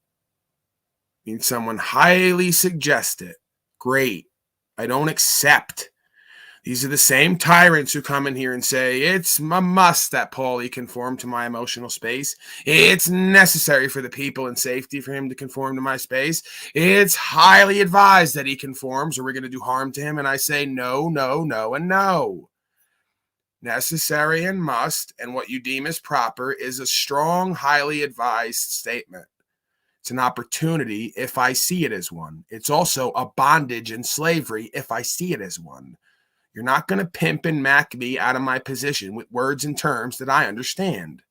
Means someone highly suggests it. Great. I don't accept. These are the same tyrants who come in here and say, it's a must that Paulie conform to my emotional space. It's necessary for the people and safety for him to conform to my space. It's highly advised that he conforms or we're going to do harm to him. And I say, no, no, no, and no. Necessary and must, and what you deem as proper is a strong, highly advised statement. It's an opportunity if I see it as one. It's also a bondage and slavery if I see it as one. You're not going to pimp and mac me out of my position with words and terms that I understand.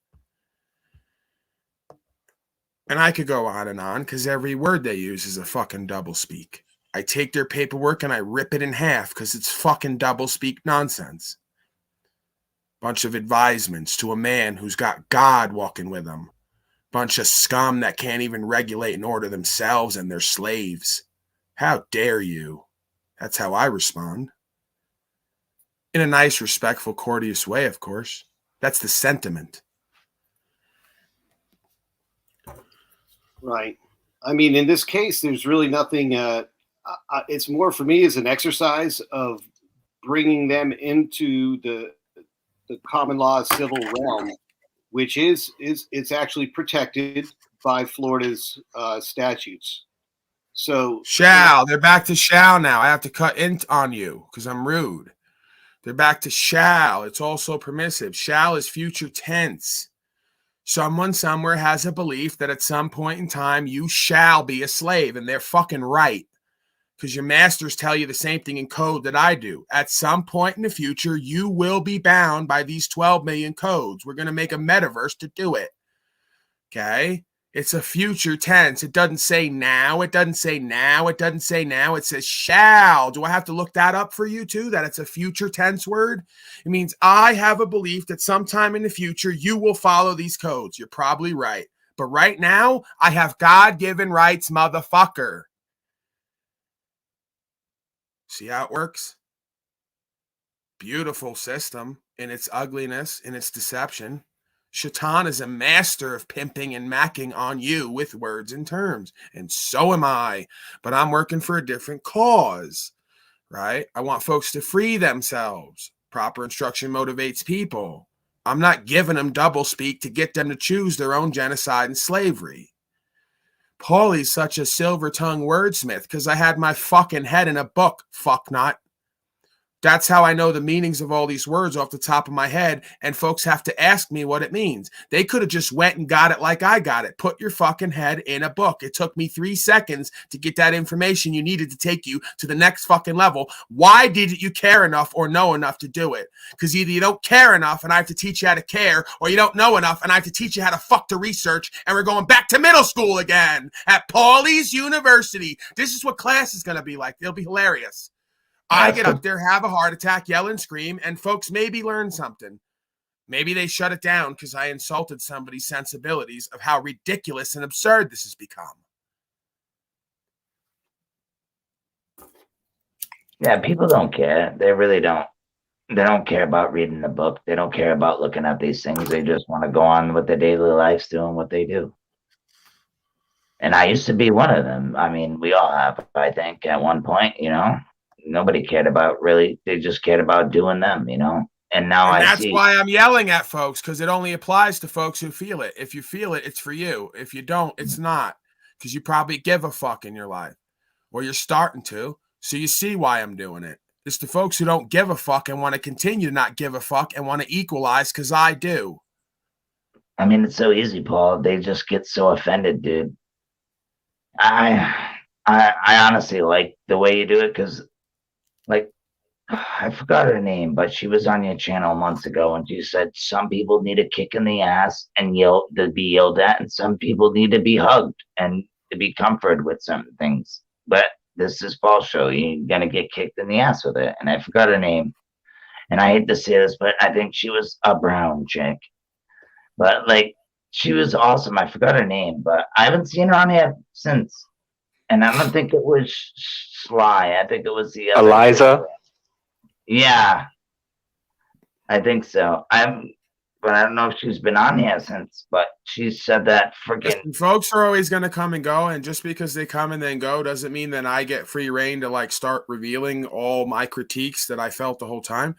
And I could go on because every word they use is a fucking doublespeak. I take their paperwork and I rip it in half because it's fucking doublespeak nonsense. Bunch of advisements to a man who's got God walking with him. Bunch of scum that can't even regulate and order themselves, and they're slaves. How dare you? That's how I respond. In a nice, respectful, courteous way, of course. That's the sentiment. Right. I mean, in this case, there's really nothing. It's more for me as an exercise of bringing them into the common law civil realm, which is it's actually protected by Florida's statutes. So shall, they're back to shall now. I have to cut in on you because I'm rude. They're back to shall. It's also permissive. Shall is future tense. Someone somewhere has a belief that at some point in time you shall be a slave, and they're fucking right. Because your masters tell you the same thing in code that I do. At some point in the future, you will be bound by these 12 million codes. We're going to make a metaverse to do it. Okay? It's a future tense. It doesn't say now. It doesn't say now. It doesn't say now. It says shall. Do I have to look that up for you too, that it's a future tense word? It means I have a belief that sometime in the future, you will follow these codes. You're probably right. But right now, I have God-given rights, motherfucker. See how it works? Beautiful system in its ugliness, in its deception. Shaitan is a master of pimping and macking on you with words and terms. And so am I. But I'm working for a different cause, right? I want folks to free themselves. Proper instruction motivates people. I'm not giving them doublespeak to get them to choose their own genocide and slavery. Paulie's such a silver-tongued wordsmith because I had my fucking head in a book, fucknut. That's how I know the meanings of all these words off the top of my head, and folks have to ask me what it means. They could have just went and got it like I got it. Put your fucking head in a book. It took me 3 seconds to get that information you needed to take you to the next fucking level. Why didn't you care enough or know enough to do it? Because either you don't care enough and I have to teach you how to care, or you don't know enough and I have to teach you how to fuck to research, and we're going back to middle school again at Paulie's University. This is what class is going to be like. It'll be hilarious. I get up there, have a heart attack, yell and scream, and folks maybe learn something. Maybe they shut it down because I insulted somebody's sensibilities of how ridiculous and absurd this has become. Yeah, people don't care. They really don't. They don't care about reading the book. They don't care about looking at these things. They just want to go on with their daily lives doing what they do. And I used to be one of them. I mean, we all have, I think, at one point, you know. Nobody cared about really. They just cared about doing them, you know. And now I see. That's why I'm yelling at folks, because it only applies to folks who feel it. If you feel it, it's for you. If you don't, it's not, because you probably give a fuck in your life, or you're starting to. So you see why I'm doing it. It's the folks who don't give a fuck and want to continue to not give a fuck and want to equalize, because I do. I mean, it's so easy, Paul. They just get so offended, dude. I honestly like the way you do it, because. Like, I forgot her name, but she was on your channel months ago, and she said some people need a kick in the ass and to be yelled at, and some people need to be hugged and to be comforted with certain things. But this is Paul's show. You're gonna get kicked in the ass with it. And I forgot her name. And I hate to say this, but I think she was a brown chick. But like, she was awesome. I forgot her name, but I haven't seen her on here since. And I don't think it was Sly. I think it was the other Eliza. Yeah, I think so. But I don't know if she's been on here since. But she said that freaking folks are always going to come and go, and just because they come and then go doesn't mean that I get free reign to like start revealing all my critiques that I felt the whole time.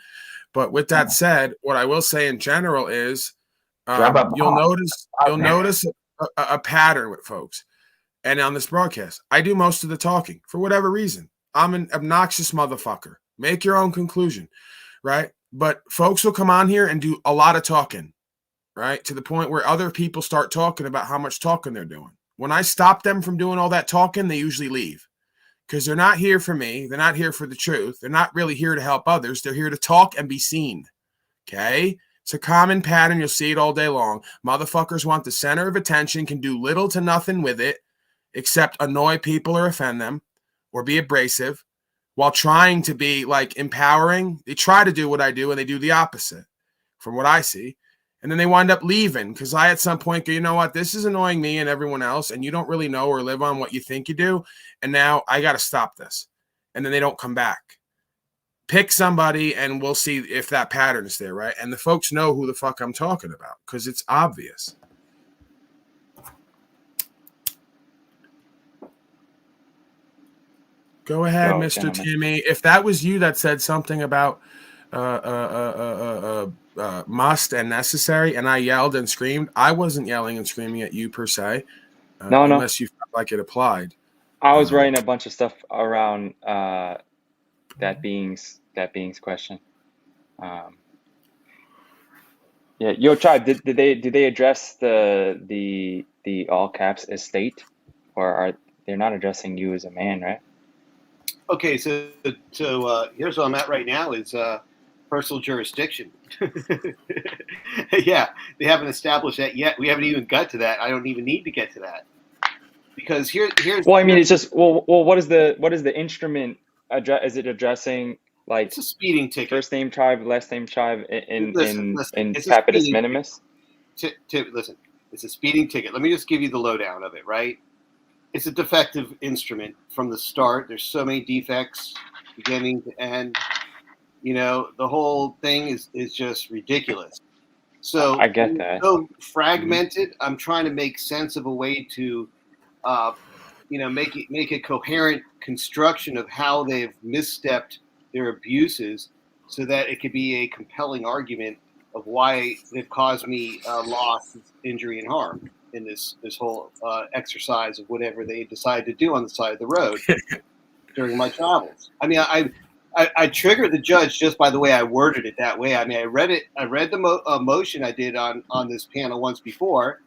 But with that said, what I will say in general is, you'll notice a pattern with folks. And on this broadcast, I do most of the talking for whatever reason. I'm an obnoxious motherfucker. Make your own conclusion, right? But folks will come on here and do a lot of talking, right? To the point where other people start talking about how much talking they're doing. When I stop them from doing all that talking, they usually leave because they're not here for me. They're not here for the truth. They're not really here to help others. They're here to talk and be seen, okay? It's a common pattern. You'll see it all day long. Motherfuckers want the center of attention, can do little to nothing with it, except annoy people or offend them or be abrasive while trying to be like empowering. They try to do what I do and they do the opposite. from what I see. And then they wind up leaving because I at some point go, you know what, this is annoying me and everyone else, and you don't really know or live on what you think you do. And now I got to stop this. And then they don't come back. Pick somebody and we'll see if that pattern is there, right? And the folks know who the fuck I'm talking about because it's obvious. Go ahead, Mr. Gentlemen. Timmy. If that was you that said something about must and necessary, and I yelled and screamed, I wasn't yelling and screaming at you per se, No. unless you felt like it applied. I was writing a bunch of stuff around that being's question. Yeah, yo, Tribe, did they address the all caps estate, or are they're not addressing you as a man, right? Okay, so here's where I'm at right now is personal jurisdiction. Yeah, they haven't established that yet. We haven't even got to that. I don't even need to get to that because here's. Well, I mean, it's just what is the instrument is it addressing? Like it's a speeding ticket. First name tribe, last name tribe in listen, Capitis Minimus. Listen, it's a speeding ticket. Let me just give you the lowdown of it, right? It's a defective instrument from the start. There's so many defects beginning to end. You know, the whole thing is just ridiculous. So I get that. So fragmented. I'm trying to make sense of a way to, make a coherent construction of how they've misstepped their abuses, so that it could be a compelling argument of why they've caused me loss, injury, and harm in this whole exercise of whatever they decide to do on the side of the road during my travels. I mean, I triggered the judge just by the way I worded it that way. I mean, I read the motion I did on this panel once before,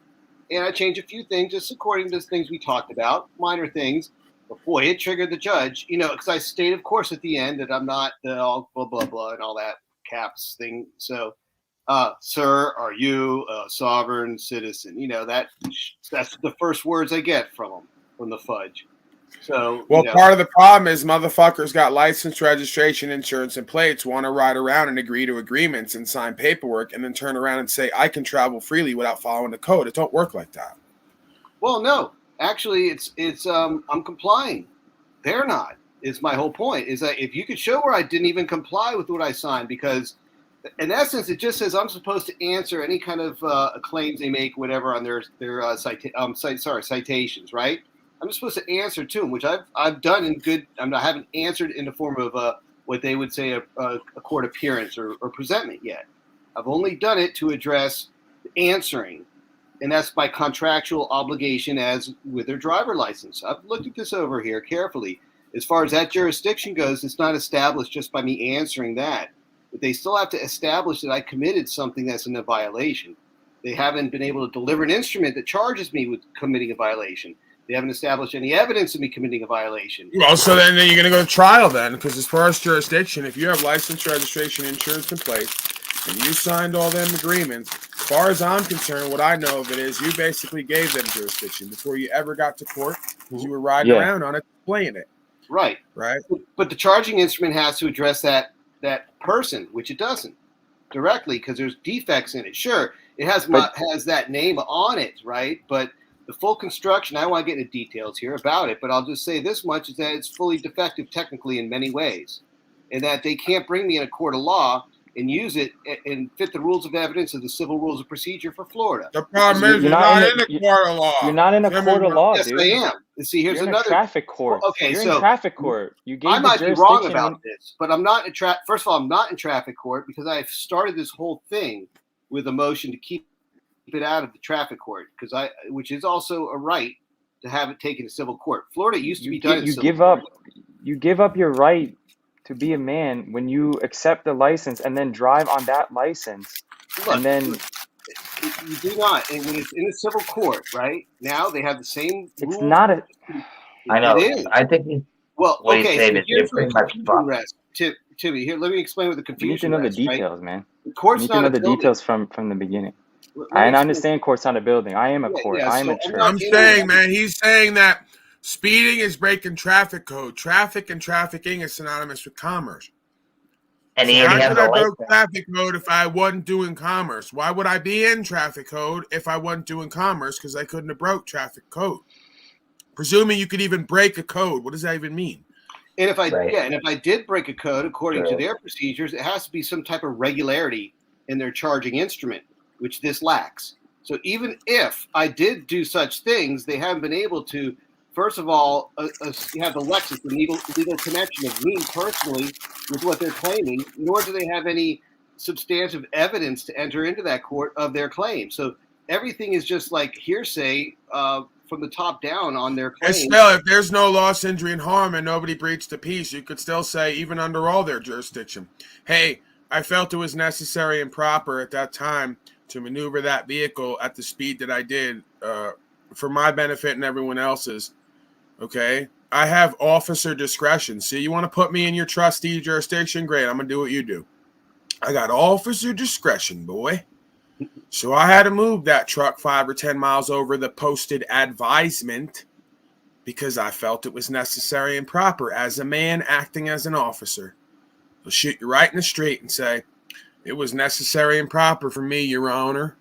and I changed a few things just according to the things we talked about, minor things. But boy, it triggered the judge, because I stated, of course, at the end that I'm not the all blah, blah, blah, and all that caps thing. So, sir, are you a sovereign citizen? That's the first words I get from the fudge. So, part of the problem is motherfuckers got license, registration, insurance, and plates, want to ride around and agree to agreements and sign paperwork, and then turn around and say, I can travel freely without following the code. It don't work like that. Well, no. Actually, it's I'm complying. They're not. Is my whole point. Is that if you could show where I didn't even comply with what I signed, because in essence it just says I'm supposed to answer any kind of claims they make, whatever, on their citations, right? I'm just supposed to answer to them, which I've done in good. I haven't answered in the form of what they would say a court appearance or presentment yet. I've only done it to address answering. And that's by contractual obligation as with their driver license. I've looked at this over here carefully. As far as that jurisdiction goes, it's not established just by me answering that. But they still have to establish that I committed something that's in a violation. They haven't been able to deliver an instrument that charges me with committing a violation. They haven't established any evidence of me committing a viation. Well, so then you're going to go to trial then, because as far as jurisdiction, if you have license, registration, insurance, and plates, and you signed all them agreements, as far as I'm concerned, what I know of it is you basically gave them jurisdiction before you ever got to court, because you were riding around on it, playing it. Right. But the charging instrument has to address that person, which it doesn't directly, because there's defects in it. Sure, it has that name on it, right? But the full construction, I don't want to get into details here about it, but I'll just say this much, is that it's fully defective technically in many ways, and that they can't bring me in a court of law and use it and fit the rules of evidence of the civil rules of procedure for Florida. The problem is you're not in a court of law. You're not in a court of law, yes, dude. I am. See, here's you're another in a traffic court. Okay, you're so in traffic court. You gave I might be wrong about jurisdiction this, but I'm not in First of all, I'm not in traffic court because I've started this whole thing with a motion to keep it out of the traffic court, which is also a right to have it taken to civil court. Florida used to be done in civil court. You give up your right to be a man when you accept the license and then drive on that license. Look, and then you do not. And when it's in a civil court, right now they have the same. It's not a. I know. It is. I think. Well, okay. So here's pretty much Timmy, here, let me explain what the confusion. You need to know the details, man. The court's you need to know the details from the beginning. I understand court's not a building. I am a court. I am a church. I'm saying, man, he's saying that speeding is breaking traffic code. Traffic and trafficking is synonymous with commerce. And so he how already has could a I broke license. traffic code if I wasn't doing commerce? Why would I be in traffic code if I wasn't doing commerce? Because I couldn't have broke traffic code. Presuming you could even break a code. What does that even mean? And if I did break a code according to their procedures, it has to be some type of regularity in their charging instrument, which this lacks. So even if I did do such things, they haven't been able to. First of all, you have the Lexus, the legal connection of me personally with what they're claiming, nor do they have any substantive evidence to enter into that court of their claim. So everything is just like hearsay from the top down on their claim. Still, if there's no loss, injury, and harm, and nobody breached the peace, you could still say, even under all their jurisdiction, hey, I felt it was necessary and proper at that time to maneuver that vehicle at the speed that I did for my benefit and everyone else's. Okay? I have officer discretion. See, you want to put me in your trustee jurisdiction? Great, I'm going to do what you do. I got officer discretion, boy. So I had to move that truck 5 or 10 miles over the posted advisement because I felt it was necessary and proper as a man acting as an officer. I'll shoot you right in the street and say, it was necessary and proper for me, Your Honor.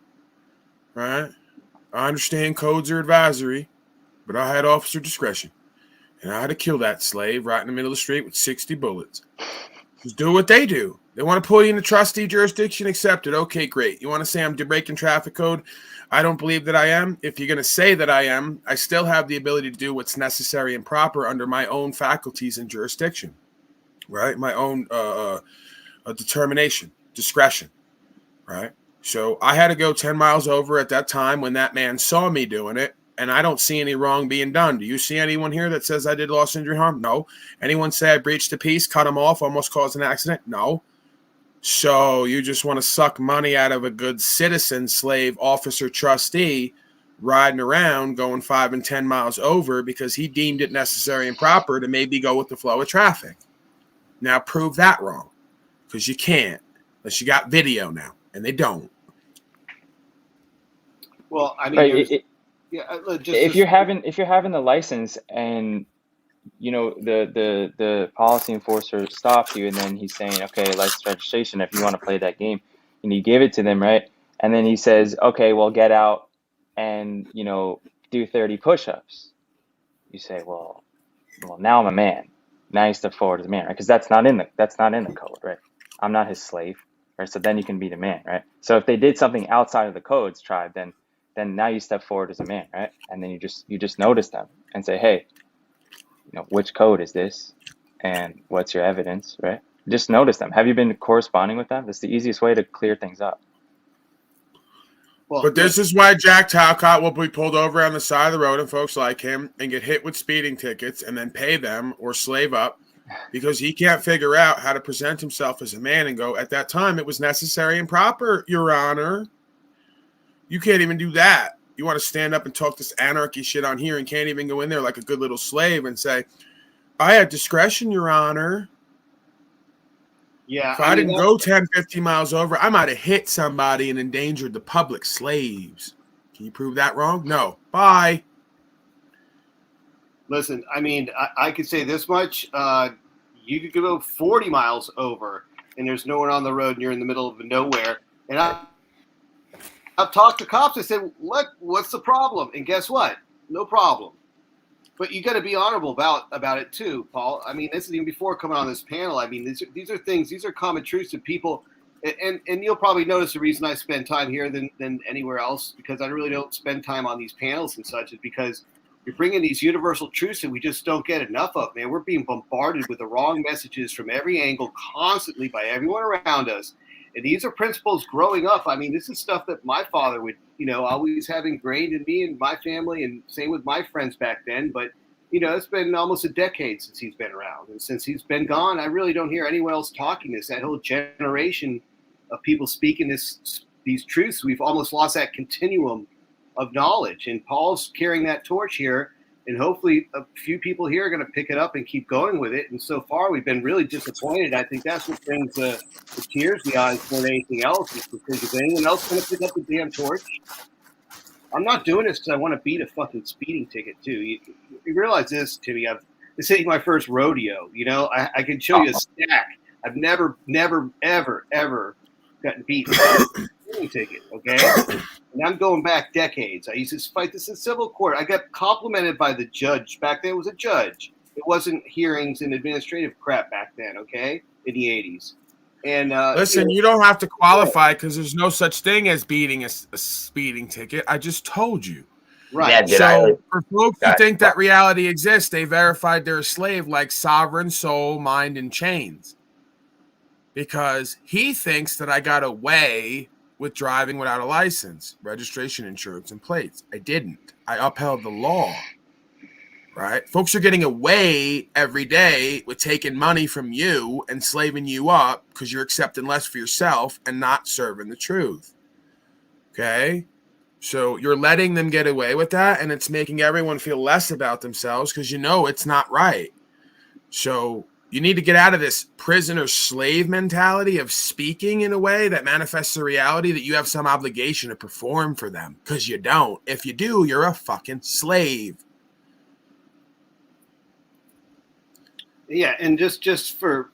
Right? I understand codes are advisory, but I had officer discretion. And I had to kill that slave right in the middle of the street with 60 bullets. Just do what they do. They want to put you in the trustee jurisdiction, accept it. Okay, great. You want to say I'm breaking traffic code? I don't believe that I am. If you're going to say that I am, I still have the ability to do what's necessary and proper under my own faculties and jurisdiction, right? My own determination, discretion, right? So I had to go 10 miles over at that time when that man saw me doing it, and I don't see any wrong being done. Do you see anyone here that says I did loss, injury, harm? No. Anyone say I breached the peace, cut him off, almost caused an accident? No. So you just want to suck money out of a good citizen, slave, officer, trustee, riding around going 5 and 10 miles over because he deemed it necessary and proper to maybe go with the flow of traffic. Now prove that wrong, because you can't unless you got video now, and they don't. Well, I mean, Right, if you're having the license and the policy enforcer stopped you and then he's saying, okay, license registration, if you want to play that game, and you give it to them, right? And then he says, okay, well, get out and do 30 push-ups. You say, well, now I'm a man. Now you step forward as a man, right? Because that's not in the code, right? I'm not his slave, right? So then you can be the man, right? So if they did something outside of the codes, tribe, then now you step forward as a man, right? And then you just notice them and say, hey, which code is this, and what's your evidence, right? Just notice them. Have you been corresponding with them? That's the easiest way to clear things up. But this is why Jack Talcott will be pulled over on the side of the road and folks like him and get hit with speeding tickets and then pay them or slave up because he can't figure out how to present himself as a man and go, at that time, it was necessary and proper, Your Honor. You can't even do that. You want to stand up and talk this anarchy shit on here and can't even go in there like a good little slave and say, I had discretion, Your Honor. Yeah. If I didn't go 10, 15 miles over, I might have hit somebody and endangered the public slaves. Can you prove that wrong? No. Bye. Listen, I mean, I could say this much. You could go 40 miles over and there's no one on the road and you're in the middle of nowhere. And I've talked to cops. I said, "Look, what's the problem?" And guess what? No problem. But you got to be honorable about it too, Paul. I mean, this is even before coming on this panel. I mean, these are things. These are common truths that people, and you'll probably notice the reason I spend time here than anywhere else, because I really don't spend time on these panels and such, is because you're bringing these universal truths that we just don't get enough of, man. We're being bombarded with the wrong messages from every angle constantly by everyone around us. And these are principles growing up. I mean, this is stuff that my father would, always have ingrained in me and my family, and same with my friends back then. But, it's been almost a decade since he's been around. And since he's been gone, I really don't hear anyone else talking this. That whole generation of people speaking these truths, we've almost lost that continuum of knowledge. And Paul's carrying that torch here. And hopefully a few people here are going to pick it up and keep going with it. And so far, we've been really disappointed. I think that's what brings the tears to the eyes more than anything else. Is because is anyone else going to pick up the damn torch? I'm not doing this because I want to beat a fucking speeding ticket, too. You realize this, Timmy. This ain't my first rodeo. I can show you a stack I've never, ever gotten beat for a speeding ticket. Okay, and I'm going back decades. I used to fight this in civil court. I got complimented by the judge back then. It was a judge. It wasn't hearings and administrative crap back then. Okay, in the 80s. And listen, you don't have to qualify because there's no such thing as beating a speeding ticket. I just told you. Right. Yeah, so for folks who think that reality exists, they verified they're a slave like sovereign, soul, mind, and chains. Because he thinks that I got away with driving without a license, registration, insurance, and plates. I didn't. I upheld the law. Right? Folks are getting away every day with taking money from you and slaving you up because you're accepting less for yourself and not serving the truth. Okay? So you're letting them get away with that, and it's making everyone feel less about themselves because you know it's not right. So you need to get out of this prisoner slave mentality of speaking in a way that manifests the reality that you have some obligation to perform for them, because you don't. If you do, you're a fucking slave. Yeah, and just for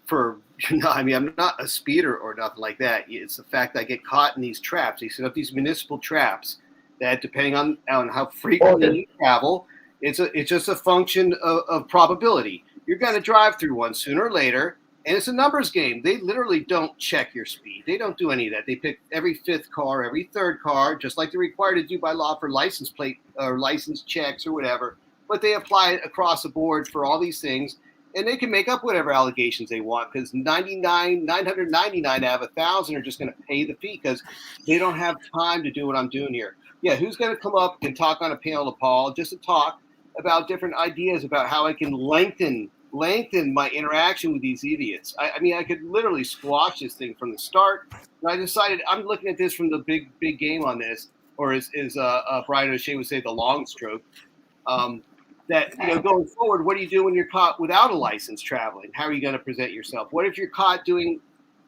I mean, I'm not a speeder or nothing like that. It's the fact that I get caught in these traps. They set up these municipal traps that, depending on how frequently you travel, it's just a function of probability. You're going to drive through one sooner or later, and it's a numbers game. They literally don't check your speed. They don't do any of that. They pick every fifth car, every third car, just like they're required to do by law for license plate or license checks or whatever. But they apply it across the board for all these things. And they can make up whatever allegations they want, because 999 out of 1,000 are just going to pay the fee because they don't have time to do what I'm doing here. Yeah, who's going to come up and talk on a panel to Paul just to talk about different ideas about how I can lengthen my interaction with these idiots? I mean, I could literally squash this thing from the start. And I decided I'm looking at this from the big game on this, or as Brian O'Shea would say, the long stroke. That, going forward, what do you do when you're caught without a license traveling? How are you going to present yourself? What if you're caught doing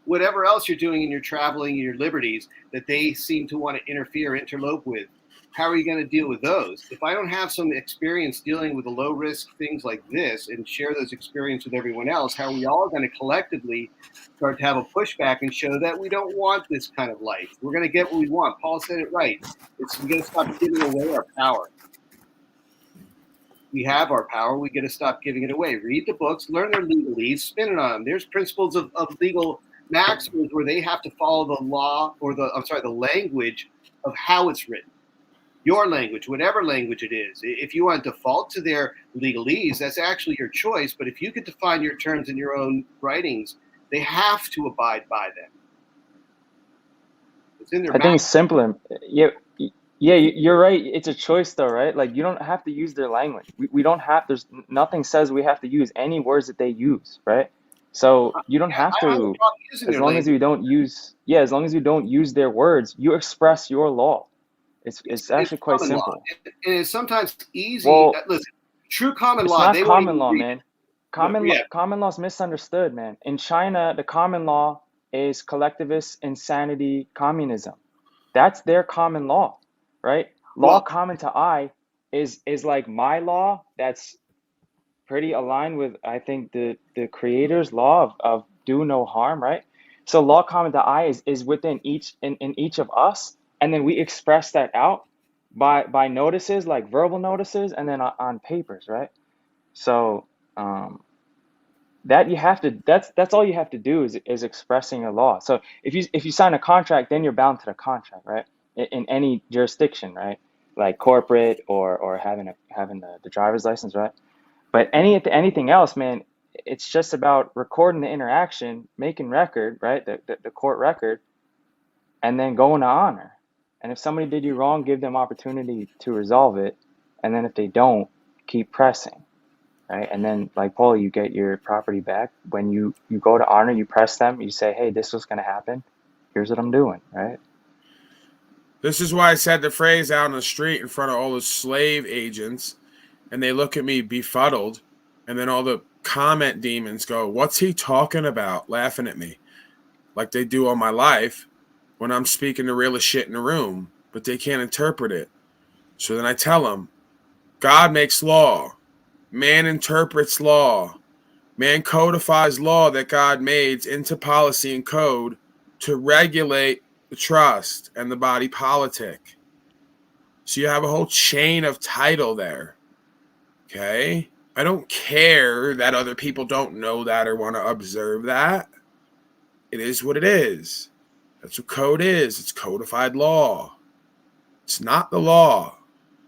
whatever else you're doing in your traveling and your liberties that they seem to want to interlope with? How are you going to deal with those? If I don't have some experience dealing with the low risk things like this and share those experiences with everyone else, how are we all going to collectively start to have a pushback and show that we don't want this kind of life? We're going to get what we want. Paul said it right. We're going to stop giving away our power. We have our power. We got to stop giving it away. Read the books, learn their legalese, spin it on them. There's principles of legal maxims where they have to follow the law or the language of how it's written. Your language, whatever language it is. If you want to default to their legalese, that's actually your choice. But if you could define your terms in your own writings, they have to abide by them. It's in their I think it's simpler. Yeah, you're right. It's a choice, though, right? Like, you don't have to use their language. We don't have. There's nothing says we have to use any words that they use, right? So you don't have to. As long as you don't use, as long as you don't use their words, you express your law. It's actually quite simple. And it's sometimes easy. Well, listen, true common law. It's not common law, man. Common law is misunderstood, man. In China, the common law is collectivist insanity communism. That's their common law. Right? Law common to I is like my law. That's pretty aligned with, I think, the creator's law of do no harm, right? So law common to I is within each in each of us, and then we express that out by notices, like verbal notices, and then on papers, right? So that you have to that's all you have to do is expressing a law. So if you sign a contract, then you're bound to the contract, right? In any jurisdiction, right? Like corporate or having the driver's license, right? But anything else, man, it's just about recording the interaction, making record, right? The court record, and then going to honor. And if somebody did you wrong, give them opportunity to resolve it. And then if they don't, keep pressing, right? And then, like Paul, you get your property back. When you go to honor, you press them, you say, hey, this was going to happen. Here's what I'm doing, right? This is why I said the phrase out on the street in front of all the slave agents, and they look at me befuddled, and then all the comment demons go, what's he talking about? Laughing at me like they do all my life when I'm speaking the realest shit in the room, but they can't interpret it. So then I tell them, God makes law. Man interprets law. Man codifies law that God made into policy and code to regulate the trust and the body politic. So you have a whole chain of title there. Okay? I don't care that other people don't know that or want to observe that. It is what it is. That's what code is. It's codified law. It's not the law.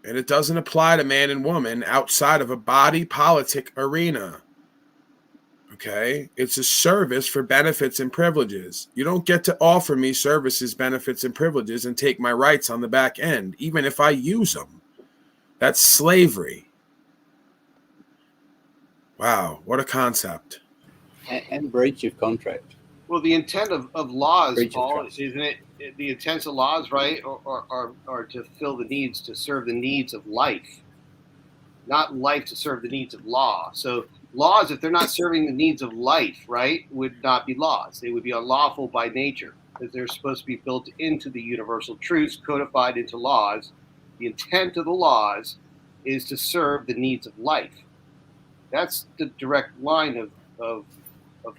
And it doesn't apply to man and woman outside of a body politic arena. Okay? It's a service for benefits and privileges. You don't get to offer me services, benefits, and privileges and take my rights on the back end, even if I use them. That's slavery. Wow, what a concept. And breach of contract. Well, the intent of laws, Paul, isn't it? The intent of laws, right, are to fill the needs, to serve the needs of life, not life to serve the needs of law. So laws, if they're not serving the needs of life, right, would not be laws. They would be unlawful by nature because they're supposed to be built into the universal truths, codified into laws. The intent of the laws is to serve the needs of life. That's the direct line of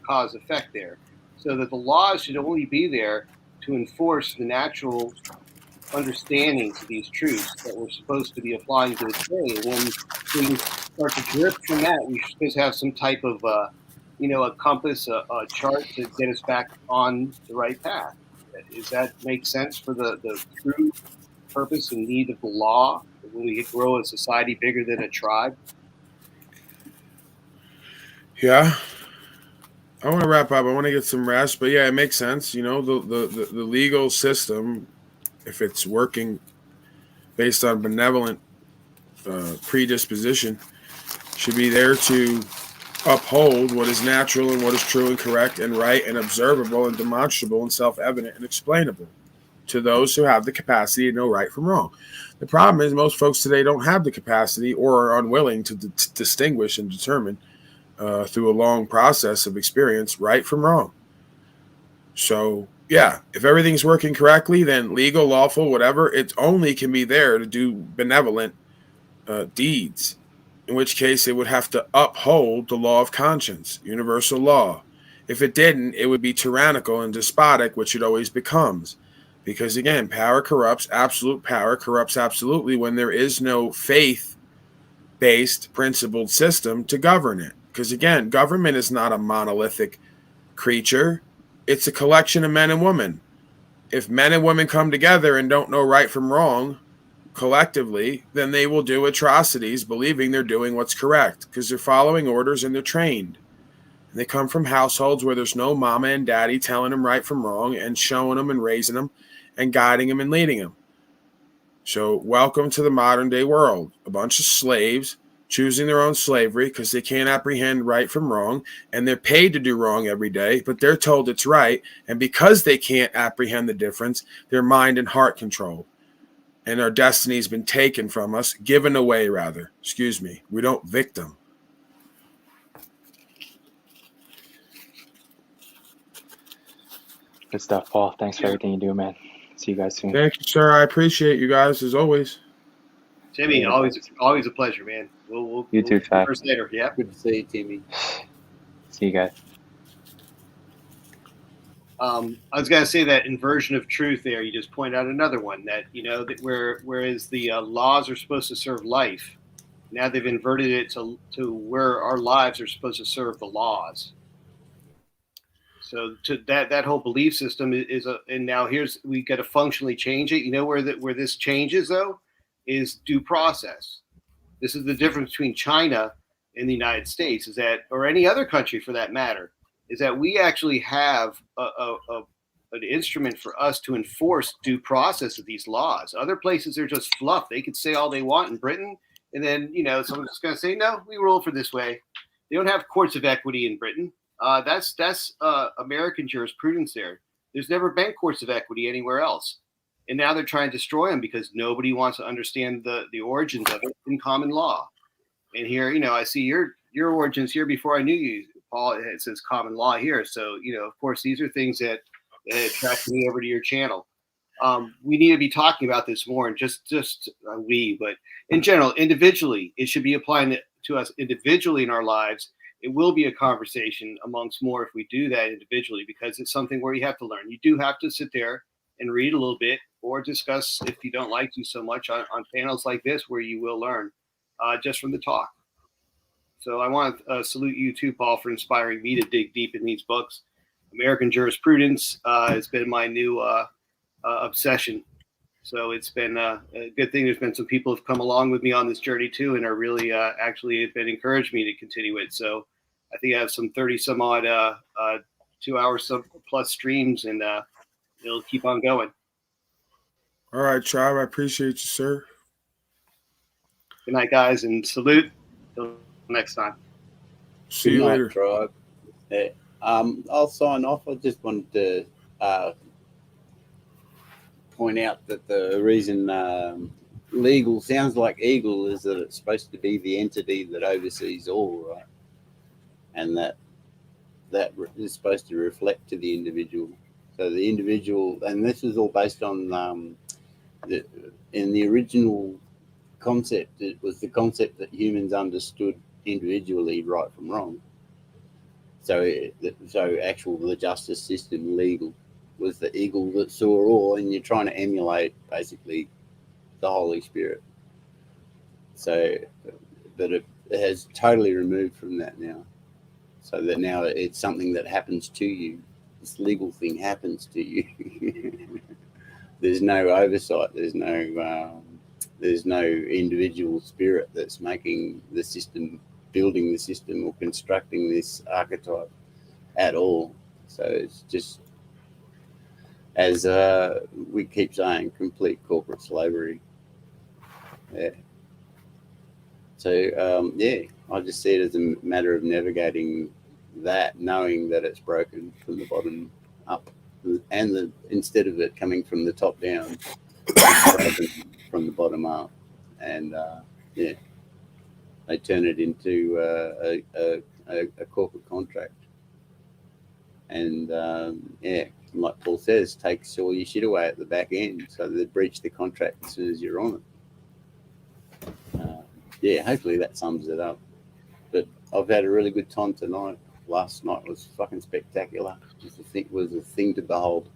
cause effect there. So that the laws should only be there to enforce the natural understandings of these truths that we're supposed to be applying to this day. And when we start to drift from that, we're supposed to have some type of, a compass, a chart to get us back on the right path. Does that make sense for the true purpose and need of the law when we grow a society bigger than a tribe? Yeah. I want to wrap up. I want to get some rest, but yeah, it makes sense. You know, the legal system, if it's working based on benevolent predisposition, should be there to uphold what is natural and what is true and correct and right and observable and demonstrable and self-evident and explainable to those who have the capacity to know right from wrong. The problem is most folks today don't have the capacity or are unwilling to distinguish and determine through a long process of experience, right from wrong. So, yeah, if everything's working correctly, then legal, lawful, whatever, it only can be there to do benevolent deeds, in which case it would have to uphold the law of conscience, universal law. If it didn't, it would be tyrannical and despotic, which it always becomes. Because, again, power corrupts. Absolute power corrupts absolutely when there is no faith-based, principled system to govern it. Because, again, government is not a monolithic creature. It's a collection of men and women. If men and women come together and don't know right from wrong collectively, then they will do atrocities believing they're doing what's correct because they're following orders and they're trained. And they come from households where there's no mama and daddy telling them right from wrong and showing them and raising them and guiding them and leading them. So welcome to the modern day world. A bunch of slaves choosing their own slavery because they can't apprehend right from wrong, and they're paid to do wrong every day, but they're told it's right, and because they can't apprehend the difference, their mind and heart controlled, and our destiny's been taken from us, given away rather. Excuse me. We don't victim. Good stuff, Paul. Thanks for everything you do, man. See you guys soon. Thank you, sir. I appreciate you guys as always. Timmy, always a pleasure, man. We'll you too, Ty. First later. Yeah. Good to see you, Timmy. See you guys. I was going to say that inversion of truth there. You just point out another one that, that whereas the laws are supposed to serve life, now they've inverted it to where our lives are supposed to serve the laws. So to that whole belief system and now we got to functionally change it. You know where this changes though is due process. This is the difference between China and the United States, or any other country for that matter, is that we actually have an instrument for us to enforce due process of these laws. Other places are just fluff. They could say all they want in Britain, and then someone's just going to say, no, we rule for this way. They don't have courts of equity in Britain. That's American jurisprudence there. There's never been courts of equity anywhere else. And now they're trying to destroy them because nobody wants to understand the origins of it in common law. And here, I see your origins here before I knew you, Paul. It says common law here. So, of course, these are things that attracted me over to your channel. We need to be talking about this more, and but in general, individually, it should be applying to us individually in our lives it will be a conversation amongst more if we do that individually, because it's something where you have to learn. You do have to sit there and read a little bit or discuss if you don't like to so much on panels like this where you will learn just from the talk. So I want to salute you too, Paul, for inspiring me to dig deep in these books. American jurisprudence has been my new obsession. So it's been a good thing. There's been some people who've come along with me on this journey too, and are really actually have been encouraged me to continue it. So I think I have some 30 some odd 2 hours plus streams, and it'll keep on going. All right, Tribe. I appreciate you, sir. Good night, guys, and salute. Till next time. See you later. Tribe. Yeah. I'll sign off. I just wanted to point out that the reason legal sounds like eagle is that it's supposed to be the entity that oversees all, right? And that is supposed to reflect to the individual. So the individual, and this is all based on in the original concept, it was the concept that humans understood individually right from wrong. So the justice system, legal, was the eagle that saw all, and you're trying to emulate basically the Holy Spirit. So, but it has totally removed from that now. So that now it's something that happens to you. This legal thing happens to you. There's no oversight. There's no individual spirit that's making the system, building the system, or constructing this archetype at all. So it's just, as we keep saying, complete corporate slavery. Yeah. So I just see it as a matter of navigating that, knowing that it's broken from the bottom up, and instead of it coming from the top down, it's broken from the bottom up, and they turn it into a corporate contract, and like Paul says, takes all your shit away at the back end, so they breach the contract as soon as you're on it. Hopefully that sums it up. But I've had a really good time tonight. Last night was fucking spectacular. It was a thing to behold.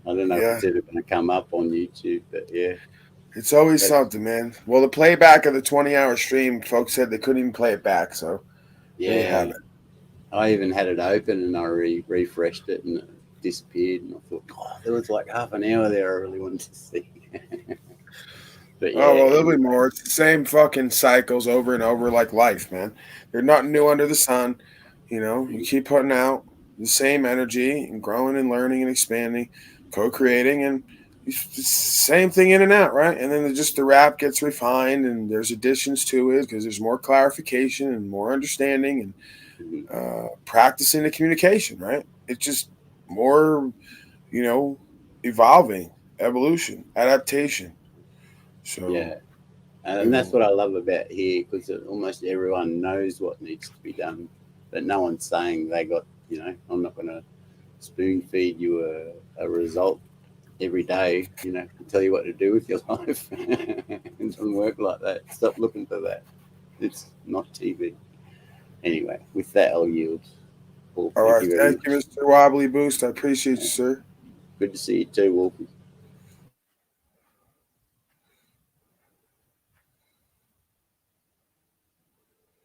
I don't know if it's ever going to come up on YouTube, but yeah. It's always something, man. Well, the playback of the 20-hour stream, folks said they couldn't even play it back, so there you have it. I even had it open and I refreshed it and it disappeared, and I thought, God, there was like half an hour there I really wanted to see. But oh, well, there'll be more. It's the same fucking cycles over and over, like life, man. There's nothing new under the sun. You know, you keep putting out the same energy and growing and learning and expanding, co-creating, and it's the same thing in and out, right? And then the rap gets refined and there's additions to it because there's more clarification and more understanding and practicing the communication, right? It's just more, evolving, evolution, adaptation. So and that's what I love about here, because almost everyone knows what needs to be done, but no one's saying they got, I'm not going to spoon feed you a result every day, to tell you what to do with your life. It doesn't work like that. Stop looking for that. It's not TV. Anyway, with that, I'll yield. Paul, all right, thank you, Mr. Wobbly Boost. I appreciate you, sir. Good to see you too, Wolfie.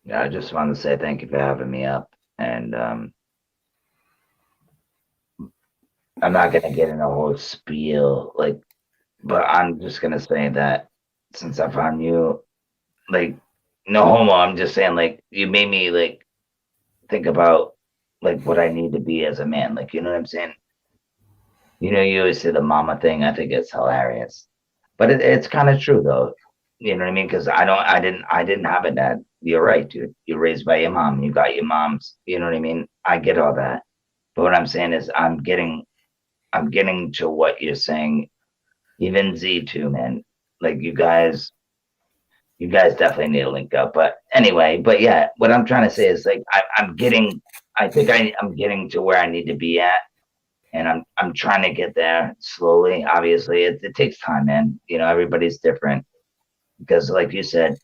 Yeah, I just want to say thank you for having me up, and I'm not gonna get in a whole spiel, but I'm just gonna say that since I found you, no homo, I'm just saying, you made me think about what I need to be as a man, you know what I'm saying? You always say the mama thing. I think it's hilarious, but it's kind of true though. You know what I mean? Because I didn't have a dad. You're right, dude. You're raised by your mom. You got your mom's. You know what I mean? I get all that, but what I'm saying is I'm getting to what you're saying. Even Z too, man. You guys definitely need to link up. But anyway, yeah, what I'm trying to say is I'm getting to where I need to be at, and I'm trying to get there slowly. Obviously, it takes time, man. Everybody's different. Because like you said,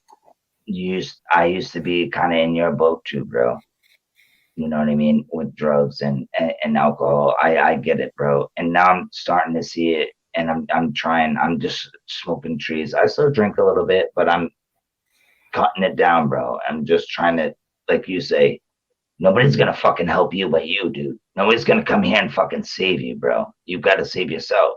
I used to be kind of in your boat too, bro. You know what I mean? With drugs and alcohol. I get it, bro. And now I'm starting to see it, and I'm just smoking trees. I still drink a little bit, but I'm cutting it down, bro. I'm just trying to, like you say, nobody's gonna fucking help you but you, dude. Nobody's gonna come here and fucking save you, bro. You've got to save yourself.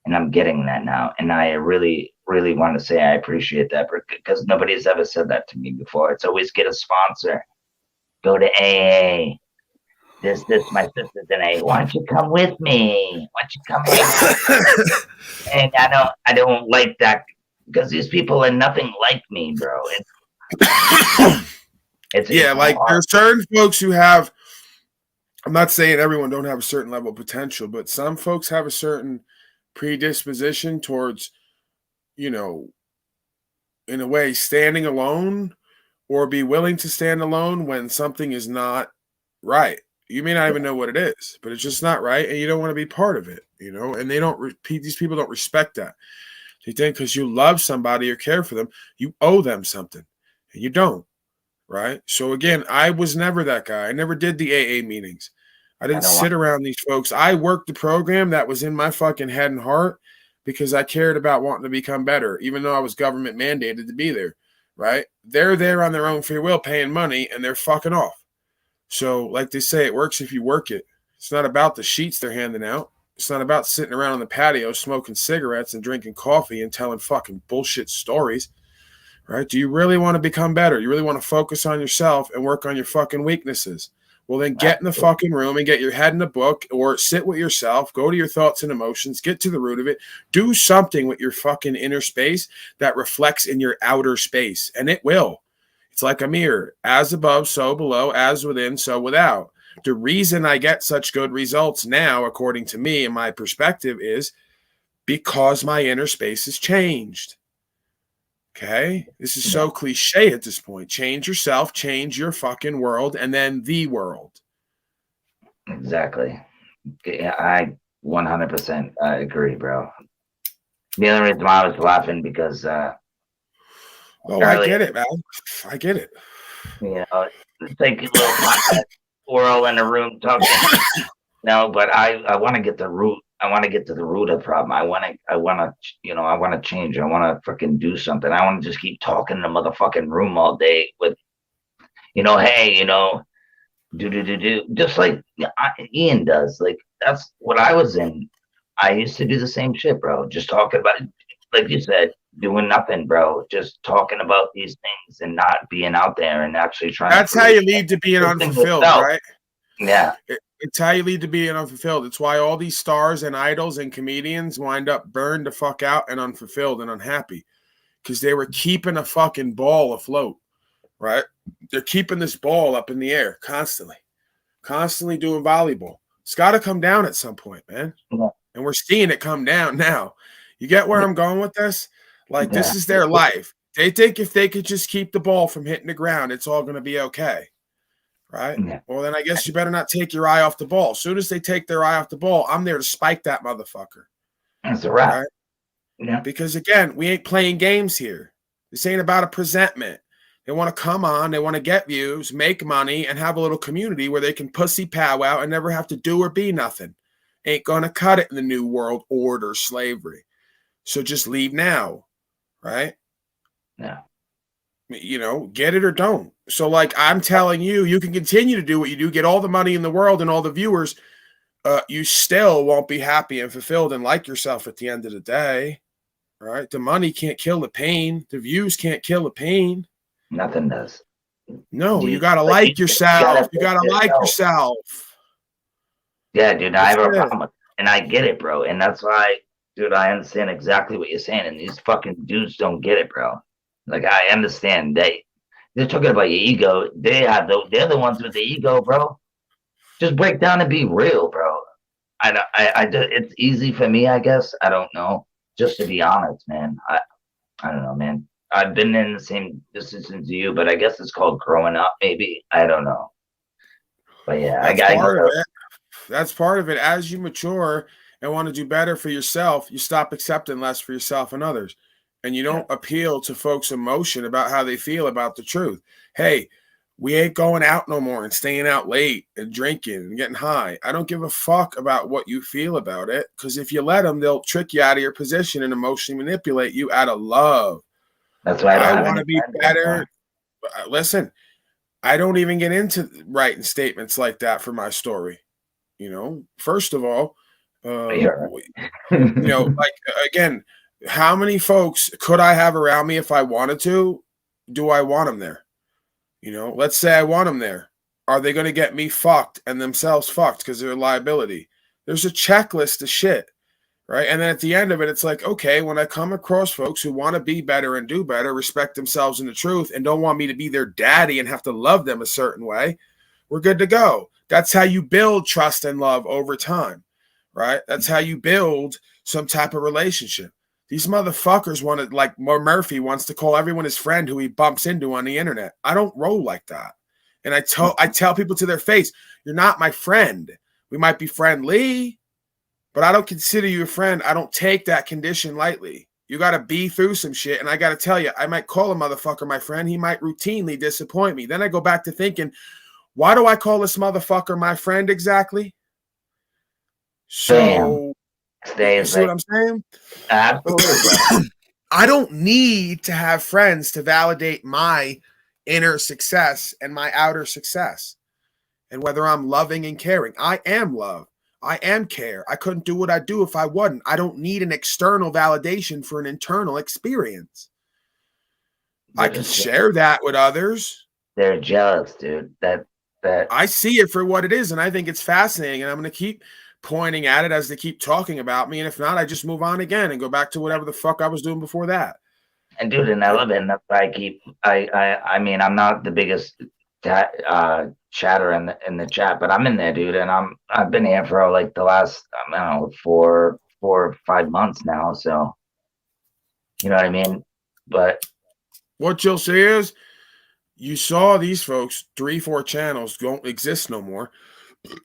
And I'm getting that now. And I really, really want to say I appreciate that, because nobody's ever said that to me before. It's always get a sponsor. Go to AA. This, my sister's in AA. Why don't you come with me? Why don't you come with me? And I don't like that, because these people are nothing like me, bro. It's like hard. there's certain folks who have, I'm not saying everyone don't have a certain level of potential, but some folks have a certain predisposition towards, in a way, standing alone, or be willing to stand alone when something is not right. You may not even know what it is, but it's just not right, and you don't want to be part of it, and they don't repeat. These people don't respect that. They think because you love somebody or care for them, you owe them something, and you don't, right? So again, I was never that guy. I never did the AA meetings. I didn't sit around these folks. I worked the program that was in my fucking head and heart because I cared about wanting to become better, even though I was government mandated to be there, right? They're there on their own free will, paying money, and they're fucking off. So, like they say, it works if you work it. It's not about the sheets they're handing out. It's not about sitting around on the patio smoking cigarettes and drinking coffee and telling fucking bullshit stories, right? Do you really want to become better? You really want to focus on yourself and work on your fucking weaknesses? Well, then get in the fucking room and get your head in a book, or sit with yourself, go to your thoughts and emotions, get to the root of it, do something with your fucking inner space that reflects in your outer space, and it will. It's like a mirror, as above, so below, as within, so without. The reason I get such good results now, according to me and my perspective, is because my inner space has changed. Okay? This is so cliche at this point. Change yourself, change your fucking world, and then the world. Exactly. Yeah, I 100% agree, bro. The only reason why I was laughing because I get it, man. I get it. It's like a little podcast. We're all in a room talking. No, but I want to get the root. I want to get to the root of the problem. I want to change. I want to fucking do something. I want to just keep talking in the motherfucking room all day with, hey, do, just like Ian does. Like, that's what I was in. I used to do the same shit, bro. Just talking about, like you said, doing nothing, bro. Just talking about these things and not being out there and actually trying. That's how you lead to being unfulfilled, right? Yeah. It's how you lead to being unfulfilled. It's why all these stars and idols and comedians wind up burned the fuck out and unfulfilled and unhappy, because they were keeping a fucking ball afloat, right? They're keeping this ball up in the air constantly doing volleyball. It's got to come down at some point, man. Yeah. And we're seeing it come down now. You get where I'm going with this? Like, this is their life. They think if they could just keep the ball from hitting the ground, it's all going to be okay. Right? Yeah. Well, then I guess you better not take your eye off the ball. As soon as they take their eye off the ball, I'm there to spike that motherfucker. That's a wrap. Right? Yeah. Because, again, we ain't playing games here. This ain't about a presentment. They want to come on, they want to get views, make money, and have a little community where they can pussy powwow and never have to do or be nothing. Ain't going to cut it in the new world order slavery. So just leave now. Right? Yeah. Get it or don't. So, like, I'm telling you, you can continue to do what you do, get all the money in the world and all the viewers. You still won't be happy and fulfilled and like yourself at the end of the day. Right? The money can't kill the pain. The views can't kill the pain. Nothing does. No, you got to like yourself. You got to like yourself. Yeah, dude, I have a problem with it, and I get it, bro. And that's why, dude, I understand exactly what you're saying. And these fucking dudes don't get it, bro. Like, I understand they're talking about your ego. They're the ones with the ego, bro. Just break down and be real, bro. It's easy for me, I guess. I don't know. Just to be honest, man. I don't know, man. I've been in the same distance as you, but I guess it's called growing up, maybe. I don't know. But yeah, That's part of it. As you mature and want to do better for yourself, you stop accepting less for yourself and others. and you don't appeal to folks' emotion about how they feel about the truth. Hey, we ain't going out no more and staying out late and drinking and getting high. I don't give a fuck about what you feel about it, because if you let them, they'll trick you out of your position and emotionally manipulate you out of love. That's why I want to be better. Listen, I don't even get into writing statements like that for my story. First of all, like, again, how many folks could I have around me if I wanted to? Do I want them there? Let's say I want them there. Are they going to get me fucked and themselves fucked because they're a liability? There's a checklist of shit, right? And then at the end of it, it's like, okay, when I come across folks who want to be better and do better, respect themselves in the truth, and don't want me to be their daddy and have to love them a certain way, we're good to go. That's how you build trust and love over time, right? That's how you build some type of relationship. These motherfuckers want to, like Murphy wants to call everyone his friend who he bumps into on the internet. I don't roll like that. And I tell people to their face, you're not my friend. We might be friendly, but I don't consider you a friend. I don't take that condition lightly. You got to be through some shit. And I got to tell you, I might call a motherfucker my friend. He might routinely disappoint me. Then I go back to thinking, why do I call this motherfucker my friend exactly? So... You see what I'm saying? Absolutely. I don't need to have friends to validate my inner success and my outer success, and whether I'm loving and caring. I am love. I am care. I couldn't do what I do if I wasn't. I don't need an external validation for an internal experience. I can share that with others. They're jealous, dude. That I see it for what it is, and I think it's fascinating, and I'm going to keep pointing at it as they keep talking about me, and if not, I just move on again and go back to whatever the fuck I was doing before that. And dude, and I love it, and that's why I mean, I'm not the biggest chatter in the chat, but I'm in there, dude, and I've been here for like the last, I don't know, 4 or 5 months now, so you know what I mean. But what you'll see is you saw these folks, 3-4 channels don't exist no more,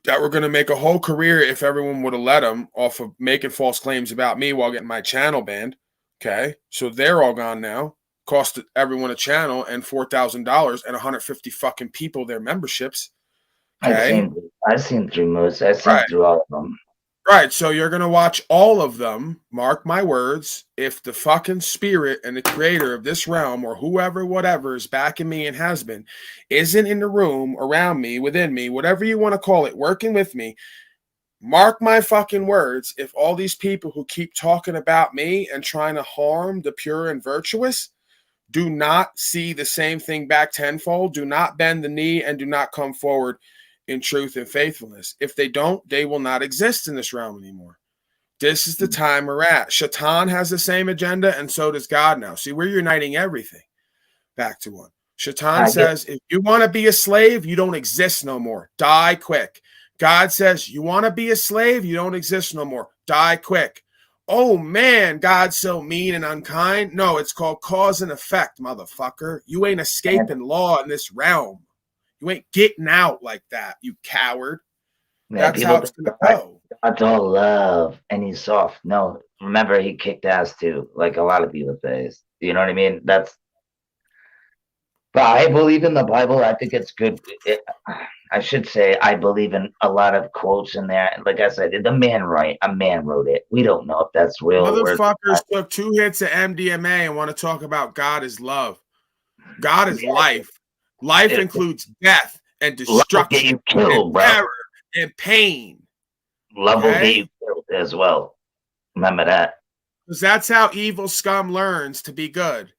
that were going to make a whole career if everyone would have let them off of making false claims about me while getting my channel banned. Okay, so they're all gone now. Cost everyone a channel and $4,000 and 150 fucking people their memberships. Okay? I've seen through most. I've seen through all of them. Right, so you're going to watch all of them, mark my words, if the fucking spirit and the creator of this realm or whoever, whatever is backing me and has been, isn't in the room, around me, within me, whatever you want to call it, working with me, mark my fucking words, if all these people who keep talking about me and trying to harm the pure and virtuous do not see the same thing back tenfold, do not bend the knee, and do not come forward in truth and faithfulness. If they don't, they will not exist in this realm anymore. This is the time we're at. Shaitan has the same agenda, and so does God now. See, we're uniting everything back to one. Shaitan says, if you want to be a slave, you don't exist no more. Die quick. God says, you want to be a slave, you don't exist no more. Die quick. Oh, man, God's so mean and unkind. No, it's called cause and effect, motherfucker. You ain't escaping law in this realm. You ain't getting out like that, you coward. That's how it's going to go. God's all love, and he's soft. No, remember, he kicked ass too, like a lot of people say. You know what I mean? But I believe in the Bible. I think it's good. I should say I believe in a lot of quotes in there. Like I said, a man wrote it. We don't know if that's real. Motherfuckers took 2 hits of MDMA and want to talk about God is love. God is life. Life includes death and destruction, and terror and pain. Love will get you killed as well. Remember that. Because that's how evil scum learns to be good.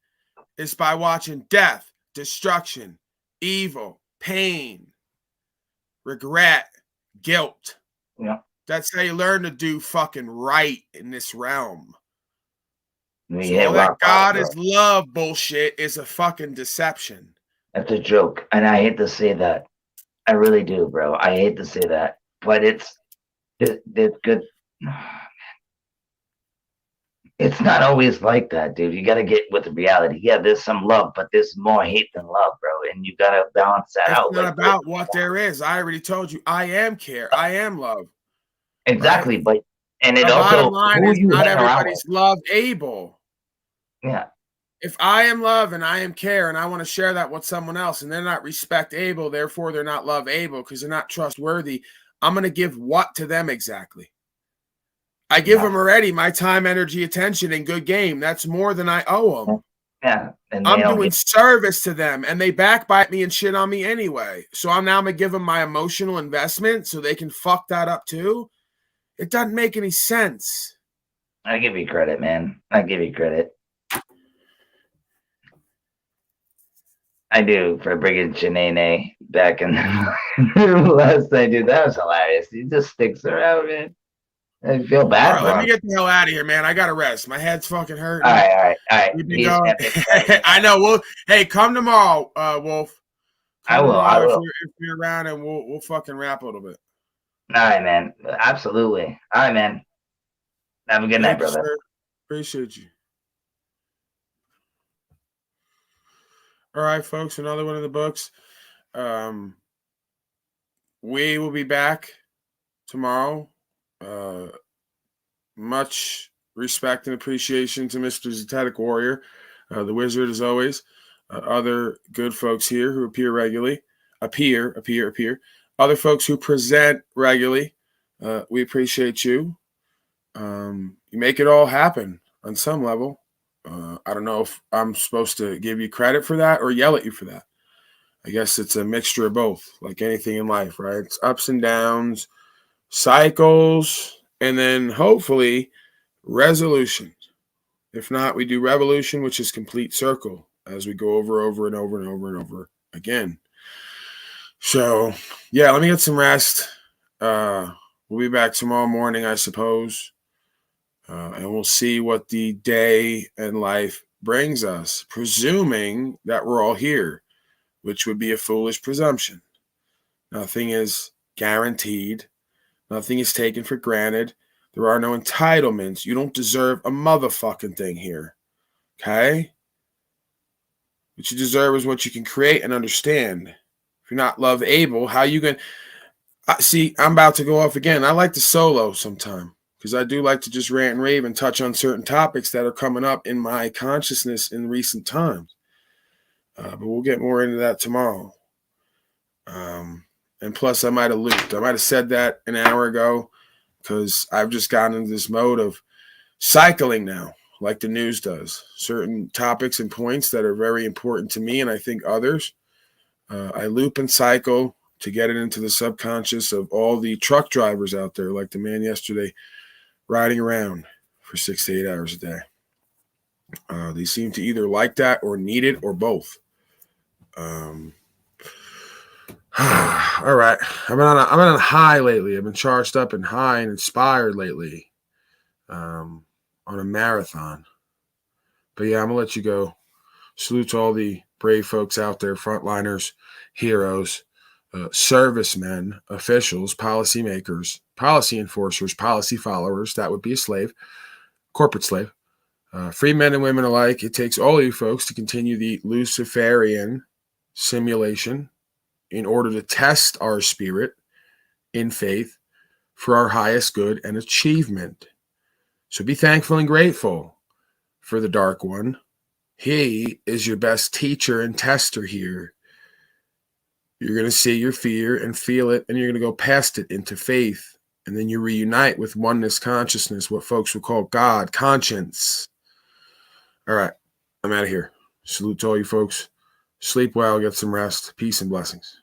It's by watching death, destruction, evil, pain, regret, guilt. Yeah. That's how you learn to do fucking right in this realm. Yeah, all that God is love bullshit is a fucking deception. That's a joke. And I hate to say that. I really do, bro. I hate to say that. But it's good. It's not always like that, dude. You got to get with the reality. Yeah, there's some love, but there's more hate than love, bro. And you got to balance that out. It's not about what there is. I already told you. I am care. I am love. Exactly. Right? But, and it the also, bottom line is not everybody's love able. Yeah. If I am love and I am care and I want to share that with someone else and they're not respect able, therefore they're not love able because they're not trustworthy, I'm going to give what to them exactly? I give them already my time, energy, attention, and good game. That's more than I owe them. Yeah. And I'm doing service to them and they backbite me and shit on me anyway. So I'm now going to give them my emotional investment so they can fuck that up too. It doesn't make any sense. I give you credit, man. I give you credit. I do for bringing Shanae back in the last night, dude. That was hilarious. He just sticks around, man. I feel bad. All right, let me get the hell out of here, man. I got to rest. My head's fucking hurting. All right. Keep me going. I know. Well, hey, come tomorrow, Wolf. I will. If you're around, and we'll fucking rap a little bit. All right, man. Absolutely. All right, man. Have a good night, brother. Sir. Appreciate you. All right, folks. Another one of the books. We will be back tomorrow. Much respect and appreciation to Mr. Zetetic Warrior, the wizard as always. Other good folks here who appear regularly. Appear. Other folks who present regularly. We appreciate you. You make it all happen on some level. I don't know if I'm supposed to give you credit for that or yell at you for that. I guess it's a mixture of both, like anything in life, right? It's ups and downs, cycles, and then hopefully resolution. If not, we do revolution, which is complete circle as we go over and over again. So, yeah, let me get some rest. We'll be back tomorrow morning, I suppose. And we'll see what the day and life brings us, presuming that we're all here, which would be a foolish presumption. Nothing is guaranteed. Nothing is taken for granted. There are no entitlements. You don't deserve a motherfucking thing here. Okay? What you deserve is what you can create and understand. If you're not love able, how you going to... See, I'm about to go off again. I like to solo sometime because I do like to just rant and rave and touch on certain topics that are coming up in my consciousness in recent times. But we'll get more into that tomorrow. And plus, I might have looped. I might have said that an hour ago because I've just gotten into this mode of cycling now, like the news does. Certain topics and points that are very important to me and I think others. I loop and cycle to get it into the subconscious of all the truck drivers out there, like the man yesterday riding around for 6 to 8 hours a day. They seem to either like that or need it or both. All right. I've been on a high lately. I've been charged up and high and inspired lately on a marathon. But yeah, I'm going to let you go. Salute to all the brave folks out there, frontliners, heroes, servicemen, officials, policymakers, policy enforcers, policy followers. That would be a slave, corporate slave. Free men and women alike. It takes all of you folks to continue the Luciferian simulation in order to test our spirit in faith for our highest good and achievement. So be thankful and grateful for the Dark One. He is your best teacher and tester here. You're going to see your fear and feel it, and you're going to go past it into faith. And then you reunite with oneness consciousness, what folks would call God, conscience. All right, I'm out of here. Salute to all you folks. Sleep well, get some rest. Peace and blessings.